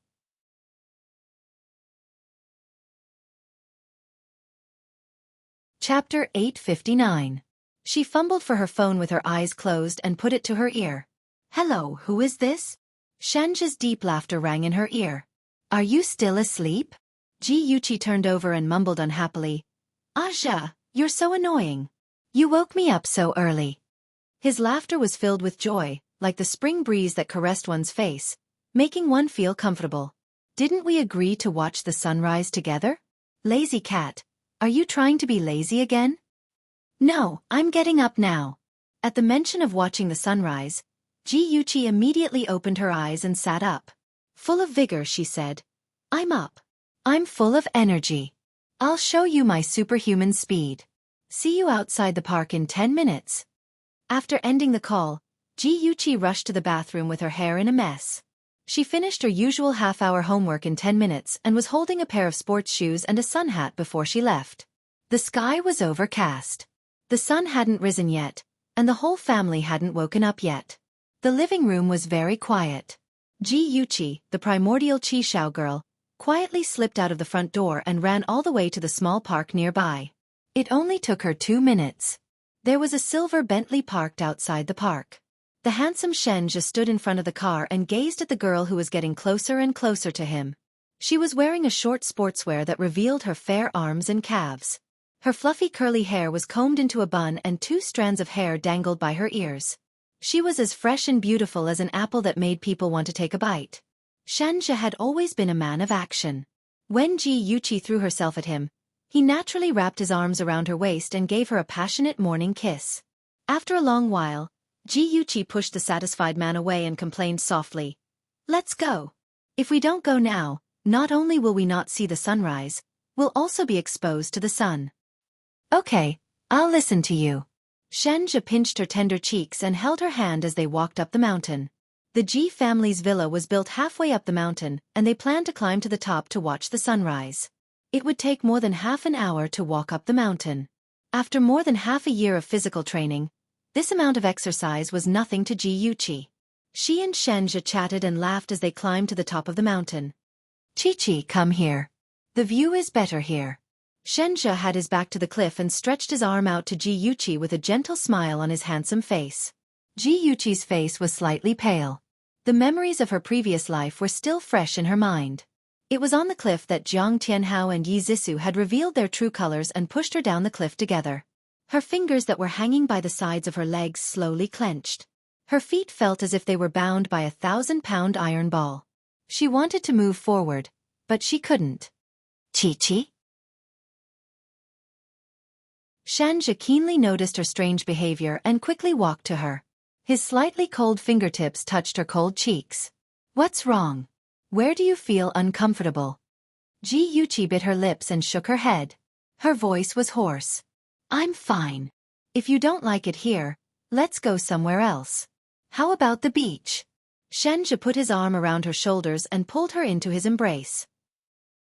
Chapter 859. She fumbled for her phone with her eyes closed and put it to her ear. Hello, who is this? Shanja's deep laughter rang in her ear. Are you still asleep? Ji Yuqi turned over and mumbled unhappily. Aja, you're so annoying. You woke me up so early. His laughter was filled with joy, like the spring breeze that caressed one's face, making one feel comfortable. Didn't we agree to watch the sunrise together? Lazy cat, are you trying to be lazy again? No, I'm getting up now. At the mention of watching the sunrise, Ji Yuqi immediately opened her eyes and sat up. Full of vigor, she said, I'm up. I'm full of energy. I'll show you my superhuman speed. See you outside the park in 10 minutes. After ending the call, Ji Yuqi rushed to the bathroom with her hair in a mess. She finished her usual half-hour homework in 10 minutes and was holding a pair of sports shoes and a sun hat before she left. The sky was overcast. The sun hadn't risen yet, and the whole family hadn't woken up yet. The living room was very quiet. Ji Yuqi, the primordial Qishao girl, quietly slipped out of the front door and ran all the way to the small park nearby. It only took her 2 minutes. There was a silver Bentley parked outside the park. The handsome Shenja stood in front of the car and gazed at the girl who was getting closer and closer to him. She was wearing a short sportswear that revealed her fair arms and calves. Her fluffy curly hair was combed into a bun and 2 strands of hair dangled by her ears. She was as fresh and beautiful as an apple that made people want to take a bite. Shenja had always been a man of action. When Ji Yuqi threw herself at him, he naturally wrapped his arms around her waist and gave her a passionate morning kiss. After a long while, Ji Yuqi pushed the satisfied man away and complained softly, Let's go. If we don't go now, not only will we not see the sunrise, we'll also be exposed to the sun. Okay, I'll listen to you. Shenja pinched her tender cheeks and held her hand as they walked up the mountain. The Ji family's villa was built halfway up the mountain, and they planned to climb to the top to watch the sunrise. It would take more than half an hour to walk up the mountain. After more than half a year of physical training, this amount of exercise was nothing to Ji Yuqi. She and Shenja chatted and laughed as they climbed to the top of the mountain. Chi-Chi, come here. The view is better here. Shenja had his back to the cliff and stretched his arm out to Ji Yuqi with a gentle smile on his handsome face. Ji Yuqi's face was slightly pale. The memories of her previous life were still fresh in her mind. It was on the cliff that Jiang Tianhao and Yi Zissou had revealed their true colors and pushed her down the cliff together. Her fingers that were hanging by the sides of her legs slowly clenched. Her feet felt as if they were bound by a 1,000-pound iron ball. She wanted to move forward, but she couldn't. Chi-Chi? Shenja keenly noticed her strange behavior and quickly walked to her. His slightly cold fingertips touched her cold cheeks. What's wrong? Where do you feel uncomfortable? Ji Yuqi bit her lips and shook her head. Her voice was hoarse. I'm fine. If you don't like it here, let's go somewhere else. How about the beach? Shenja put his arm around her shoulders and pulled her into his embrace.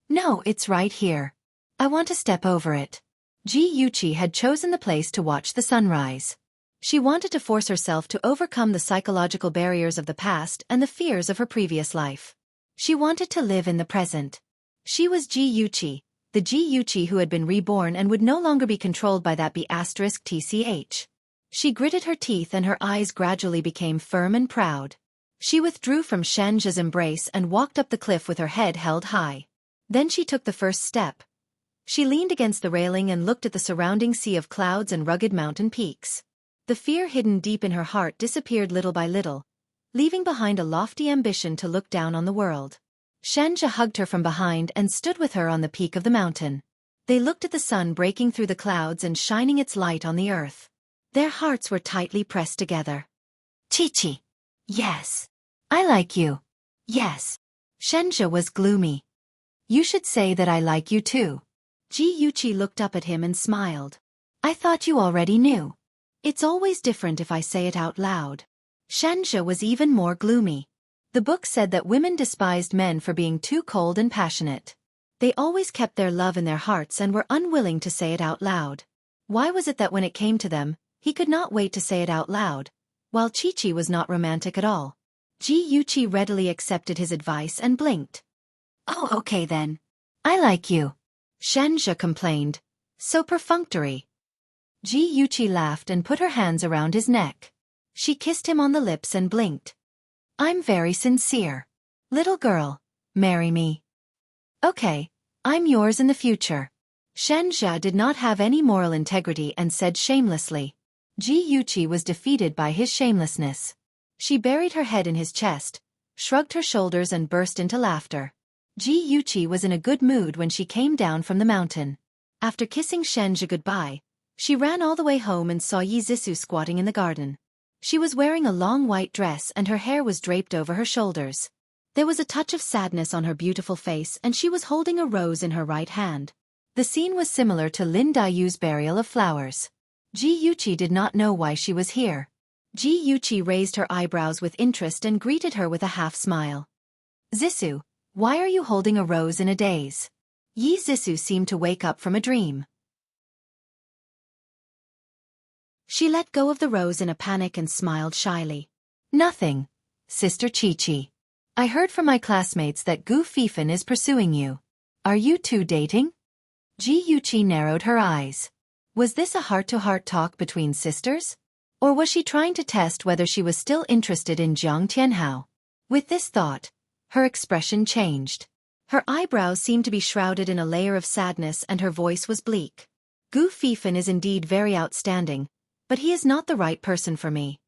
No, it's right here. I want to step over it. Ji Yuqi had chosen the place to watch the sunrise. She wanted to force herself to overcome the psychological barriers of the past and the fears of her previous life. She wanted to live in the present. She was Ji Yuqi, the Ji Yuqi who had been reborn and would no longer be controlled by that B*TCH. She gritted her teeth and her eyes gradually became firm and proud. She withdrew from Shenja's embrace and walked up the cliff with her head held high. Then she took the first step. She leaned against the railing and looked at the surrounding sea of clouds and rugged mountain peaks. The fear hidden deep in her heart disappeared little by little, leaving behind a lofty ambition to look down on the world. Shenja hugged her from behind and stood with her on the peak of the mountain. They looked at the sun breaking through the clouds and shining its light on the earth. Their hearts were tightly pressed together. Chi-Chi. Yes. I like you. Yes. Shenja was gloomy. You should say that I like you too. Ji Yuqi looked up at him and smiled. I thought you already knew. It's always different if I say it out loud. Shenja was even more gloomy. The book said that women despised men for being too cold and passionate. They always kept their love in their hearts and were unwilling to say it out loud. Why was it that when it came to them, he could not wait to say it out loud, while Chi-Chi was not romantic at all? Ji Yuqi readily accepted his advice and blinked. Oh, okay then. I like you. Shenja complained. So perfunctory. Ji Yuqi laughed and put her hands around his neck. She kissed him on the lips and blinked. I'm very sincere. Little girl, marry me. Okay, I'm yours in the future. Shenja did not have any moral integrity and said shamelessly. Ji Yuqi was defeated by his shamelessness. She buried her head in his chest, shrugged her shoulders and burst into laughter. Ji Yuqi was in a good mood when she came down from the mountain. After kissing Shenja goodbye, She ran all the way home and saw Yi Zissou squatting in the garden. She was wearing a long white dress and her hair was draped over her shoulders. There was a touch of sadness on her beautiful face and she was holding a rose in her right hand. The scene was similar to Lin Daiyu's burial of flowers. Ji Yuqi did not know why she was here. Ji Yuqi raised her eyebrows with interest and greeted her with a half-smile. Zissou, why are you holding a rose in a daze? Yi Zissou seemed to wake up from a dream. She let go of the rose in a panic and smiled shyly. Nothing, Sister Chi-Chi. I heard from my classmates that Gu Fifan is pursuing you. Are you two dating? Ji Yuqi narrowed her eyes. Was this a heart-to-heart talk between sisters? Or was she trying to test whether she was still interested in Jiang Tianhao? With this thought, her expression changed. Her eyebrows seemed to be shrouded in a layer of sadness and her voice was bleak. Gu Fifan is indeed very outstanding, but he is not the right person for me.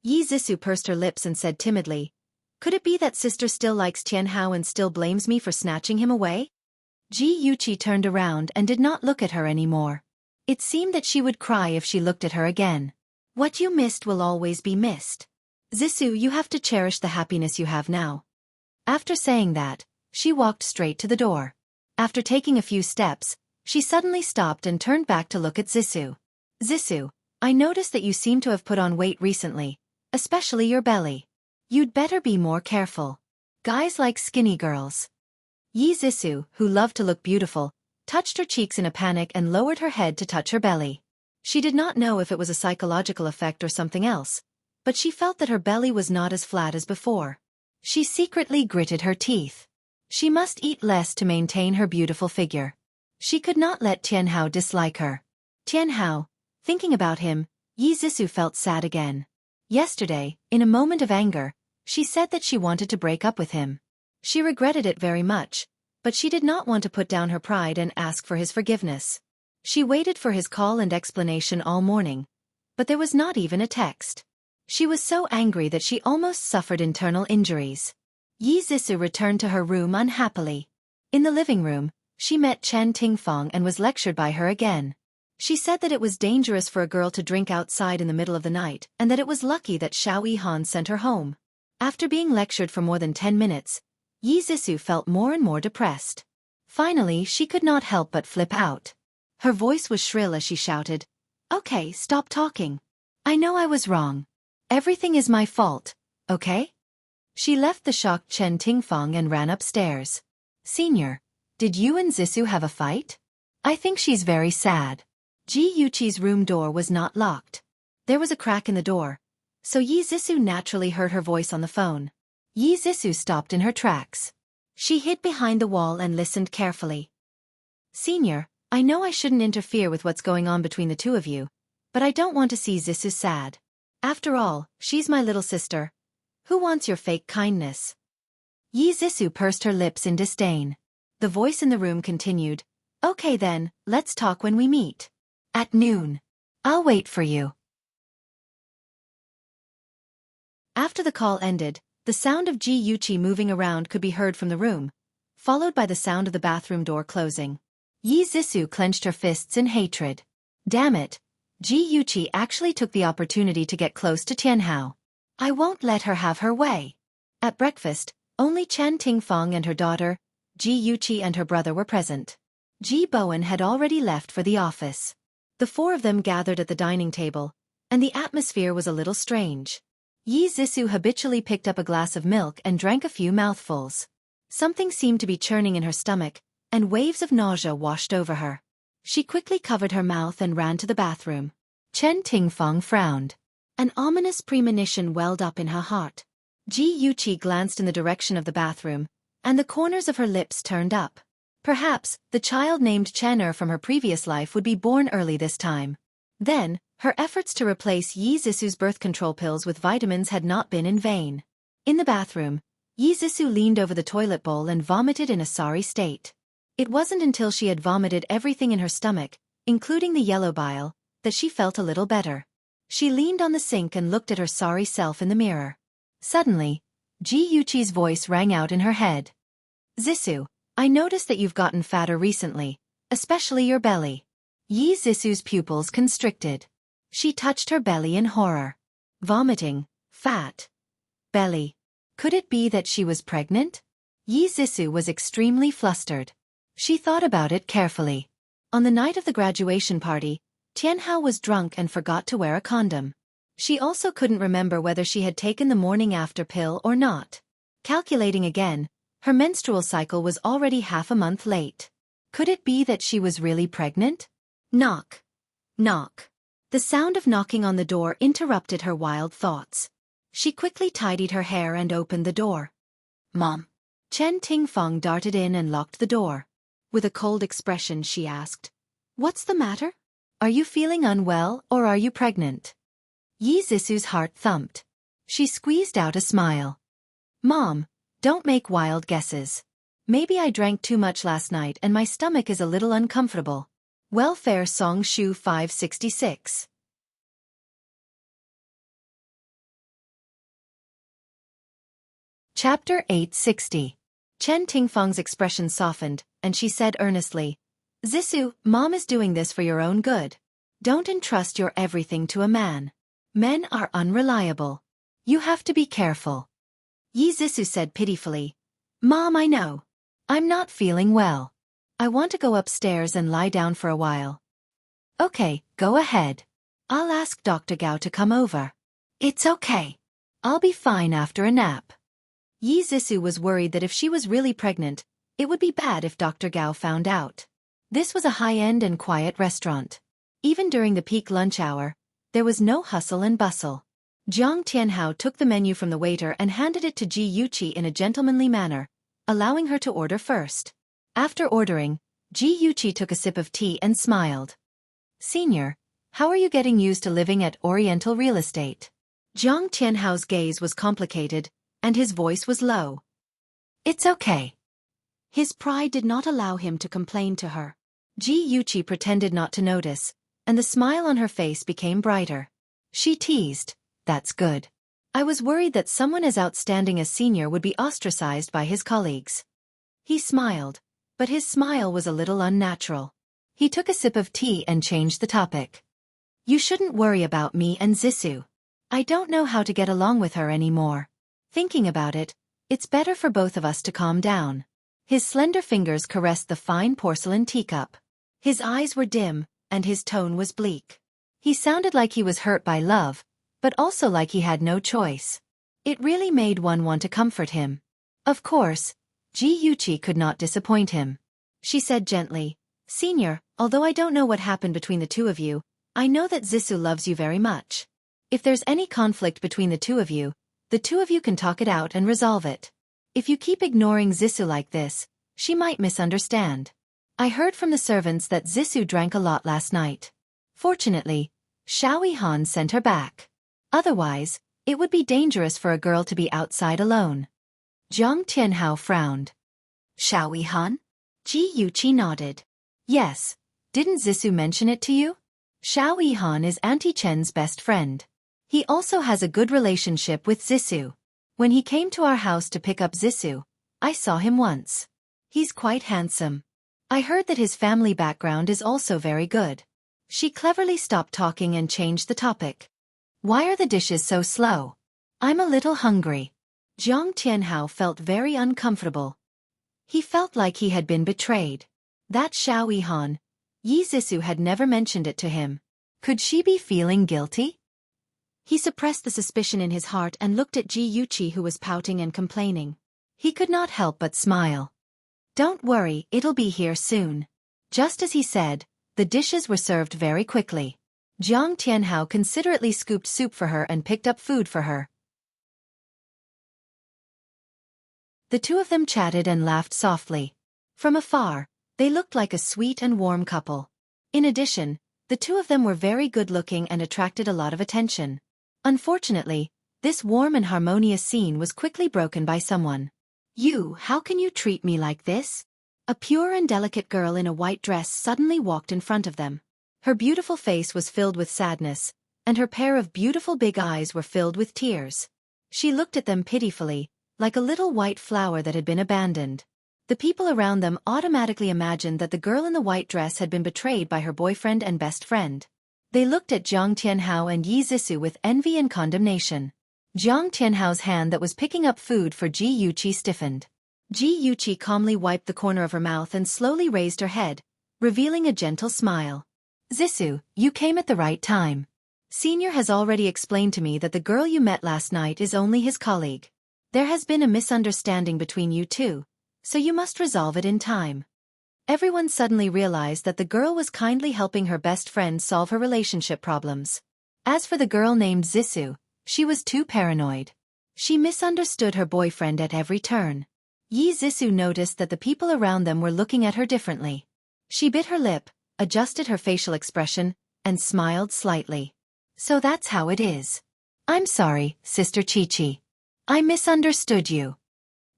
Yi Zissou pursed her lips and said timidly, could it be that sister still likes Tianhao and still blames me for snatching him away? Ji Yuqi turned around and did not look at her anymore. It seemed that she would cry if she looked at her again. What you missed will always be missed. Zissou, you have to cherish the happiness you have now. After saying that, she walked straight to the door. After taking a few steps, she suddenly stopped and turned back to look at Zissou. Zissou, I noticed that you seem to have put on weight recently, especially your belly. You'd better be more careful. Guys like skinny girls. Yi Zissou, who loved to look beautiful, touched her cheeks in a panic and lowered her head to touch her belly. She did not know if it was a psychological effect or something else, but she felt that her belly was not as flat as before. She secretly gritted her teeth. She must eat less to maintain her beautiful figure. She could not let Tianhao dislike her. Tianhao, thinking about him, Yi Zissou felt sad again. Yesterday, in a moment of anger, she said that she wanted to break up with him. She regretted it very much, but she did not want to put down her pride and ask for his forgiveness. She waited for his call and explanation all morning, but there was not even a text. She was so angry that she almost suffered internal injuries. Yi Zissou returned to her room unhappily. In the living room, she met Chen Tingfang and was lectured by her again. She said that it was dangerous for a girl to drink outside in the middle of the night and that it was lucky that Xiao Yihan sent her home. After being lectured for more than 10 minutes, Yi Zissou felt more and more depressed. Finally, she could not help but flip out. Her voice was shrill as she shouted, "Okay, stop talking. I know I was wrong. Everything is my fault, okay?" She left the shocked Chen Tingfang and ran upstairs. "Senior, did you and Zissou have a fight? I think she's very sad." Ji Yuqi's room door was not locked. There was a crack in the door, so Yi Zissou naturally heard her voice on the phone. Yi Zissou stopped in her tracks. She hid behind the wall and listened carefully. "Senior, I know I shouldn't interfere with what's going on between the two of you, but I don't want to see Zissou sad. After all, she's my little sister. Who wants your fake kindness?" Yi Zissou pursed her lips in disdain. The voice in the room continued, "Okay then, let's talk when we meet. At noon. I'll wait for you." After the call ended, the sound of Ji Yuqi moving around could be heard from the room, followed by the sound of the bathroom door closing. Yi Zissou clenched her fists in hatred. Damn it, Ji Yuqi actually took the opportunity to get close to Tianhao. I won't let her have her way. At breakfast, only Chen Tingfang and her daughter, Ji Yuqi and her brother were present. Ji Bowen had already left for the office. The four of them gathered at the dining table, and the atmosphere was a little strange. Yi Zissou habitually picked up a glass of milk and drank a few mouthfuls. Something seemed to be churning in her stomach, and waves of nausea washed over her. She quickly covered her mouth and ran to the bathroom. Chen Tingfang frowned. An ominous premonition welled up in her heart. Ji Yuqi glanced in the direction of the bathroom, and the corners of her lips turned up. Perhaps, the child named Chen from her previous life would be born early this time. Then, her efforts to replace Yi Zissou's birth control pills with vitamins had not been in vain. In the bathroom, Yi Zissou leaned over the toilet bowl and vomited in a sorry state. It wasn't until she had vomited everything in her stomach, including the yellow bile, that she felt a little better. She leaned on the sink and looked at her sorry self in the mirror. Suddenly, Ji Yuqi's voice rang out in her head. "Zissou, I noticed that you've gotten fatter recently, especially your belly. Yi Zisu's pupils constricted. She touched her belly in horror. Vomiting, fat. Belly. Could it be that she was pregnant? Yi Zisu was extremely flustered. She thought about it carefully. On the night of the graduation party, Tianhao was drunk and forgot to wear a condom. She also couldn't remember whether she had taken the morning after pill or not. Calculating again, her menstrual cycle was already half a month late. Could it be that she was really pregnant? Knock. Knock. The sound of knocking on the door interrupted her wild thoughts. She quickly tidied her hair and opened the door. Mom. Chen Tingfeng darted in and locked the door. With a cold expression she asked, "What's the matter? Are you feeling unwell or are you pregnant?" Yi Zisu's heart thumped. She squeezed out a smile. "Mom, don't make wild guesses. Maybe I drank too much last night and my stomach is a little uncomfortable." Welfare Song Shu 566. Chapter 860. Chen Tingfeng's expression softened, and she said earnestly, "Zisu, Mom is doing this for your own good. Don't entrust your everything to a man. Men are unreliable. You have to be careful." Yi Zisu said pitifully, "Mom, I know. I'm not feeling well. I want to go upstairs and lie down for a while." "Okay, go ahead. I'll ask Dr. Gao to come over." "It's okay. I'll be fine after a nap." Yi Zisu was worried that if she was really pregnant, it would be bad if Dr. Gao found out. This was a high-end and quiet restaurant. Even during the peak lunch hour, there was no hustle and bustle. Jiang Tianhao took the menu from the waiter and handed it to Ji Yuqi in a gentlemanly manner, allowing her to order first. After ordering, Ji Yuqi took a sip of tea and smiled. "Senior, how are you getting used to living at Oriental Real Estate?" Jiang Tianhao's gaze was complicated, and his voice was low. "It's okay." His pride did not allow him to complain to her. Ji Yuqi pretended not to notice, and the smile on her face became brighter. She teased, "That's good. I was worried that someone as outstanding as Senior would be ostracized by his colleagues." He smiled, but his smile was a little unnatural. He took a sip of tea and changed the topic. "You shouldn't worry about me and Zisu. I don't know how to get along with her anymore. Thinking about it, it's better for both of us to calm down." His slender fingers caressed the fine porcelain teacup. His eyes were dim, and his tone was bleak. He sounded like he was hurt by love, but also like he had no choice. It really made one want to comfort him. Of course, Ji Yuqi could not disappoint him. She said gently, "Senior, although I don't know what happened between the two of you, I know that Zisu loves you very much. If there's any conflict between the two of you can talk it out and resolve it. If you keep ignoring Zisu like this, she might misunderstand. I heard from the servants that Zisu drank a lot last night. Fortunately, Xiaofan sent her back. Otherwise, it would be dangerous for a girl to be outside alone." Jiang Tianhao frowned. "Xiaofan?" Ji Yuqi nodded. "Yes, didn't Zisu mention it to you? Xiaofan is Auntie Chen's best friend. He also has a good relationship with Zisu. When he came to our house to pick up Zisu, I saw him once. He's quite handsome. I heard that his family background is also very good." She cleverly stopped talking and changed the topic. "Why are the dishes so slow? I'm a little hungry." Jiang Tianhao felt very uncomfortable. He felt like he had been betrayed. That Xiaofan, Yi Zisu had never mentioned it to him. Could she be feeling guilty? He suppressed the suspicion in his heart and looked at Ji Yuqi, who was pouting and complaining. He could not help but smile. "Don't worry, it'll be here soon." Just as he said, the dishes were served very quickly. Jiang Tianhao considerately scooped soup for her and picked up food for her. The two of them chatted and laughed softly. From afar, they looked like a sweet and warm couple. In addition, the two of them were very good-looking and attracted a lot of attention. Unfortunately, this warm and harmonious scene was quickly broken by someone. "You, how can you treat me like this?" A pure and delicate girl in a white dress suddenly walked in front of them. Her beautiful face was filled with sadness, and her pair of beautiful big eyes were filled with tears. She looked at them pitifully, like a little white flower that had been abandoned. The people around them automatically imagined that the girl in the white dress had been betrayed by her boyfriend and best friend. They looked at Jiang Tianhao and Yi Zixu with envy and condemnation. Jiang Tianhao's hand that was picking up food for Ji Yuqi stiffened. Ji Yuqi calmly wiped the corner of her mouth and slowly raised her head, revealing a gentle smile. Zixu, you came at the right time. Senior has already explained to me that the girl you met last night is only his colleague. There has been a misunderstanding between you two, so you must resolve it in time. Everyone suddenly realized that the girl was kindly helping her best friend solve her relationship problems. As for the girl named Zixu, she was too paranoid. She misunderstood her boyfriend at every turn. Yi Zixu noticed that the people around them were looking at her differently. She bit her lip, adjusted her facial expression, and smiled slightly. So that's how it is. I'm sorry, Sister Chi-Chi. I misunderstood you.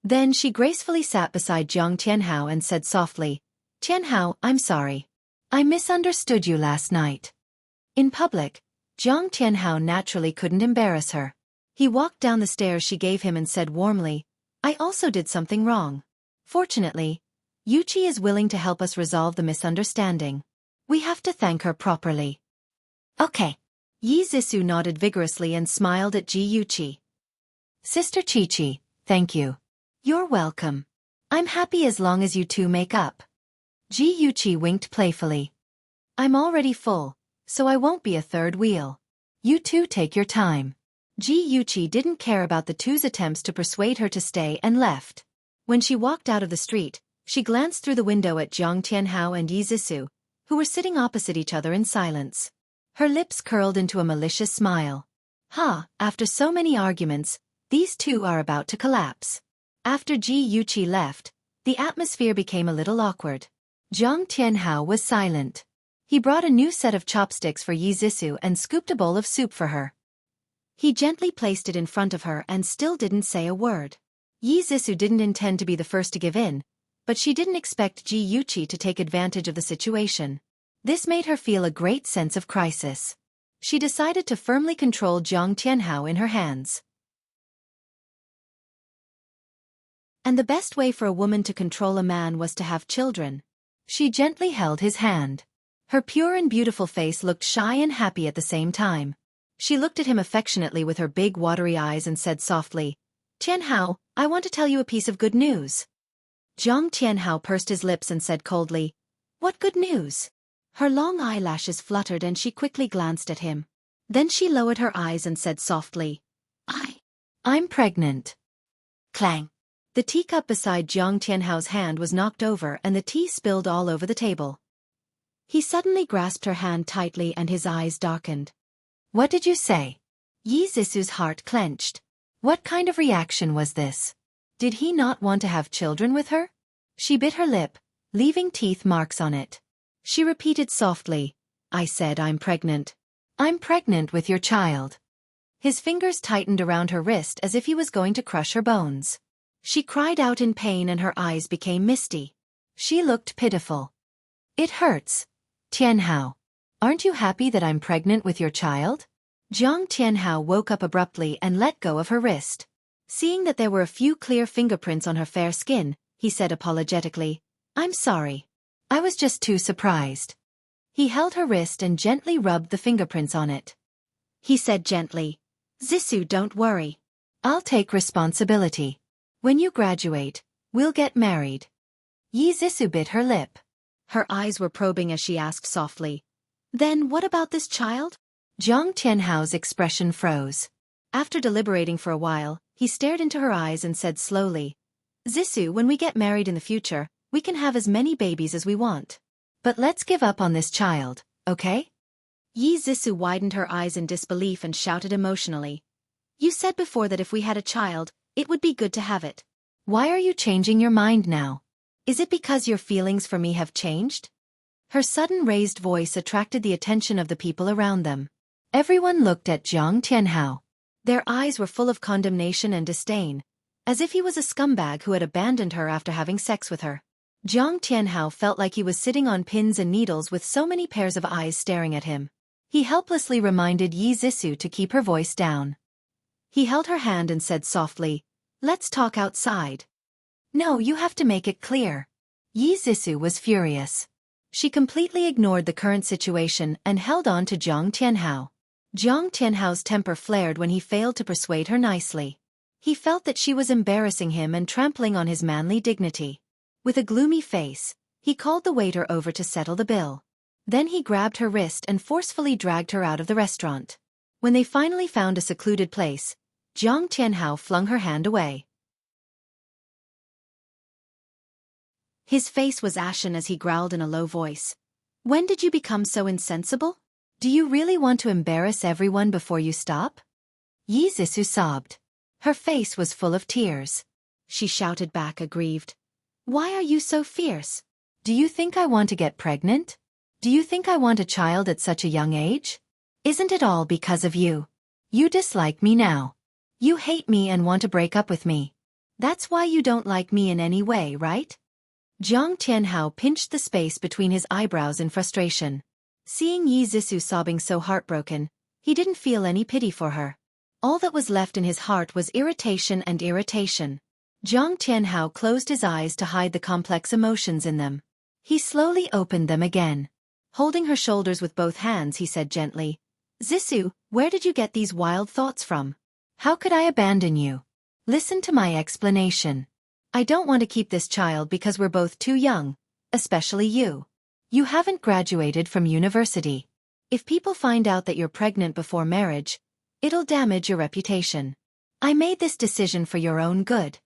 Then she gracefully sat beside Jiang Tianhao and said softly, Tianhao, I'm sorry. I misunderstood you last night. In public, Jiang Tianhao naturally couldn't embarrass her. He walked down the stairs she gave him and said warmly, I also did something wrong. Fortunately, Yuqi is willing to help us resolve the misunderstanding. We have to thank her properly. Okay. Yi Zixu nodded vigorously and smiled at Ji Yuqi. Sister Chi-Chi, thank you. You're welcome. I'm happy as long as you two make up. Ji Yuqi winked playfully. I'm already full, so I won't be a third wheel. You two take your time. Ji Yuqi didn't care about the two's attempts to persuade her to stay and left. When she walked out of the street, she glanced through the window at Jiang Tianhao and Yi Zixu, who were sitting opposite each other in silence. Her lips curled into a malicious smile. After so many arguments, these two are about to collapse. After Ji Yuqi left, the atmosphere became a little awkward. Jiang Tianhao was silent. He brought a new set of chopsticks for Yi Zixu and scooped a bowl of soup for her. He gently placed it in front of her and still didn't say a word. Yi Zixu didn't intend to be the first to give in, but she didn't expect Ji Yuqi to take advantage of the situation. This made her feel a great sense of crisis. She decided to firmly control Jiang Tianhao in her hands. And the best way for a woman to control a man was to have children. She gently held his hand. Her pure and beautiful face looked shy and happy at the same time. She looked at him affectionately with her big watery eyes and said softly, Tianhao, I want to tell you a piece of good news. Jiang Tianhao pursed his lips and said coldly, What good news? Her long eyelashes fluttered and she quickly glanced at him. Then she lowered her eyes and said softly, I'm pregnant. Clang. The teacup beside Jiang Tianhao's hand was knocked over and the tea spilled all over the table. He suddenly grasped her hand tightly and his eyes darkened. What did you say? Yi Zixu's heart clenched. What kind of reaction was this? Did he not want to have children with her? She bit her lip, leaving teeth marks on it. She repeated softly, I said I'm pregnant. I'm pregnant with your child. His fingers tightened around her wrist as if he was going to crush her bones. She cried out in pain and her eyes became misty. She looked pitiful. It hurts. Tianhao. Aren't you happy that I'm pregnant with your child? Jiang Tianhao woke up abruptly and let go of her wrist. Seeing that there were a few clear fingerprints on her fair skin, he said apologetically, I'm sorry. I was just too surprised. He held her wrist and gently rubbed the fingerprints on it. He said gently, Zixu, don't worry. I'll take responsibility. When you graduate, we'll get married. Yi Zixu bit her lip. Her eyes were probing as she asked softly, Then what about this child? Jiang Tianhao's expression froze. After deliberating for a while, he stared into her eyes and said slowly, Zixu, when we get married in the future, we can have as many babies as we want. But let's give up on this child, okay? Yi Zixu widened her eyes in disbelief and shouted emotionally, You said before that if we had a child, it would be good to have it. Why are you changing your mind now? Is it because your feelings for me have changed? Her sudden raised voice attracted the attention of the people around them. Everyone looked at Jiang Tianhao. Their eyes were full of condemnation and disdain, as if he was a scumbag who had abandoned her after having sex with her. Jiang Tianhao felt like he was sitting on pins and needles with so many pairs of eyes staring at him. He helplessly reminded Yi Zixu to keep her voice down. He held her hand and said softly, Let's talk outside. No, you have to make it clear. Yi Zixu was furious. She completely ignored the current situation and held on to Jiang Tianhao. Jiang Tianhao's temper flared when he failed to persuade her nicely. He felt that she was embarrassing him and trampling on his manly dignity. With a gloomy face, he called the waiter over to settle the bill. Then he grabbed her wrist and forcefully dragged her out of the restaurant. When they finally found a secluded place, Jiang Tianhao flung her hand away. His face was ashen as he growled in a low voice. When did you become so insensible? Do you really want to embarrass everyone before you stop? Yi Zixu sobbed. Her face was full of tears. She shouted back aggrieved. Why are you so fierce? Do you think I want to get pregnant? Do you think I want a child at such a young age? Isn't it all because of you? You dislike me now. You hate me and want to break up with me. That's why you don't like me in any way, right? Jiang Tianhao pinched the space between his eyebrows in frustration. Seeing Yi Zixu sobbing so heartbroken, he didn't feel any pity for her. All that was left in his heart was irritation and irritation. Jiang Tianhao closed his eyes to hide the complex emotions in them. He slowly opened them again. Holding her shoulders with both hands, he said gently, Zixu, where did you get these wild thoughts from? How could I abandon you? Listen to my explanation. I don't want to keep this child because we're both too young, especially you. You haven't graduated from university. If people find out that you're pregnant before marriage, it'll damage your reputation. I made this decision for your own good.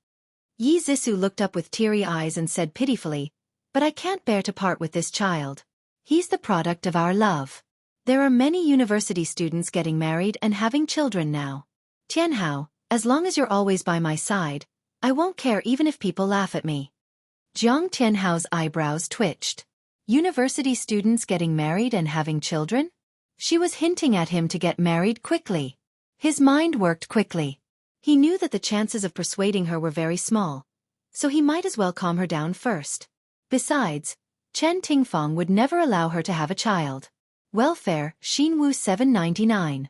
Yi Zixu looked up with teary eyes and said pitifully, but I can't bear to part with this child. He's the product of our love. There are many university students getting married and having children now. Tianhao, as long as you're always by my side, I won't care even if people laugh at me. Jiang Tianhao's eyebrows twitched. University students getting married and having children? She was hinting at him to get married quickly. His mind worked quickly. He knew that the chances of persuading her were very small, so he might as well calm her down first. Besides, Chen Tingfang would never allow her to have a child. Welfare, Xinwu 799.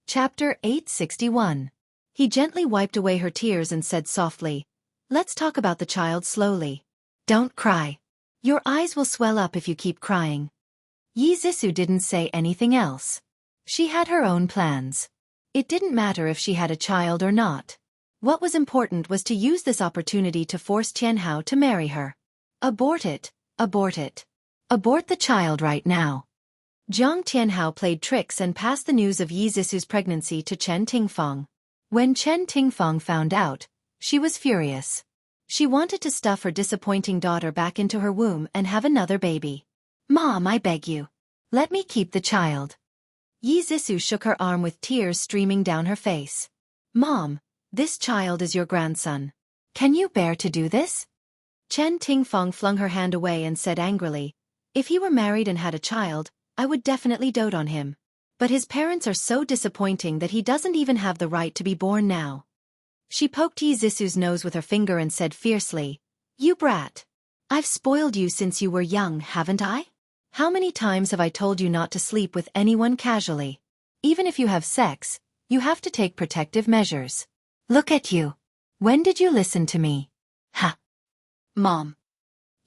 Chapter 861. He gently wiped away her tears and said softly, Let's talk about the child slowly. Don't cry. Your eyes will swell up if you keep crying. Yi Zixu didn't say anything else. She had her own plans. It didn't matter if she had a child or not. What was important was to use this opportunity to force Tianhao to marry her. Abort it, abort it. Abort the child right now. Jiang Tianhao played tricks and passed the news of Yi Zixu's pregnancy to Chen Tingfang. When Chen Tingfang found out, she was furious. She wanted to stuff her disappointing daughter back into her womb and have another baby. Mom, I beg you. Let me keep the child. Yi Zixu shook her arm with tears streaming down her face. Mom, this child is your grandson. Can you bear to do this? Chen Tingfang flung her hand away and said angrily, If he were married and had a child, I would definitely dote on him. But his parents are so disappointing that he doesn't even have the right to be born now. She poked Yi Zixu's nose with her finger and said fiercely, You brat. I've spoiled you since you were young, haven't I? How many times have I told you not to sleep with anyone casually? Even if you have sex, you have to take protective measures. Look at you. When did you listen to me? Ha! Mom.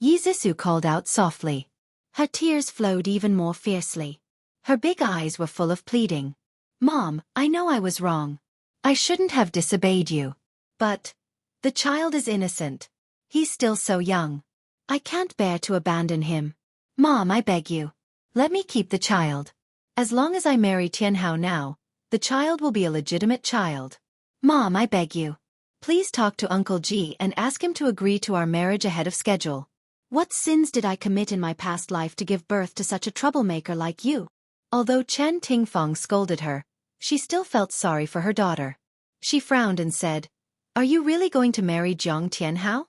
Yi Zixu called out softly. Her tears flowed even more fiercely. Her big eyes were full of pleading. Mom, I know I was wrong. I shouldn't have disobeyed you. But the child is innocent. He's still so young. I can't bear to abandon him. Mom, I beg you. Let me keep the child. As long as I marry Tianhao now, the child will be a legitimate child. Mom, I beg you. Please talk to Uncle Ji and ask him to agree to our marriage ahead of schedule. What sins did I commit in my past life to give birth to such a troublemaker like you? Although Chen Tingfang scolded her, she still felt sorry for her daughter. She frowned and said, Are you really going to marry Jiang Tianhao?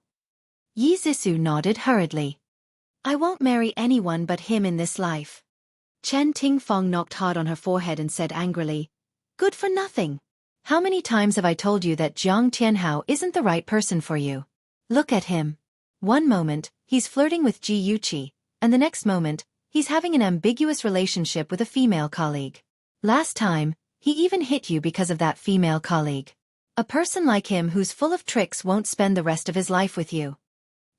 Yi Zixu nodded hurriedly. I won't marry anyone but him in this life. Chen Tingfang knocked hard on her forehead and said angrily, Good for nothing. How many times have I told you that Jiang Tianhao isn't the right person for you? Look at him. One moment, he's flirting with Ji Yuqi, and the next moment, he's having an ambiguous relationship with a female colleague. Last time, He even hit you because of that female colleague. A person like him who's full of tricks won't spend the rest of his life with you.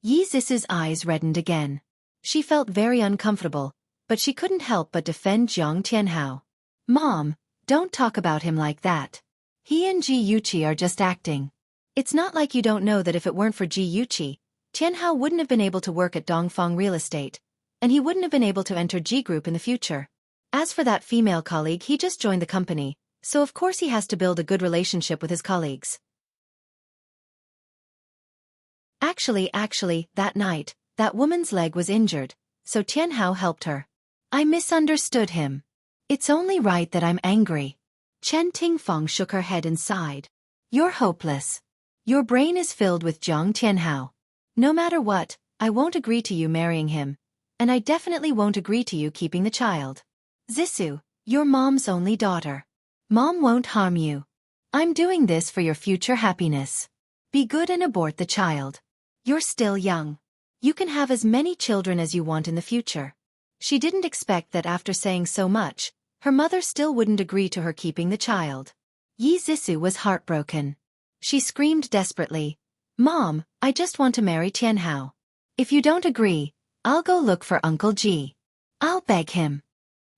Yi Zisu's eyes reddened again. She felt very uncomfortable, but she couldn't help but defend Jiang Tianhao. Mom, don't talk about him like that. He and Ji Yuqi are just acting. It's not like you don't know that if it weren't for Ji Yuqi, Tianhao wouldn't have been able to work at Dongfang Real Estate, and he wouldn't have been able to enter Ji Group in the future. As for that female colleague, he just joined the company, so of course he has to build a good relationship with his colleagues. Actually, that night, that woman's leg was injured, so Tianhao helped her. I misunderstood him. It's only right that I'm angry. Chen Tingfeng shook her head and sighed. You're hopeless. Your brain is filled with Jiang Tianhao. No matter what, I won't agree to you marrying him, and I definitely won't agree to you keeping the child. Zisu, you're Mom's only daughter. Mom won't harm you. I'm doing this for your future happiness. Be good and abort the child. You're still young. You can have as many children as you want in the future. She didn't expect that after saying so much, her mother still wouldn't agree to her keeping the child. Yi Zisu was heartbroken. She screamed desperately, Mom, I just want to marry Tianhao. If you don't agree, I'll go look for Uncle Ji. I'll beg him.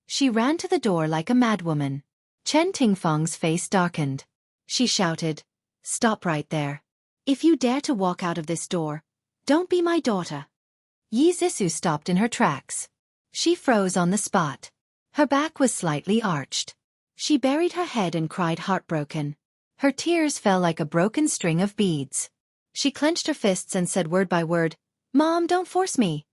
She ran to the door like a madwoman. Chen Tingfeng's face darkened. She shouted, Stop right there. If you dare to walk out of this door, don't be my daughter. Yi Zisu stopped in her tracks. She froze on the spot. Her back was slightly arched. She buried her head and cried heartbroken. Her tears fell like a broken string of beads. She clenched her fists and said word by word, Mom, don't force me.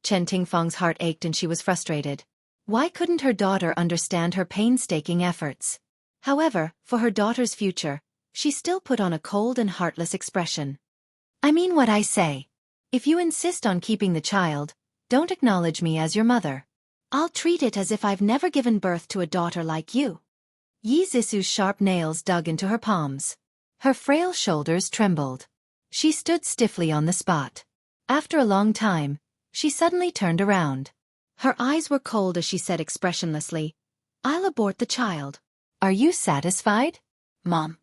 Chen Tingfeng's heart ached and she was frustrated. Why couldn't her daughter understand her painstaking efforts? However, for her daughter's future, she still put on a cold and heartless expression. I mean what I say. If you insist on keeping the child, don't acknowledge me as your mother. I'll treat it as if I've never given birth to a daughter like you. Yi Zisu's sharp nails dug into her palms. Her frail shoulders trembled. She stood stiffly on the spot. After a long time, she suddenly turned around. Her eyes were cold as she said expressionlessly, I'll abort the child. Are you satisfied? Mom.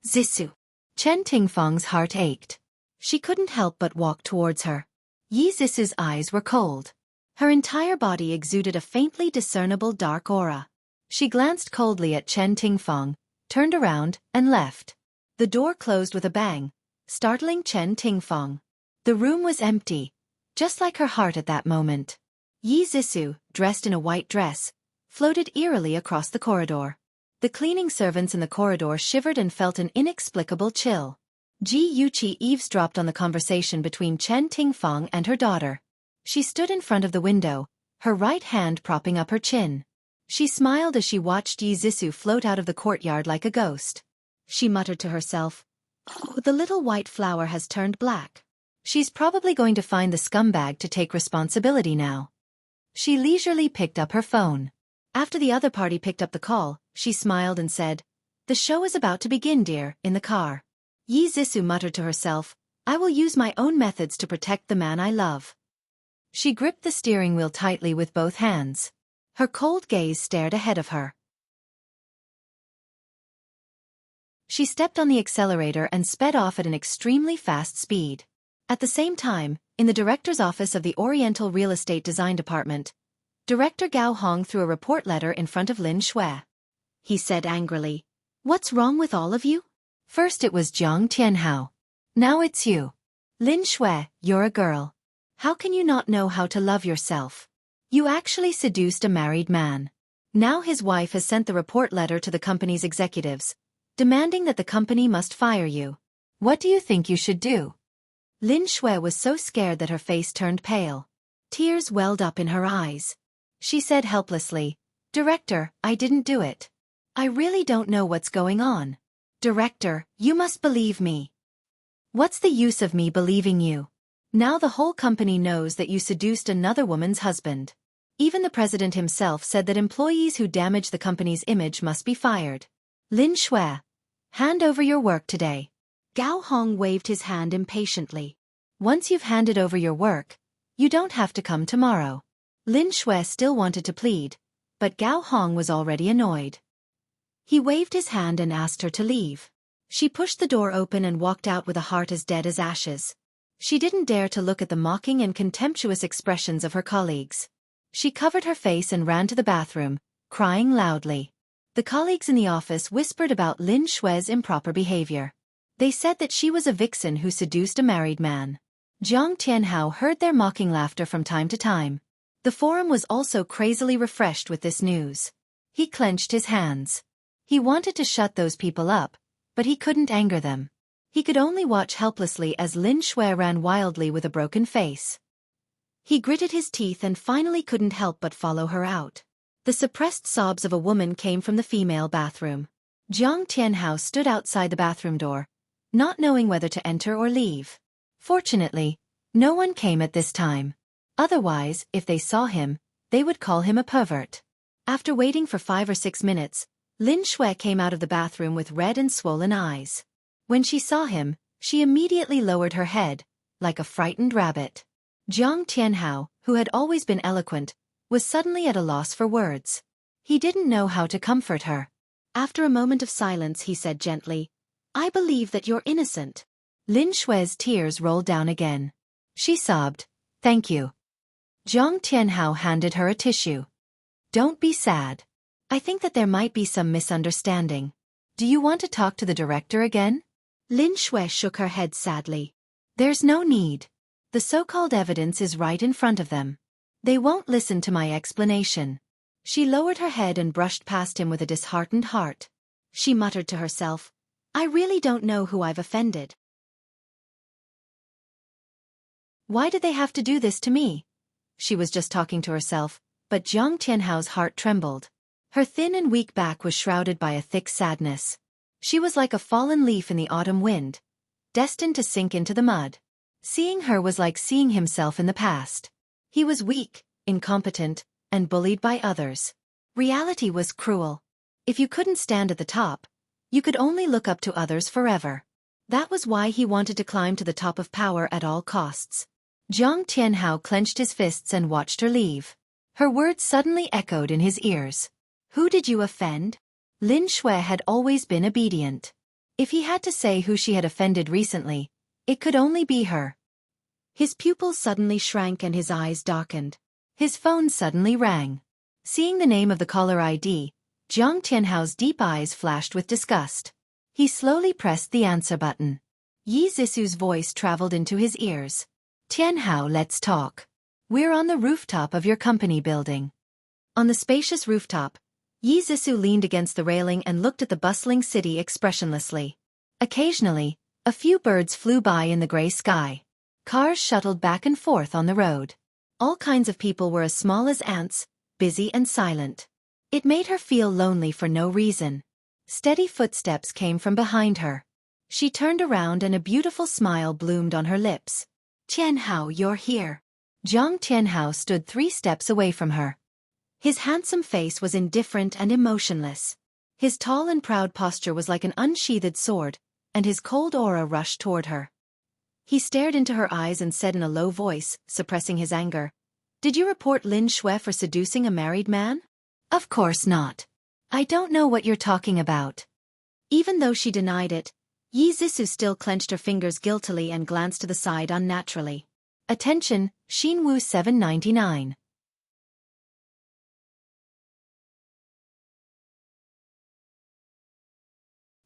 Zisu. Chen Tingfeng's heart ached. She couldn't help but walk towards her. Yi Zisu's eyes were cold. Her entire body exuded a faintly discernible dark aura. She glanced coldly at Chen Tingfeng, turned around, and left. The door closed with a bang, startling Chen Tingfeng. The room was empty, just like her heart at that moment. Yi Zisu, dressed in a white dress, floated eerily across the corridor. The cleaning servants in the corridor shivered and felt an inexplicable chill. Ji Yuqi eavesdropped on the conversation between Chen Tingfeng and her daughter. She stood in front of the window, her right hand propping up her chin. She smiled as she watched Yi Zisu float out of the courtyard like a ghost. She muttered to herself, Oh, the little white flower has turned black. She's probably going to find the scumbag to take responsibility now. She leisurely picked up her phone. After the other party picked up the call, she smiled and said, The show is about to begin, dear, in the car. Yi Zisu muttered to herself, I will use my own methods to protect the man I love. She gripped the steering wheel tightly with both hands. Her cold gaze stared ahead of her. She stepped on the accelerator and sped off at an extremely fast speed. At the same time, in the director's office of the Oriental Real Estate Design Department, Director Gao Hong threw a report letter in front of Lin Shui. He said angrily, What's wrong with all of you? First it was Jiang Tianhao. Now it's you. Lin Shui, you're a girl. How can you not know how to love yourself? You actually seduced a married man. Now his wife has sent the report letter to the company's executives, demanding that the company must fire you. What do you think you should do? Lin Shui was so scared that her face turned pale. Tears welled up in her eyes. She said helplessly, Director, I didn't do it. I really don't know what's going on. Director, you must believe me. What's the use of me believing you? Now the whole company knows that you seduced another woman's husband. Even the president himself said that employees who damage the company's image must be fired. Lin Shui, hand over your work today. Gao Hong waved his hand impatiently. Once you've handed over your work, you don't have to come tomorrow. Lin Shui still wanted to plead, but Gao Hong was already annoyed. He waved his hand and asked her to leave. She pushed the door open and walked out with a heart as dead as ashes. She didn't dare to look at the mocking and contemptuous expressions of her colleagues. She covered her face and ran to the bathroom, crying loudly. The colleagues in the office whispered about Lin Shui's improper behavior. They said that she was a vixen who seduced a married man. Jiang Tianhao heard their mocking laughter from time to time. The forum was also crazily refreshed with this news. He clenched his hands. He wanted to shut those people up, but he couldn't anger them. He could only watch helplessly as Lin Shui ran wildly with a broken face. He gritted his teeth and finally couldn't help but follow her out. The suppressed sobs of a woman came from the female bathroom. Jiang Tianhao stood outside the bathroom door, not knowing whether to enter or leave. Fortunately, no one came at this time. Otherwise, if they saw him, they would call him a pervert. After waiting for 5 or 6 minutes, Lin Shui came out of the bathroom with red and swollen eyes. When she saw him, she immediately lowered her head, like a frightened rabbit. Jiang Tianhao, who had always been eloquent, was suddenly at a loss for words. He didn't know how to comfort her. After a moment of silence he said gently, "I believe that you're innocent." Lin Shui's tears rolled down again. She sobbed, "Thank you." Jiang Tianhao handed her a tissue. "Don't be sad. I think that there might be some misunderstanding. Do you want to talk to the director again?" Lin Shui shook her head sadly. "There's no need. The so-called evidence is right in front of them. They won't listen to my explanation." She lowered her head and brushed past him with a disheartened heart. She muttered to herself, "I really don't know who I've offended. Why did they have to do this to me?" She was just talking to herself, but Jiang Tianhao's heart trembled. Her thin and weak back was shrouded by a thick sadness. She was like a fallen leaf in the autumn wind, destined to sink into the mud. Seeing her was like seeing himself in the past. He was weak, incompetent, and bullied by others. Reality was cruel. If you couldn't stand at the top, you could only look up to others forever. That was why he wanted to climb to the top of power at all costs. Jiang Tianhao clenched his fists and watched her leave. Her words suddenly echoed in his ears. "Who did you offend?" Lin Shui had always been obedient. If he had to say who she had offended recently, it could only be her. His pupils suddenly shrank and his eyes darkened. His phone suddenly rang. Seeing the name of the caller ID, Jiang Tianhao's deep eyes flashed with disgust. He slowly pressed the answer button. Yi Zisu's voice traveled into his ears. "Tianhao, let's talk. We're on the rooftop of your company building." On the spacious rooftop, Yi Zisu leaned against the railing and looked at the bustling city expressionlessly. Occasionally, a few birds flew by in the gray sky. Cars shuttled back and forth on the road. All kinds of people were as small as ants, busy and silent. It made her feel lonely for no reason. Steady footsteps came from behind her. She turned around and a beautiful smile bloomed on her lips. "Tianhao, you're here." Jiang Tianhao stood 3 steps away from her. His handsome face was indifferent and emotionless. His tall and proud posture was like an unsheathed sword, and his cold aura rushed toward her. He stared into her eyes and said in a low voice, suppressing his anger, "Did you report Lin Shui for seducing a married man?" "Of course not. I don't know what you're talking about." Even though she denied it, Yi Zisu still clenched her fingers guiltily and glanced to the side unnaturally. Attention, Xinwu 799.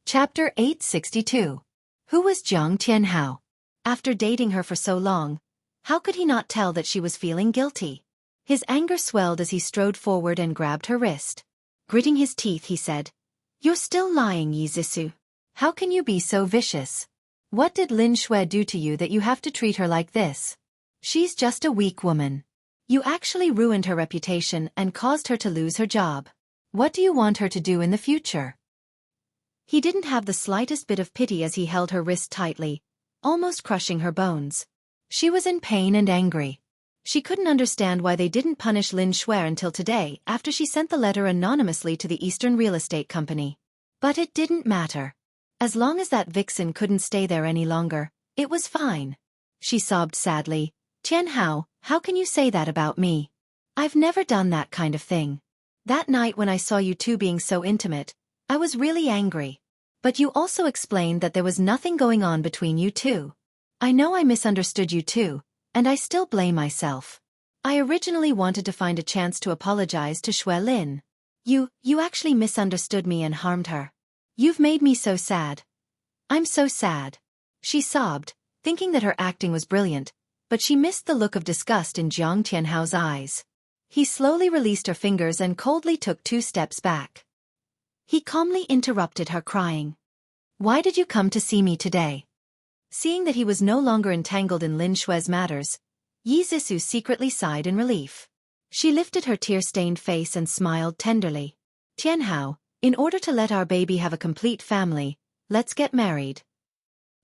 Chapter 862. Who was Jiang Tianhao? After dating her for so long, how could he not tell that she was feeling guilty? His anger swelled as he strode forward and grabbed her wrist. Gritting his teeth, he said, "You're still lying, Yi Zisu. How can you be so vicious? What did Lin Shui do to you that you have to treat her like this? She's just a weak woman. You actually ruined her reputation and caused her to lose her job. What do you want her to do in the future?" He didn't have the slightest bit of pity as he held her wrist tightly, almost crushing her bones. She was in pain and angry. She couldn't understand why they didn't punish Lin Shui until today after she sent the letter anonymously to the Eastern Real Estate Company. But it didn't matter. As long as that vixen couldn't stay there any longer, it was fine. She sobbed sadly, "Tianhao, how can you say that about me? I've never done that kind of thing. That night when I saw you two being so intimate, I was really angry. But you also explained that there was nothing going on between you two. I know I misunderstood you too, and I still blame myself. I originally wanted to find a chance to apologize to Xue Lin. You actually misunderstood me and harmed her. You've made me so sad. I'm so sad. She sobbed, thinking that her acting was brilliant, but she missed the look of disgust in Jiang Tianhao's eyes. He slowly released her fingers and coldly took 2 steps back. He calmly interrupted her, crying. Why did you come to see me today? Seeing that he was no longer entangled in Lin Xue's matters, Yi Zixu secretly sighed in relief. She lifted her tear-stained face and smiled tenderly. Tianhao, in order to let our baby have a complete family, let's get married.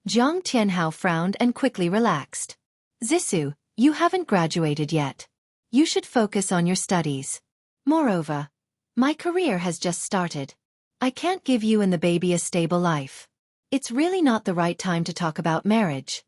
Jiang Tianhao frowned and quickly relaxed. Zixu, you haven't graduated yet. You should focus on your studies. Moreover, my career has just started. I can't give you and the baby a stable life. It's really not the right time to talk about marriage.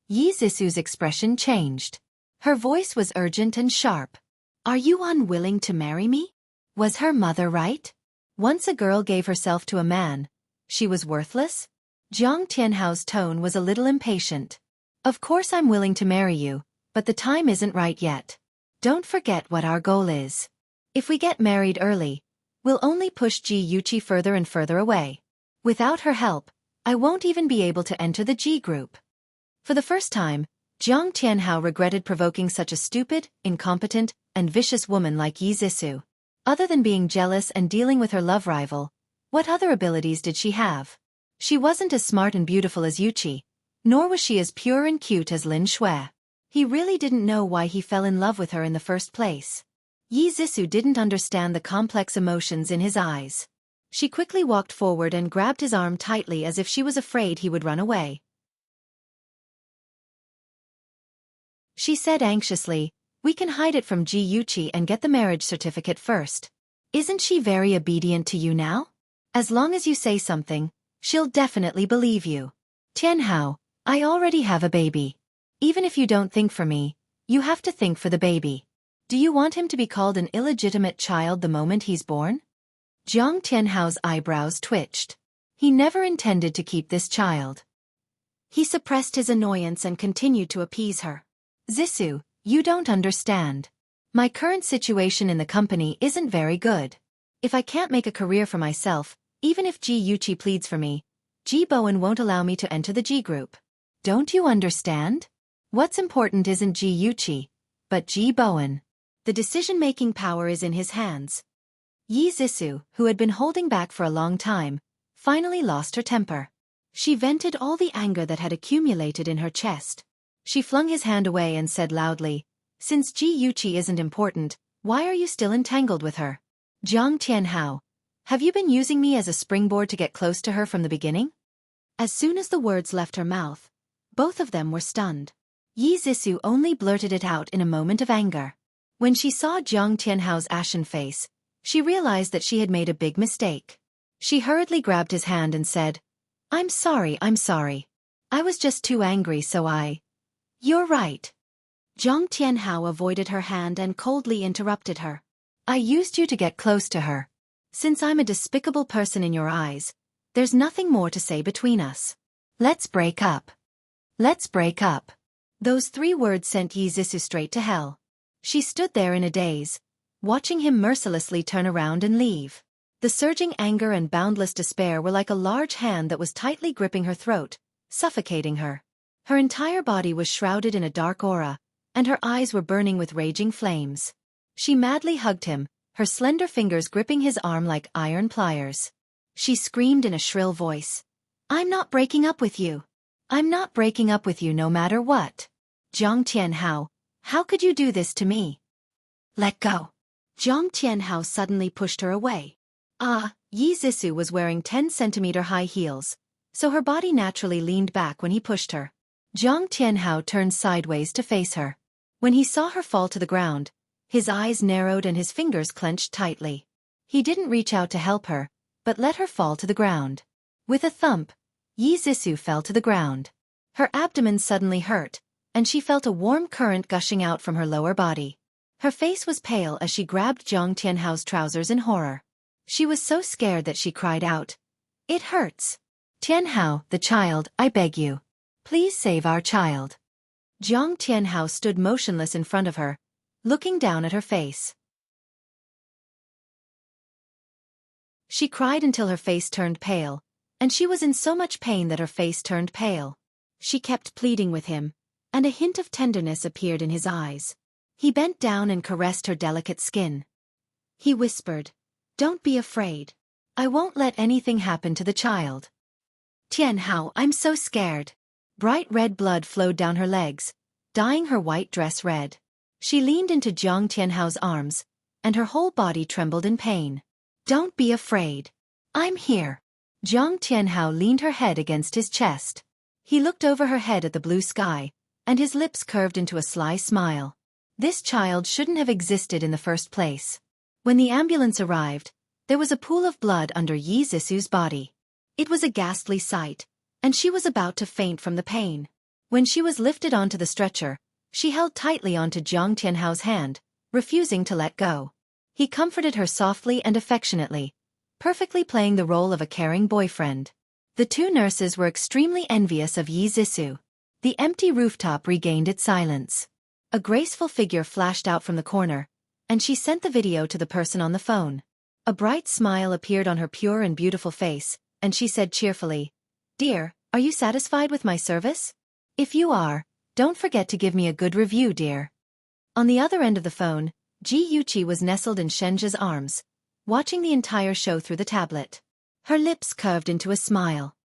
Yi Zixu's expression changed. Her voice was urgent and sharp. Are you unwilling to marry me? Was her mother right? Once a girl gave herself to a man, she was worthless? Jiang Tianhao's tone was a little impatient. Of course I'm willing to marry you, but the time isn't right yet. Don't forget what our goal is. If we get married early, we'll only push Ji Yuqi further and further away. Without her help, I won't even be able to enter the Ji group. For the first time, Jiang Tianhao regretted provoking such a stupid, incompetent, and vicious woman like Yi Zixu. Other than being jealous and dealing with her love rival, what other abilities did she have? She wasn't as smart and beautiful as Yuqi, nor was she as pure and cute as Lin Xue. He really didn't know why he fell in love with her in the first place. Yi Zixu didn't understand the complex emotions in his eyes. She quickly walked forward and grabbed his arm tightly as if she was afraid he would run away. She said anxiously, we can hide it from Ji Yuqi and get the marriage certificate first. Isn't she very obedient to you now? As long as you say something, she'll definitely believe you. Tianhao, I already have a baby. Even if you don't think for me, you have to think for the baby. Do you want him to be called an illegitimate child the moment he's born? Jiang Tianhao's eyebrows twitched. He never intended to keep this child. He suppressed his annoyance and continued to appease her. Zixu, you don't understand. My current situation in the company isn't very good. If I can't make a career for myself, even if Ji Yuqi pleads for me, Ji Bowen won't allow me to enter the Ji group. Don't you understand? What's important isn't Ji Yuqi, but Ji Bowen. The decision-making power is in his hands. Yi Zixu, who had been holding back for a long time, finally lost her temper. She vented all the anger that had accumulated in her chest. She flung his hand away and said loudly, since Ji Yuqi isn't important, why are you still entangled with her? Jiang Tianhao, have you been using me as a springboard to get close to her from the beginning? As soon as the words left her mouth, both of them were stunned. Yi Zixu only blurted it out in a moment of anger. When she saw Jiang Tianhao's ashen face, she realized that she had made a big mistake. She hurriedly grabbed his hand and said, I'm sorry. I was just too angry so You're right. Jiang Tianhao avoided her hand and coldly interrupted her. I used you to get close to her. Since I'm a despicable person in your eyes, there's nothing more to say between us. Let's break up. Let's break up. Those 3 words sent Yi Zixu straight to hell. She stood there in a daze, watching him mercilessly turn around and leave. The surging anger and boundless despair were like a large hand that was tightly gripping her throat, suffocating her. Her entire body was shrouded in a dark aura, and her eyes were burning with raging flames. She madly hugged him, her slender fingers gripping his arm like iron pliers. She screamed in a shrill voice, I'm not breaking up with you. I'm not breaking up with you no matter what. Jiang Tianhao, how could you do this to me? Let go. Jiang Tianhao suddenly pushed her away. Yi Zixu was wearing 10-centimeter high heels, so her body naturally leaned back when he pushed her. Jiang Tianhao turned sideways to face her. When he saw her fall to the ground, his eyes narrowed and his fingers clenched tightly. He didn't reach out to help her, but let her fall to the ground. With a thump, Yi Zixu fell to the ground. Her abdomen suddenly hurt, and she felt a warm current gushing out from her lower body. Her face was pale as she grabbed Jiang Tianhao's trousers in horror. She was so scared that she cried out, "It hurts! Tianhao, the child, I beg you. Please save our child." Jiang Tianhao stood motionless in front of her, looking down at her face. She cried until her face turned pale, and she was in so much pain that her face turned pale. She kept pleading with him, and a hint of tenderness appeared in his eyes. He bent down and caressed her delicate skin. He whispered, "Don't be afraid. I won't let anything happen to the child." "Tianhao, I'm so scared." Bright red blood flowed down her legs, dyeing her white dress red. She leaned into Jiang Tianhao's arms, and her whole body trembled in pain. "Don't be afraid. I'm here." Jiang Tianhao leaned her head against his chest. He looked over her head at the blue sky, and his lips curved into a sly smile. This child shouldn't have existed in the first place. When the ambulance arrived, there was a pool of blood under Yi Zisu's body. It was a ghastly sight, and she was about to faint from the pain. When she was lifted onto the stretcher, she held tightly onto Jiang Tianhao's hand, refusing to let go. He comforted her softly and affectionately, perfectly playing the role of a caring boyfriend. The two nurses were extremely envious of Yi Zisu. The empty rooftop regained its silence. A graceful figure flashed out from the corner, and she sent the video to the person on the phone. A bright smile appeared on her pure and beautiful face, and she said cheerfully, "Dear, are you satisfied with my service? If you are, don't forget to give me a good review, dear." On the other end of the phone, Ji Yuqi was nestled in Shenja's arms, watching the entire show through the tablet. Her lips curved into a smile.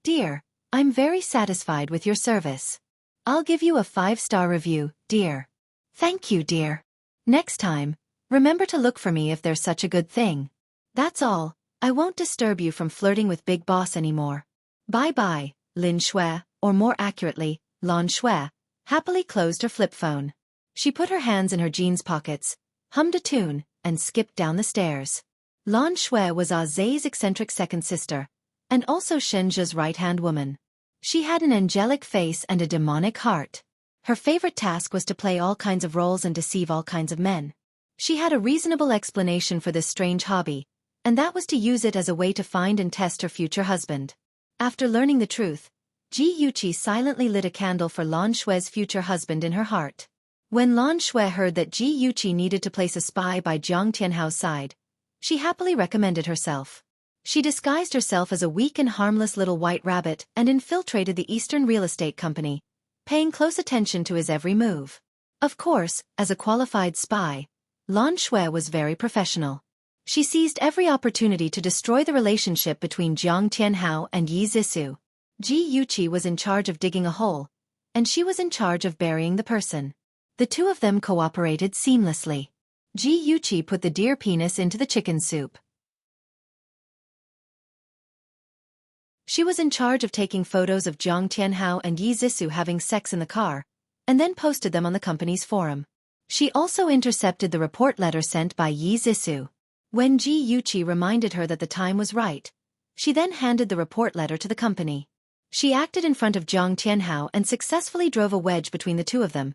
"Dear, I'm very satisfied with your service. I'll give you a 5-star review, dear." "Thank you, dear. Next time, remember to look for me if there's such a good thing. That's all, I won't disturb you from flirting with Big Boss anymore. Bye-bye." Lin Shui, or more accurately, Lan Shui, happily closed her flip phone. She put her hands in her jeans pockets, hummed a tune, and skipped down the stairs. Lan Shui was Ah Zhe's eccentric second sister, and also Shenja's right-hand woman. She had an angelic face and a demonic heart. Her favorite task was to play all kinds of roles and deceive all kinds of men. She had a reasonable explanation for this strange hobby, and that was to use it as a way to find and test her future husband. After learning the truth, Ji Yuqi silently lit a candle for Lan Shui's future husband in her heart. When Lan Shui heard that Ji Yuqi needed to place a spy by Jiang Tianhao's side, she happily recommended herself. She disguised herself as a weak and harmless little white rabbit and infiltrated the Eastern real estate company, paying close attention to his every move. Of course, as a qualified spy, Lan Shui was very professional. She seized every opportunity to destroy the relationship between Jiang Tianhao and Yi Zisu. Ji Yuqi was in charge of digging a hole, and she was in charge of burying the person. The two of them cooperated seamlessly. Ji Yuqi put the deer penis into the chicken soup. She was in charge of taking photos of Jiang Tianhao and Yi Zisu having sex in the car, and then posted them on the company's forum. She also intercepted the report letter sent by Yi Zisu. When Ji Yuqi reminded her that the time was right, she then handed the report letter to the company. She acted in front of Jiang Tianhao and successfully drove a wedge between the two of them,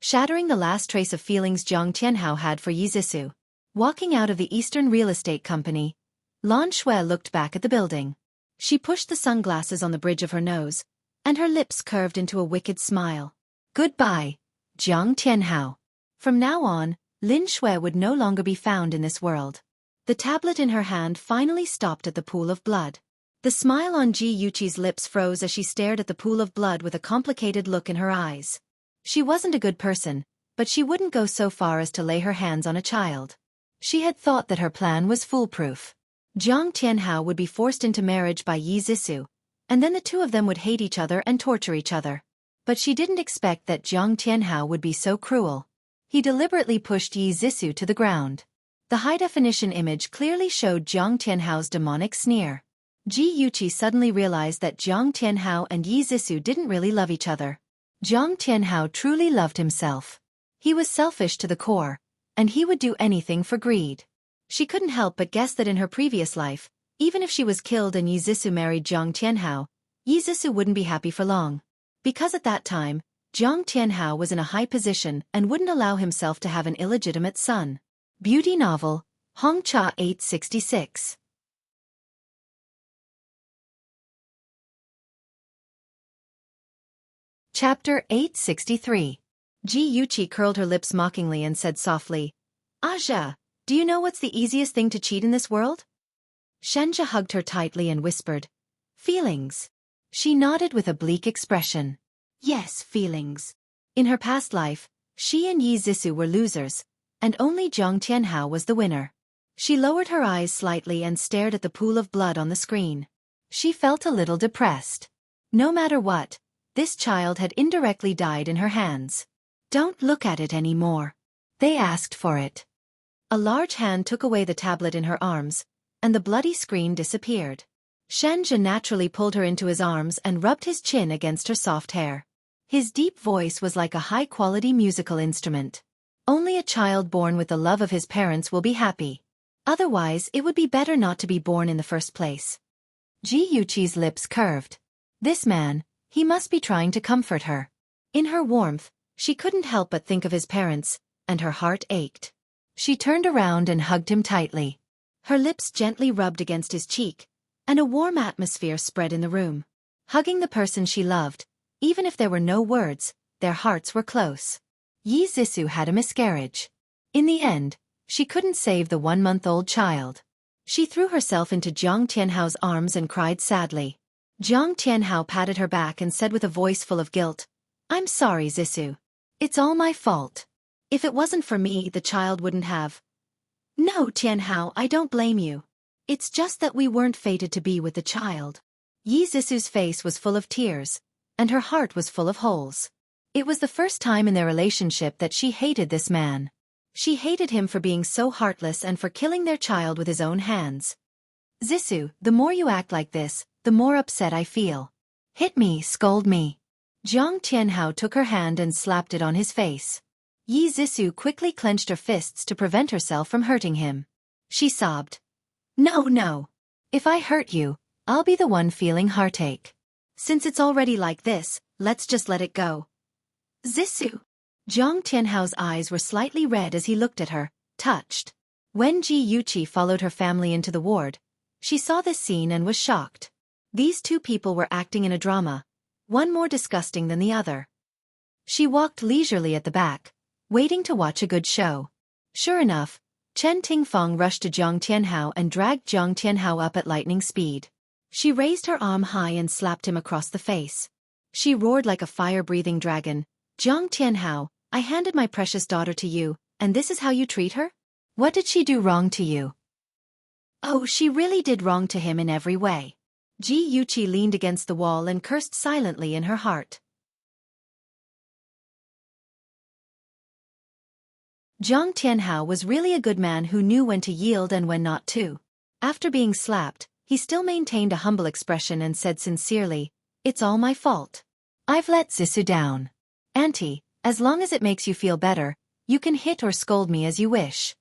shattering the last trace of feelings Jiang Tianhao had for Yi Zisu. Walking out of the Eastern real estate company, Lan Shui looked back at the building. She pushed the sunglasses on the bridge of her nose, and her lips curved into a wicked smile. "Goodbye, Jiang Tianhao." From now on, Lin Shui would no longer be found in this world. The tablet in her hand finally stopped at the pool of blood. The smile on Ji Yuqi's lips froze as she stared at the pool of blood with a complicated look in her eyes. She wasn't a good person, but she wouldn't go so far as to lay her hands on a child. She had thought that her plan was foolproof. Jiang Tianhao would be forced into marriage by Yi Zisu, and then the two of them would hate each other and torture each other. But she didn't expect that Jiang Tianhao would be so cruel. He deliberately pushed Yi Zisu to the ground. The high-definition image clearly showed Jiang Tianhao's demonic sneer. Ji Yuqi suddenly realized that Jiang Tianhao and Yi Zisu didn't really love each other. Jiang Tianhao truly loved himself. He was selfish to the core, and he would do anything for greed. She couldn't help but guess that in her previous life, even if she was killed and Yi Zisu married Jiang Tianhao, Yi Zisu wouldn't be happy for long. Because at that time, Jiang Tianhao was in a high position and wouldn't allow himself to have an illegitimate son. Beauty novel, Hongcha 866. Chapter 863. Ji Yuqi curled her lips mockingly and said softly, Aja, do you know what's the easiest thing to cheat in this world? Shenja hugged her tightly and whispered, Feelings. She nodded with a bleak expression. Yes, feelings. In her past life, she and Yi Zissou were losers, and only Jiang Tianhao was the winner. She lowered her eyes slightly and stared at the pool of blood on the screen. She felt a little depressed. No matter what, this child had indirectly died in her hands. Don't look at it anymore. They asked for it. A large hand took away the tablet in her arms, and the bloody screen disappeared. Shenja naturally pulled her into his arms and rubbed his chin against her soft hair. His deep voice was like a high-quality musical instrument. Only a child born with the love of his parents will be happy. Otherwise, it would be better not to be born in the first place. Ji Yuqi's lips curved. This man, he must be trying to comfort her. In her warmth, she couldn't help but think of his parents, and her heart ached. She turned around and hugged him tightly. Her lips gently rubbed against his cheek, and a warm atmosphere spread in the room. Hugging the person she loved, even if there were no words, their hearts were close. Yi Zissou had a miscarriage. In the end, she couldn't save the 1-month-old child. She threw herself into Jiang Tianhao's arms and cried sadly. Jiang Tianhao patted her back and said with a voice full of guilt, I'm sorry, Zissou. It's all my fault. If it wasn't for me, the child wouldn't have. No, Tianhao, I don't blame you. It's just that we weren't fated to be with the child. Yi Zissou's face was full of tears, and her heart was full of holes. It was the first time in their relationship that she hated this man. She hated him for being so heartless and for killing their child with his own hands. Zissou, the more you act like this, the more upset I feel. Hit me, scold me. Jiang Tianhao took her hand and slapped it on his face. Yi Zissou quickly clenched her fists to prevent herself from hurting him. She sobbed. No. If I hurt you, I'll be the one feeling heartache. Since it's already like this, let's just let it go. Zissou. Jiang Tianhao's eyes were slightly red as he looked at her, touched. When Ji Yuqi followed her family into the ward, she saw this scene and was shocked. These two people were acting in a drama, one more disgusting than the other. She walked leisurely at the back, waiting to watch a good show. Sure enough, Chen Tingfang rushed to Jiang Tianhao and dragged Jiang Tianhao up at lightning speed. She raised her arm high and slapped him across the face. She roared like a fire-breathing dragon. Jiang Tianhao, I handed my precious daughter to you, and this is how you treat her? What did she do wrong to you? Oh, she really did wrong to him in every way. Ji Yuqi leaned against the wall and cursed silently in her heart. Jiang Tianhao was really a good man who knew when to yield and when not to. After being slapped, he still maintained a humble expression and said sincerely, It's all my fault. I've let Zissou down. Auntie, as long as it makes you feel better, you can hit or scold me as you wish.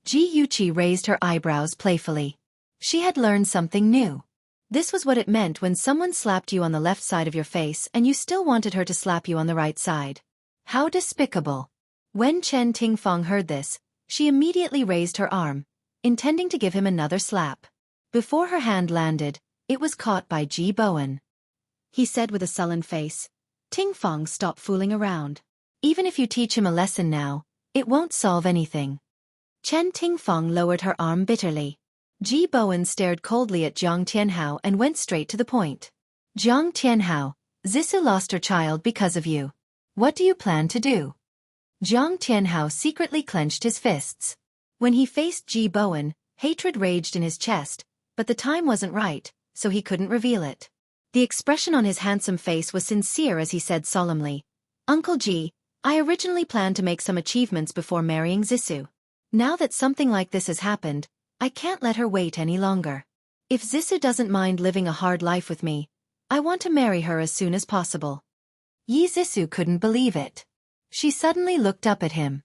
Ji Yuqi raised her eyebrows playfully. She had learned something new. This was what it meant when someone slapped you on the left side of your face and you still wanted her to slap you on the right side. How despicable. When Chen Tingfang heard this, she immediately raised her arm, intending to give him another slap. Before her hand landed, it was caught by Ji Bowen. He said with a sullen face, Tingfang, stop fooling around. Even if you teach him a lesson now, it won't solve anything. Chen Tingfang lowered her arm bitterly. Ji Bowen stared coldly at Jiang Tianhao and went straight to the point. Jiang Tianhao, Zissou lost her child because of you. What do you plan to do? Jiang Tianhao secretly clenched his fists. When he faced Ji Bowen, hatred raged in his chest, but the time wasn't right, so he couldn't reveal it. The expression on his handsome face was sincere as he said solemnly, Uncle Ji, I originally planned to make some achievements before marrying Zissou. Now that something like this has happened, I can't let her wait any longer. If Zissou doesn't mind living a hard life with me, I want to marry her as soon as possible. Yi Zissou couldn't believe it. She suddenly looked up at him.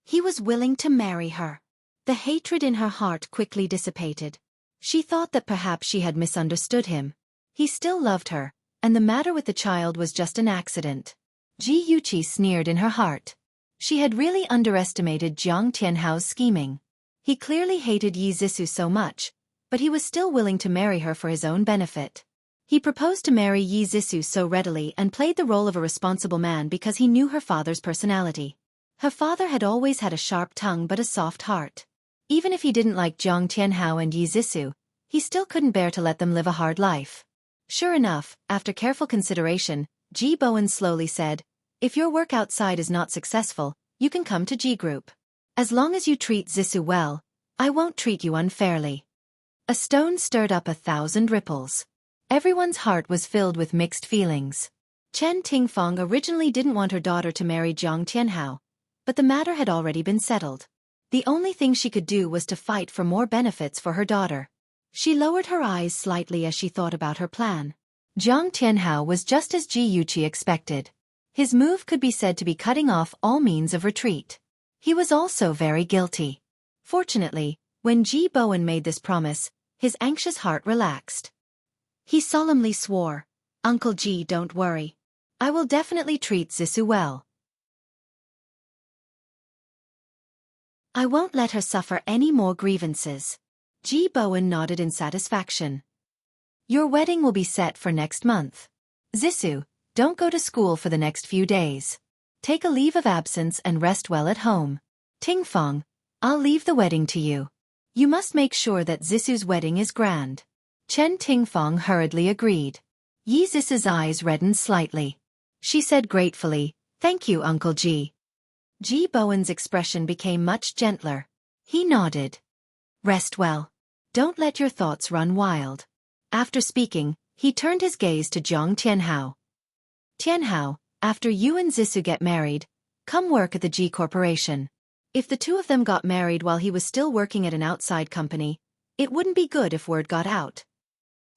He was willing to marry her. The hatred in her heart quickly dissipated. She thought that perhaps she had misunderstood him. He still loved her, and the matter with the child was just an accident. Ji Yuqi sneered in her heart. She had really underestimated Jiang Tianhao's scheming. He clearly hated Yi Zissou so much, but he was still willing to marry her for his own benefit. He proposed to marry Yi Zissou so readily and played the role of a responsible man because he knew her father's personality. Her father had always had a sharp tongue but a soft heart. Even if he didn't like Jiang Tianhao and Yi Zissou, he still couldn't bear to let them live a hard life. Sure enough, after careful consideration, Ji Bowen slowly said, "If your work outside is not successful, you can come to G Group. As long as you treat Zissou well, I won't treat you unfairly." A stone stirred up 1,000 ripples. Everyone's heart was filled with mixed feelings. Chen Tingfang originally didn't want her daughter to marry Jiang Tianhao, but the matter had already been settled. The only thing she could do was to fight for more benefits for her daughter. She lowered her eyes slightly as she thought about her plan. Jiang Tianhao was just as Ji Yuqi expected. His move could be said to be cutting off all means of retreat. He was also very guilty. Fortunately, when Ji Bowen made this promise, his anxious heart relaxed. He solemnly swore, "Uncle Ji, don't worry. I will definitely treat Zissou well. I won't let her suffer any more grievances." Ji Bowen nodded in satisfaction. "Your wedding will be set for next month. Zissou, don't go to school for the next few days. Take a leave of absence and rest well at home. Tingfang, I'll leave the wedding to you. You must make sure that Zissou's wedding is grand." Chen Tingfang hurriedly agreed. Yi Zissou's eyes reddened slightly. She said gratefully, "Thank you, Uncle Ji." Ji Bowen's expression became much gentler. He nodded. "Rest well. Don't let your thoughts run wild." After speaking, he turned his gaze to Jiang Tianhao. "Tianhao, after you and Zissou get married, come work at the Ji Corporation. If the two of them got married while he was still working at an outside company, it wouldn't be good if word got out."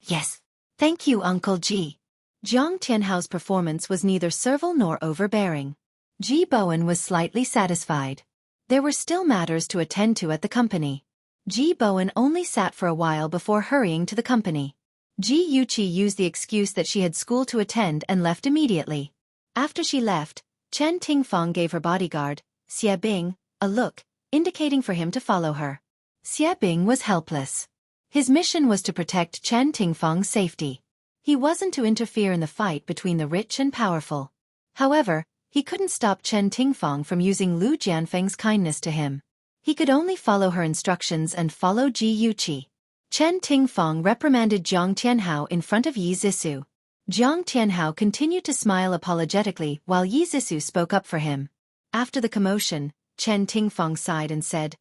"Yes. Thank you, Uncle Ji." Jiang Tianhao's performance was neither servile nor overbearing. Ji Bowen was slightly satisfied. There were still matters to attend to at the company. Ji Bowen only sat for a while before hurrying to the company. Ji Yuqi used the excuse that she had school to attend and left immediately. After she left, Chen Tingfang gave her bodyguard, Xie Bing, a look, indicating for him to follow her. Xie Bing was helpless. His mission was to protect Chen Tingfang's safety. He wasn't to interfere in the fight between the rich and powerful. However, he couldn't stop Chen Tingfang from using Lu Jianfeng's kindness to him. He could only follow her instructions and follow Ji Yuqi. Chen Tingfang reprimanded Jiang Tianhao in front of Yi Zissou. Jiang Tianhao continued to smile apologetically while Yi Zissou spoke up for him. After the commotion, Chen Tingfang sighed and said,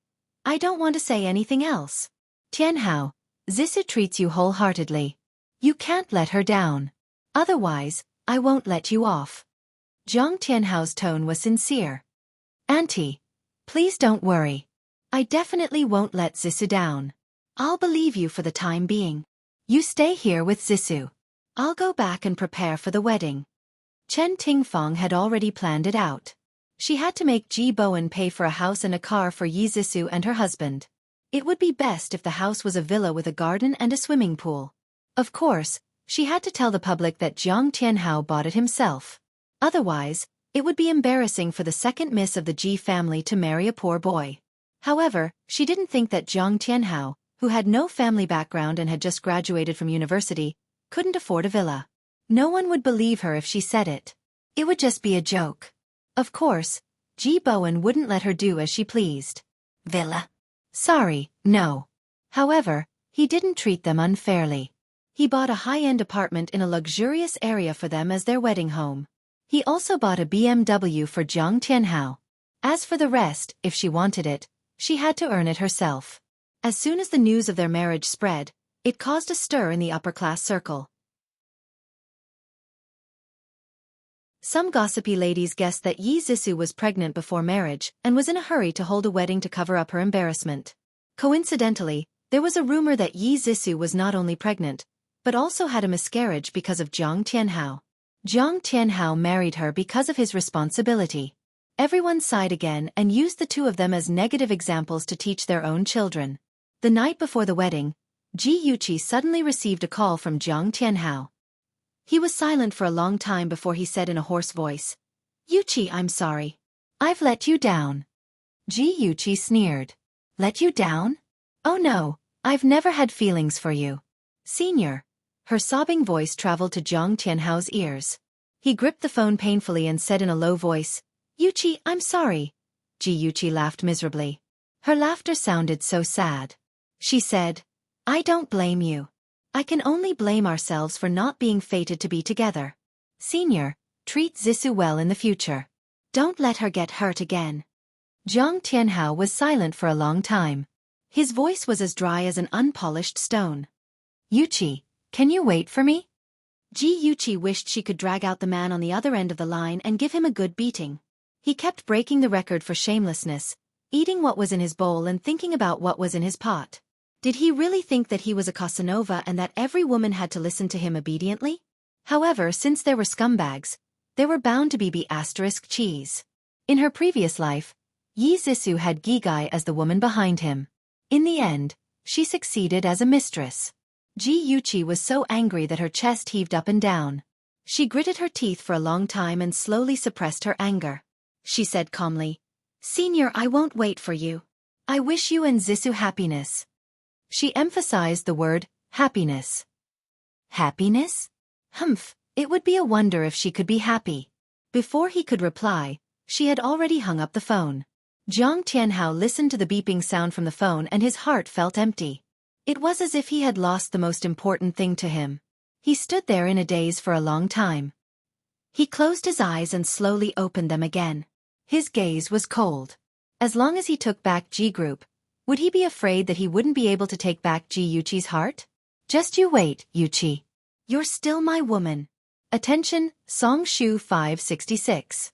"I don't want to say anything else. Tianhao, Zissou treats you wholeheartedly. You can't let her down. Otherwise, I won't let you off." Jiang Tianhao's tone was sincere. "Auntie, please don't worry. I definitely won't let Zissou down. I'll believe you for the time being. You stay here with Zissou. I'll go back and prepare for the wedding." Chen Tingfang had already planned it out. She had to make Ji Bowen pay for a house and a car for Yi Zissou and her husband. It would be best if the house was a villa with a garden and a swimming pool. Of course, she had to tell the public that Jiang Tianhao bought it himself. Otherwise, it would be embarrassing for the second miss of the Ji family to marry a poor boy. However, she didn't think that Jiang Tianhao, who had no family background and had just graduated from university, couldn't afford a villa. No one would believe her if she said it. It would just be a joke. Of course, Ji Bowen wouldn't let her do as she pleased. "Villa? Sorry, no." However, he didn't treat them unfairly. He bought a high-end apartment in a luxurious area for them as their wedding home. He also bought a BMW for Jiang Tianhao. As for the rest, if she wanted it, she had to earn it herself. As soon as the news of their marriage spread, it caused a stir in the upper-class circle. Some gossipy ladies guessed that Yi Zissou was pregnant before marriage and was in a hurry to hold a wedding to cover up her embarrassment. Coincidentally, there was a rumor that Yi Zissou was not only pregnant, but also had a miscarriage because of Jiang Tianhao. Jiang Tianhao married her because of his responsibility. Everyone sighed again and used the two of them as negative examples to teach their own children. The night before the wedding, Ji Yuqi suddenly received a call from Jiang Tianhao. He was silent for a long time before he said in a hoarse voice, "Yuqi, I'm sorry. I've let you down." Ji Yuqi sneered. Let you down? Oh no, I've never had feelings for you. Senior. Her sobbing voice traveled to Jiang Tianhao's ears. He gripped the phone painfully and said in a low voice, Yuqi, I'm sorry. Yuqi laughed miserably. Her laughter sounded so sad. She said, I don't blame you. I can only blame ourselves for not being fated to be together. Senior, treat Zissou well in the future. Don't let her get hurt again. Jiang Tianhao was silent for a long time. His voice was as dry as an unpolished stone. Yuqi, can you wait for me? Yuqi wished she could drag out the man on the other end of the line and give him a good beating. He kept breaking the record for shamelessness, eating what was in his bowl and thinking about what was in his pot. Did he really think that he was a Casanova and that every woman had to listen to him obediently? However, since there were scumbags, there were bound to be *cheese. In her previous life, Yi Zissou had Gigai as the woman behind him. In the end, she succeeded as a mistress. Yuqi was so angry that her chest heaved up and down. She gritted her teeth for a long time and slowly suppressed her anger. She said calmly, Senior, I won't wait for you. I wish you and Zissou happiness. She emphasized the word, happiness. Happiness? Humph, it would be a wonder if she could be happy. Before he could reply, she had already hung up the phone. Jiang Tianhao listened to the beeping sound from the phone and his heart felt empty. It was as if he had lost the most important thing to him. He stood there in a daze for a long time. He closed his eyes and slowly opened them again. His gaze was cold. As long as he took back G Group, would he be afraid that he wouldn't be able to take back Yuqi's heart? Just you wait, Yuqi. You're still my woman. Attention, Song Shu 566.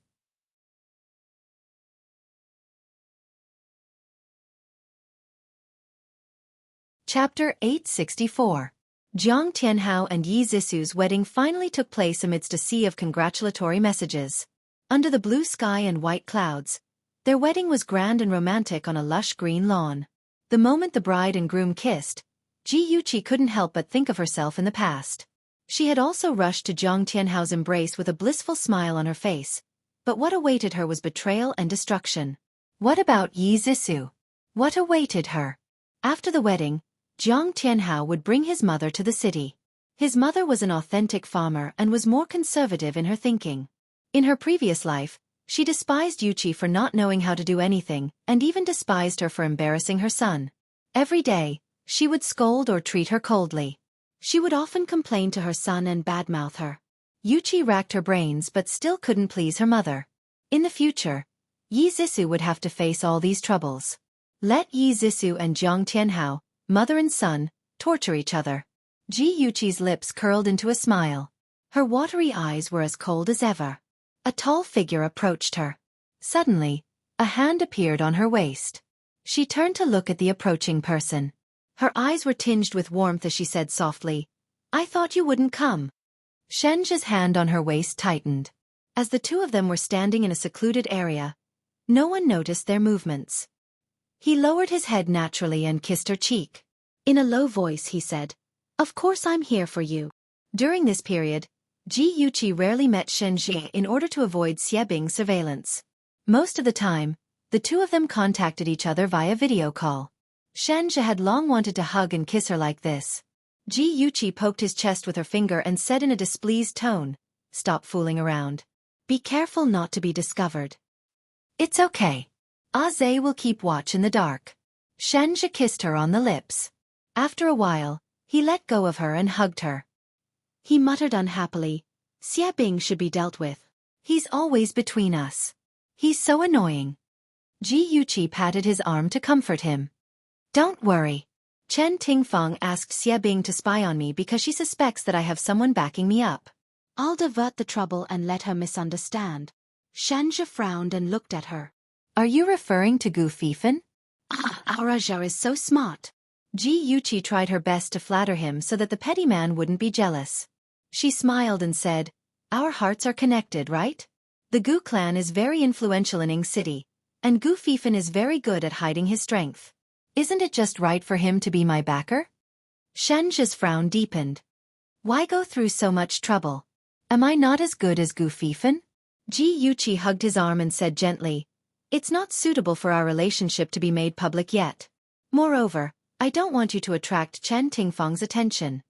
Chapter 864. Jiang Tianhao and Yi Zissou's wedding finally took place amidst a sea of congratulatory messages. Under the blue sky and white clouds, their wedding was grand and romantic on a lush green lawn. The moment the bride and groom kissed, Yuqi couldn't help but think of herself in the past. She had also rushed to Jiang Tianhao's embrace with a blissful smile on her face, but what awaited her was betrayal and destruction. What about Yi Zissou? What awaited her? After the wedding, Jiang Tianhao would bring his mother to the city. His mother was an authentic farmer and was more conservative in her thinking. In her previous life, she despised Yuqi for not knowing how to do anything, and even despised her for embarrassing her son. Every day, she would scold or treat her coldly. She would often complain to her son and badmouth her. Yuqi racked her brains but still couldn't please her mother. In the future, Yi Zissou would have to face all these troubles. Let Yi Zissou and Jiang Tianhao, mother and son, torture each other. Yuqi's lips curled into a smile. Her watery eyes were as cold as ever. A tall figure approached her. Suddenly, a hand appeared on her waist. She turned to look at the approaching person. Her eyes were tinged with warmth as she said softly, I thought you wouldn't come. Shenji's hand on her waist tightened. As the two of them were standing in a secluded area, no one noticed their movements. He lowered his head naturally and kissed her cheek. In a low voice he said, Of course I'm here for you. During this period, Yuqi rarely met Shenji in order to avoid Xiebing's surveillance. Most of the time, the two of them contacted each other via video call. Shenji had long wanted to hug and kiss her like this. Yuqi poked his chest with her finger and said in a displeased tone, Stop fooling around. Be careful not to be discovered. It's okay. Aze will keep watch in the dark. Shenji kissed her on the lips. After a while, he let go of her and hugged her. He muttered unhappily, Xiebing should be dealt with. He's always between us. He's so annoying. Yuqi patted his arm to comfort him. Don't worry. Chen Tingfang asked Xiebing to spy on me because she suspects that I have someone backing me up. I'll divert the trouble and let her misunderstand. Shenji frowned and looked at her. Are you referring to Gu Fifan? Araja is so smart. Yuqi tried her best to flatter him so that the petty man wouldn't be jealous. She smiled and said, Our hearts are connected, right? The Gu clan is very influential in Ing City, and Gu Fifan is very good at hiding his strength. Isn't it just right for him to be my backer? Shenji's frown deepened. Why go through so much trouble? Am I not as good as Gu Fifan? Yuqi hugged his arm and said gently, It's not suitable for our relationship to be made public yet. Moreover, I don't want you to attract Chen Tingfang's attention.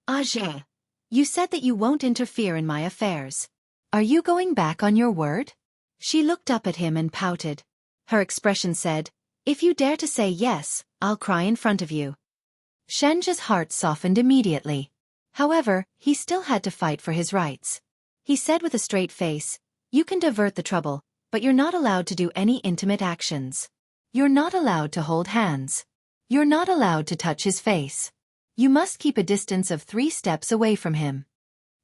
Ajie, you said that you won't interfere in my affairs. Are you going back on your word? She looked up at him and pouted. Her expression said, if you dare to say yes, I'll cry in front of you. Shen's heart softened immediately. However, he still had to fight for his rights. He said with a straight face, you can divert the trouble, but you're not allowed to do any intimate actions. You're not allowed to hold hands. You're not allowed to touch his face. You must keep a distance of 3 steps away from him.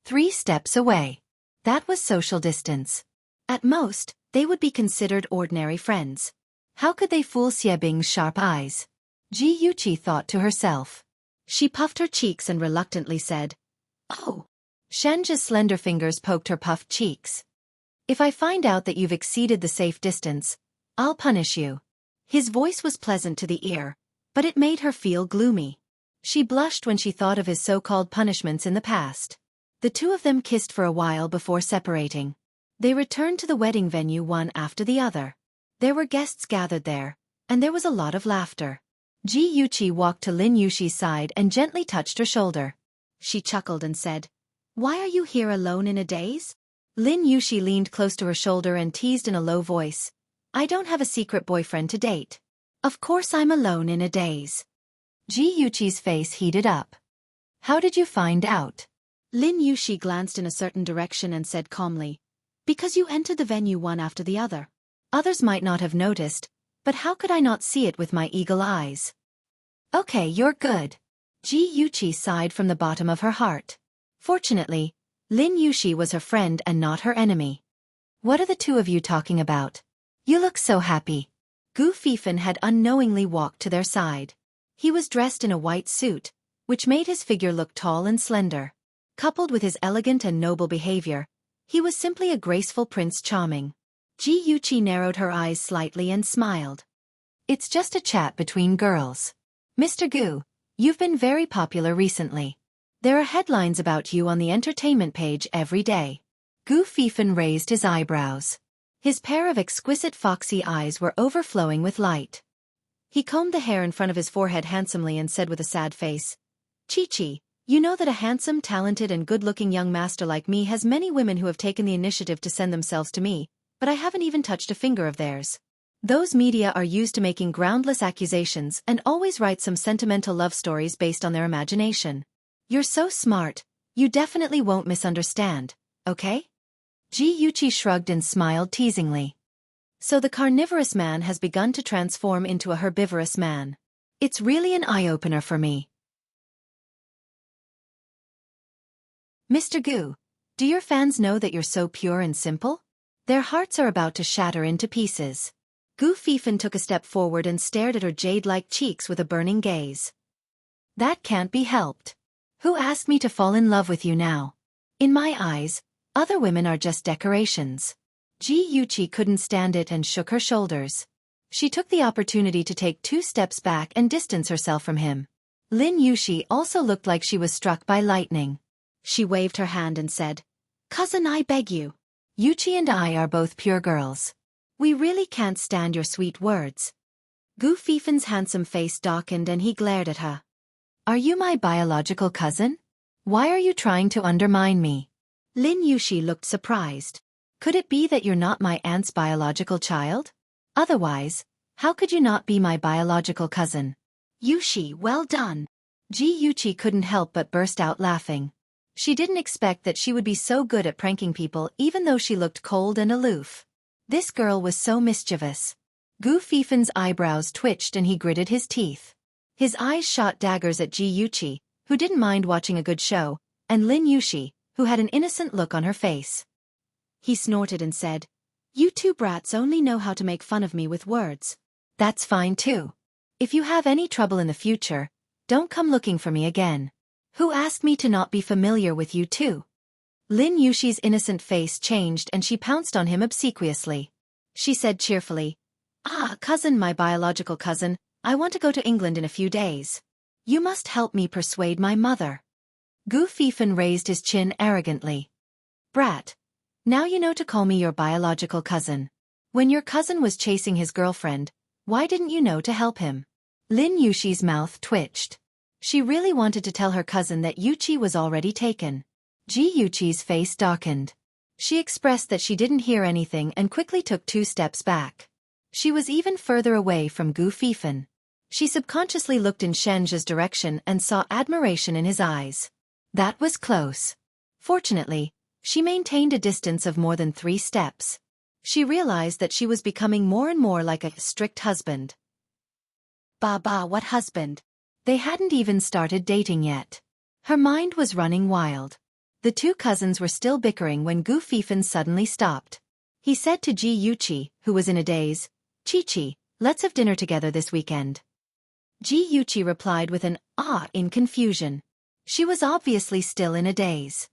3 steps away. That was social distance. At most, they would be considered ordinary friends. How could they fool Xiebing's sharp eyes? Ji Yuqi thought to herself. She puffed her cheeks and reluctantly said, oh. Shen's slender fingers poked her puffed cheeks. If I find out that you've exceeded the safe distance, I'll punish you. His voice was pleasant to the ear, but it made her feel gloomy. She blushed when she thought of his so-called punishments in the past. The two of them kissed for a while before separating. They returned to the wedding venue one after the other. There were guests gathered there, and there was a lot of laughter. Ji Yuqi walked to Lin Yushi's side and gently touched her shoulder. She chuckled and said, why are you here alone in a daze? Lin Yushi leaned close to her shoulder and teased in a low voice, I don't have a secret boyfriend to date. Of course I'm alone in a daze. Ji Yuqi's face heated up. How did you find out? Lin Yushi glanced in a certain direction and said calmly, because you entered the venue one after the other. Others might not have noticed, but how could I not see it with my eagle eyes? Okay, you're good. Ji Yuqi sighed from the bottom of her heart. Fortunately, Lin Yushi was her friend and not her enemy. What are the two of you talking about? You look so happy. Gu Fifan had unknowingly walked to their side. He was dressed in a white suit, which made his figure look tall and slender. Coupled with his elegant and noble behavior, he was simply a graceful Prince Charming. Ji Yuqi narrowed her eyes slightly and smiled. It's just a chat between girls. Mr. Gu, you've been very popular recently. There are headlines about you on the entertainment page every day. Gu Fifan raised his eyebrows. His pair of exquisite foxy eyes were overflowing with light. He combed the hair in front of his forehead handsomely and said with a sad face, Chi-Chi, you know that a handsome, talented and good-looking young master like me has many women who have taken the initiative to send themselves to me, but I haven't even touched a finger of theirs. Those media are used to making groundless accusations and always write some sentimental love stories based on their imagination. You're so smart, you definitely won't misunderstand, okay? Ji Yuqi shrugged and smiled teasingly. So the carnivorous man has begun to transform into a herbivorous man. It's really an eye-opener for me. Mr. Gu, do your fans know that you're so pure and simple? Their hearts are about to shatter into pieces. Gu Fifan took a step forward and stared at her jade-like cheeks with a burning gaze. That can't be helped. Who asked me to fall in love with you now? In my eyes, other women are just decorations. Ji Yuqi couldn't stand it and shook her shoulders. She took the opportunity to take 2 steps back and distance herself from him. Lin Yushi also looked like she was struck by lightning. She waved her hand and said, Cousin, I beg you. Yuqi and I are both pure girls. We really can't stand your sweet words. Gu Fifan's handsome face darkened and he glared at her. Are you my biological cousin? Why are you trying to undermine me? Lin Yushi looked surprised. Could it be that you're not my aunt's biological child? Otherwise, how could you not be my biological cousin? Yushi, well done. Ji Yuqi couldn't help but burst out laughing. She didn't expect that she would be so good at pranking people even though she looked cold and aloof. This girl was so mischievous. Gu Fifan's eyebrows twitched and he gritted his teeth. His eyes shot daggers at Ji Yuqi, who didn't mind watching a good show, and Lin Yushi, who had an innocent look on her face. He snorted and said, You two brats only know how to make fun of me with words. That's fine too. If you have any trouble in the future, don't come looking for me again. Who asked me to not be familiar with you too? Lin Yushi's innocent face changed and she pounced on him obsequiously. She said cheerfully, cousin, my biological cousin, I want to go to England in a few days. You must help me persuade my mother. Gu Fifan raised his chin arrogantly. Brat. Now you know to call me your biological cousin. When your cousin was chasing his girlfriend, why didn't you know to help him? Lin Yuxi's mouth twitched. She really wanted to tell her cousin that Yuqi was already taken. Ji Yuqi's face darkened. She expressed that she didn't hear anything and quickly took 2 steps back. She was even further away from Gu Fifan. She subconsciously looked in Shen's direction and saw admiration in his eyes. That was close. Fortunately, she maintained a distance of more than 3 steps. She realized that she was becoming more and more like a strict husband. Bah, what husband? They hadn't even started dating yet. Her mind was running wild. The 2 cousins were still bickering when Gu Fifan suddenly stopped. He said to Ji Yuqi, who was in a daze, "Chi-Chi, let's have dinner together this weekend." Ji Yuqi replied with an "ah" in confusion. She was obviously still in a daze.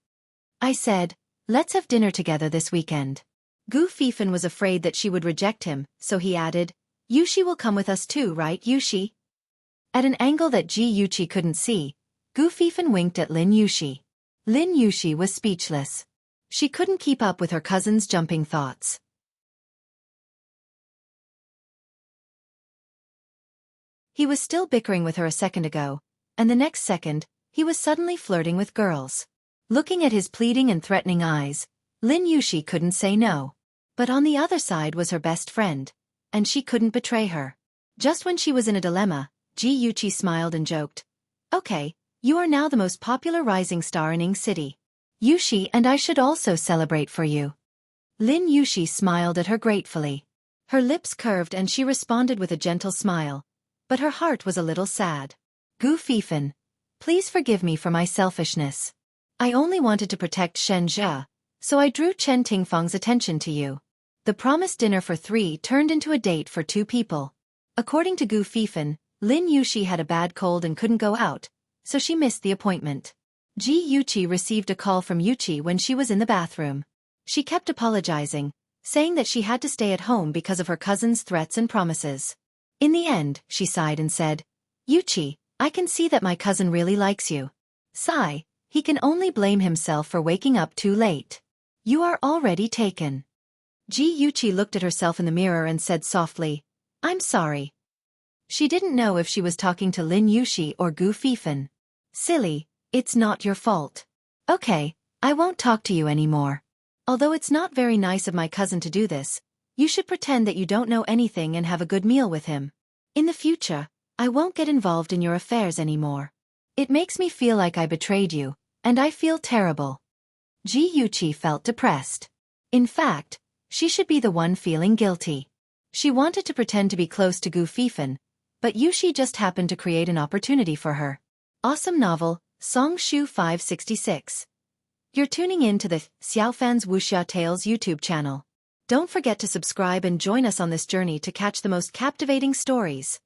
I said, "Let's have dinner together this weekend." Gu Fifan was afraid that she would reject him, so he added, "Yushi will come with us too, right, Yushi?" At an angle that Ji Yuqi couldn't see, Gu Fifan winked at Lin Yushi. Lin Yushi was speechless. She couldn't keep up with her cousin's jumping thoughts. He was still bickering with her a second ago, and the next second, he was suddenly flirting with girls. Looking at his pleading and threatening eyes, Lin Yushi couldn't say no. But on the other side was her best friend, and she couldn't betray her. Just when she was in a dilemma, Ji Yuqi smiled and joked, "Okay, you are now the most popular rising star in Ing City. Yushi and I should also celebrate for you." Lin Yushi smiled at her gratefully. Her lips curved and she responded with a gentle smile, but her heart was a little sad. "Gu Fifan, please forgive me for my selfishness. I only wanted to protect Shen Jia, so I drew Chen Tingfang's attention to you." The promised dinner for 3 turned into a date for 2 people. According to Gu Fifan, Lin Yushi had a bad cold and couldn't go out, so she missed the appointment. Ji Yuqi received a call from Yuqi when she was in the bathroom. She kept apologizing, saying that she had to stay at home because of her cousin's threats and promises. In the end, she sighed and said, "Yuqi, I can see that my cousin really likes you." Sigh, he can only blame himself for waking up too late. "You are already taken." Ji Yuqi looked at herself in the mirror and said softly, "I'm sorry." She didn't know if she was talking to Lin Yushi or Gu Fifan. "Silly, it's not your fault." "Okay, I won't talk to you anymore. Although it's not very nice of my cousin to do this, you should pretend that you don't know anything and have a good meal with him. In the future, I won't get involved in your affairs anymore. It makes me feel like I betrayed you, and I feel terrible." Ji Yuqi felt depressed. In fact, she should be the one feeling guilty. She wanted to pretend to be close to Gu Fifan, but Yushi just happened to create an opportunity for her. Awesome novel, Song Shu 566. You're tuning in to the Xiaofan's Wuxia Tales YouTube channel. Don't forget to subscribe and join us on this journey to catch the most captivating stories.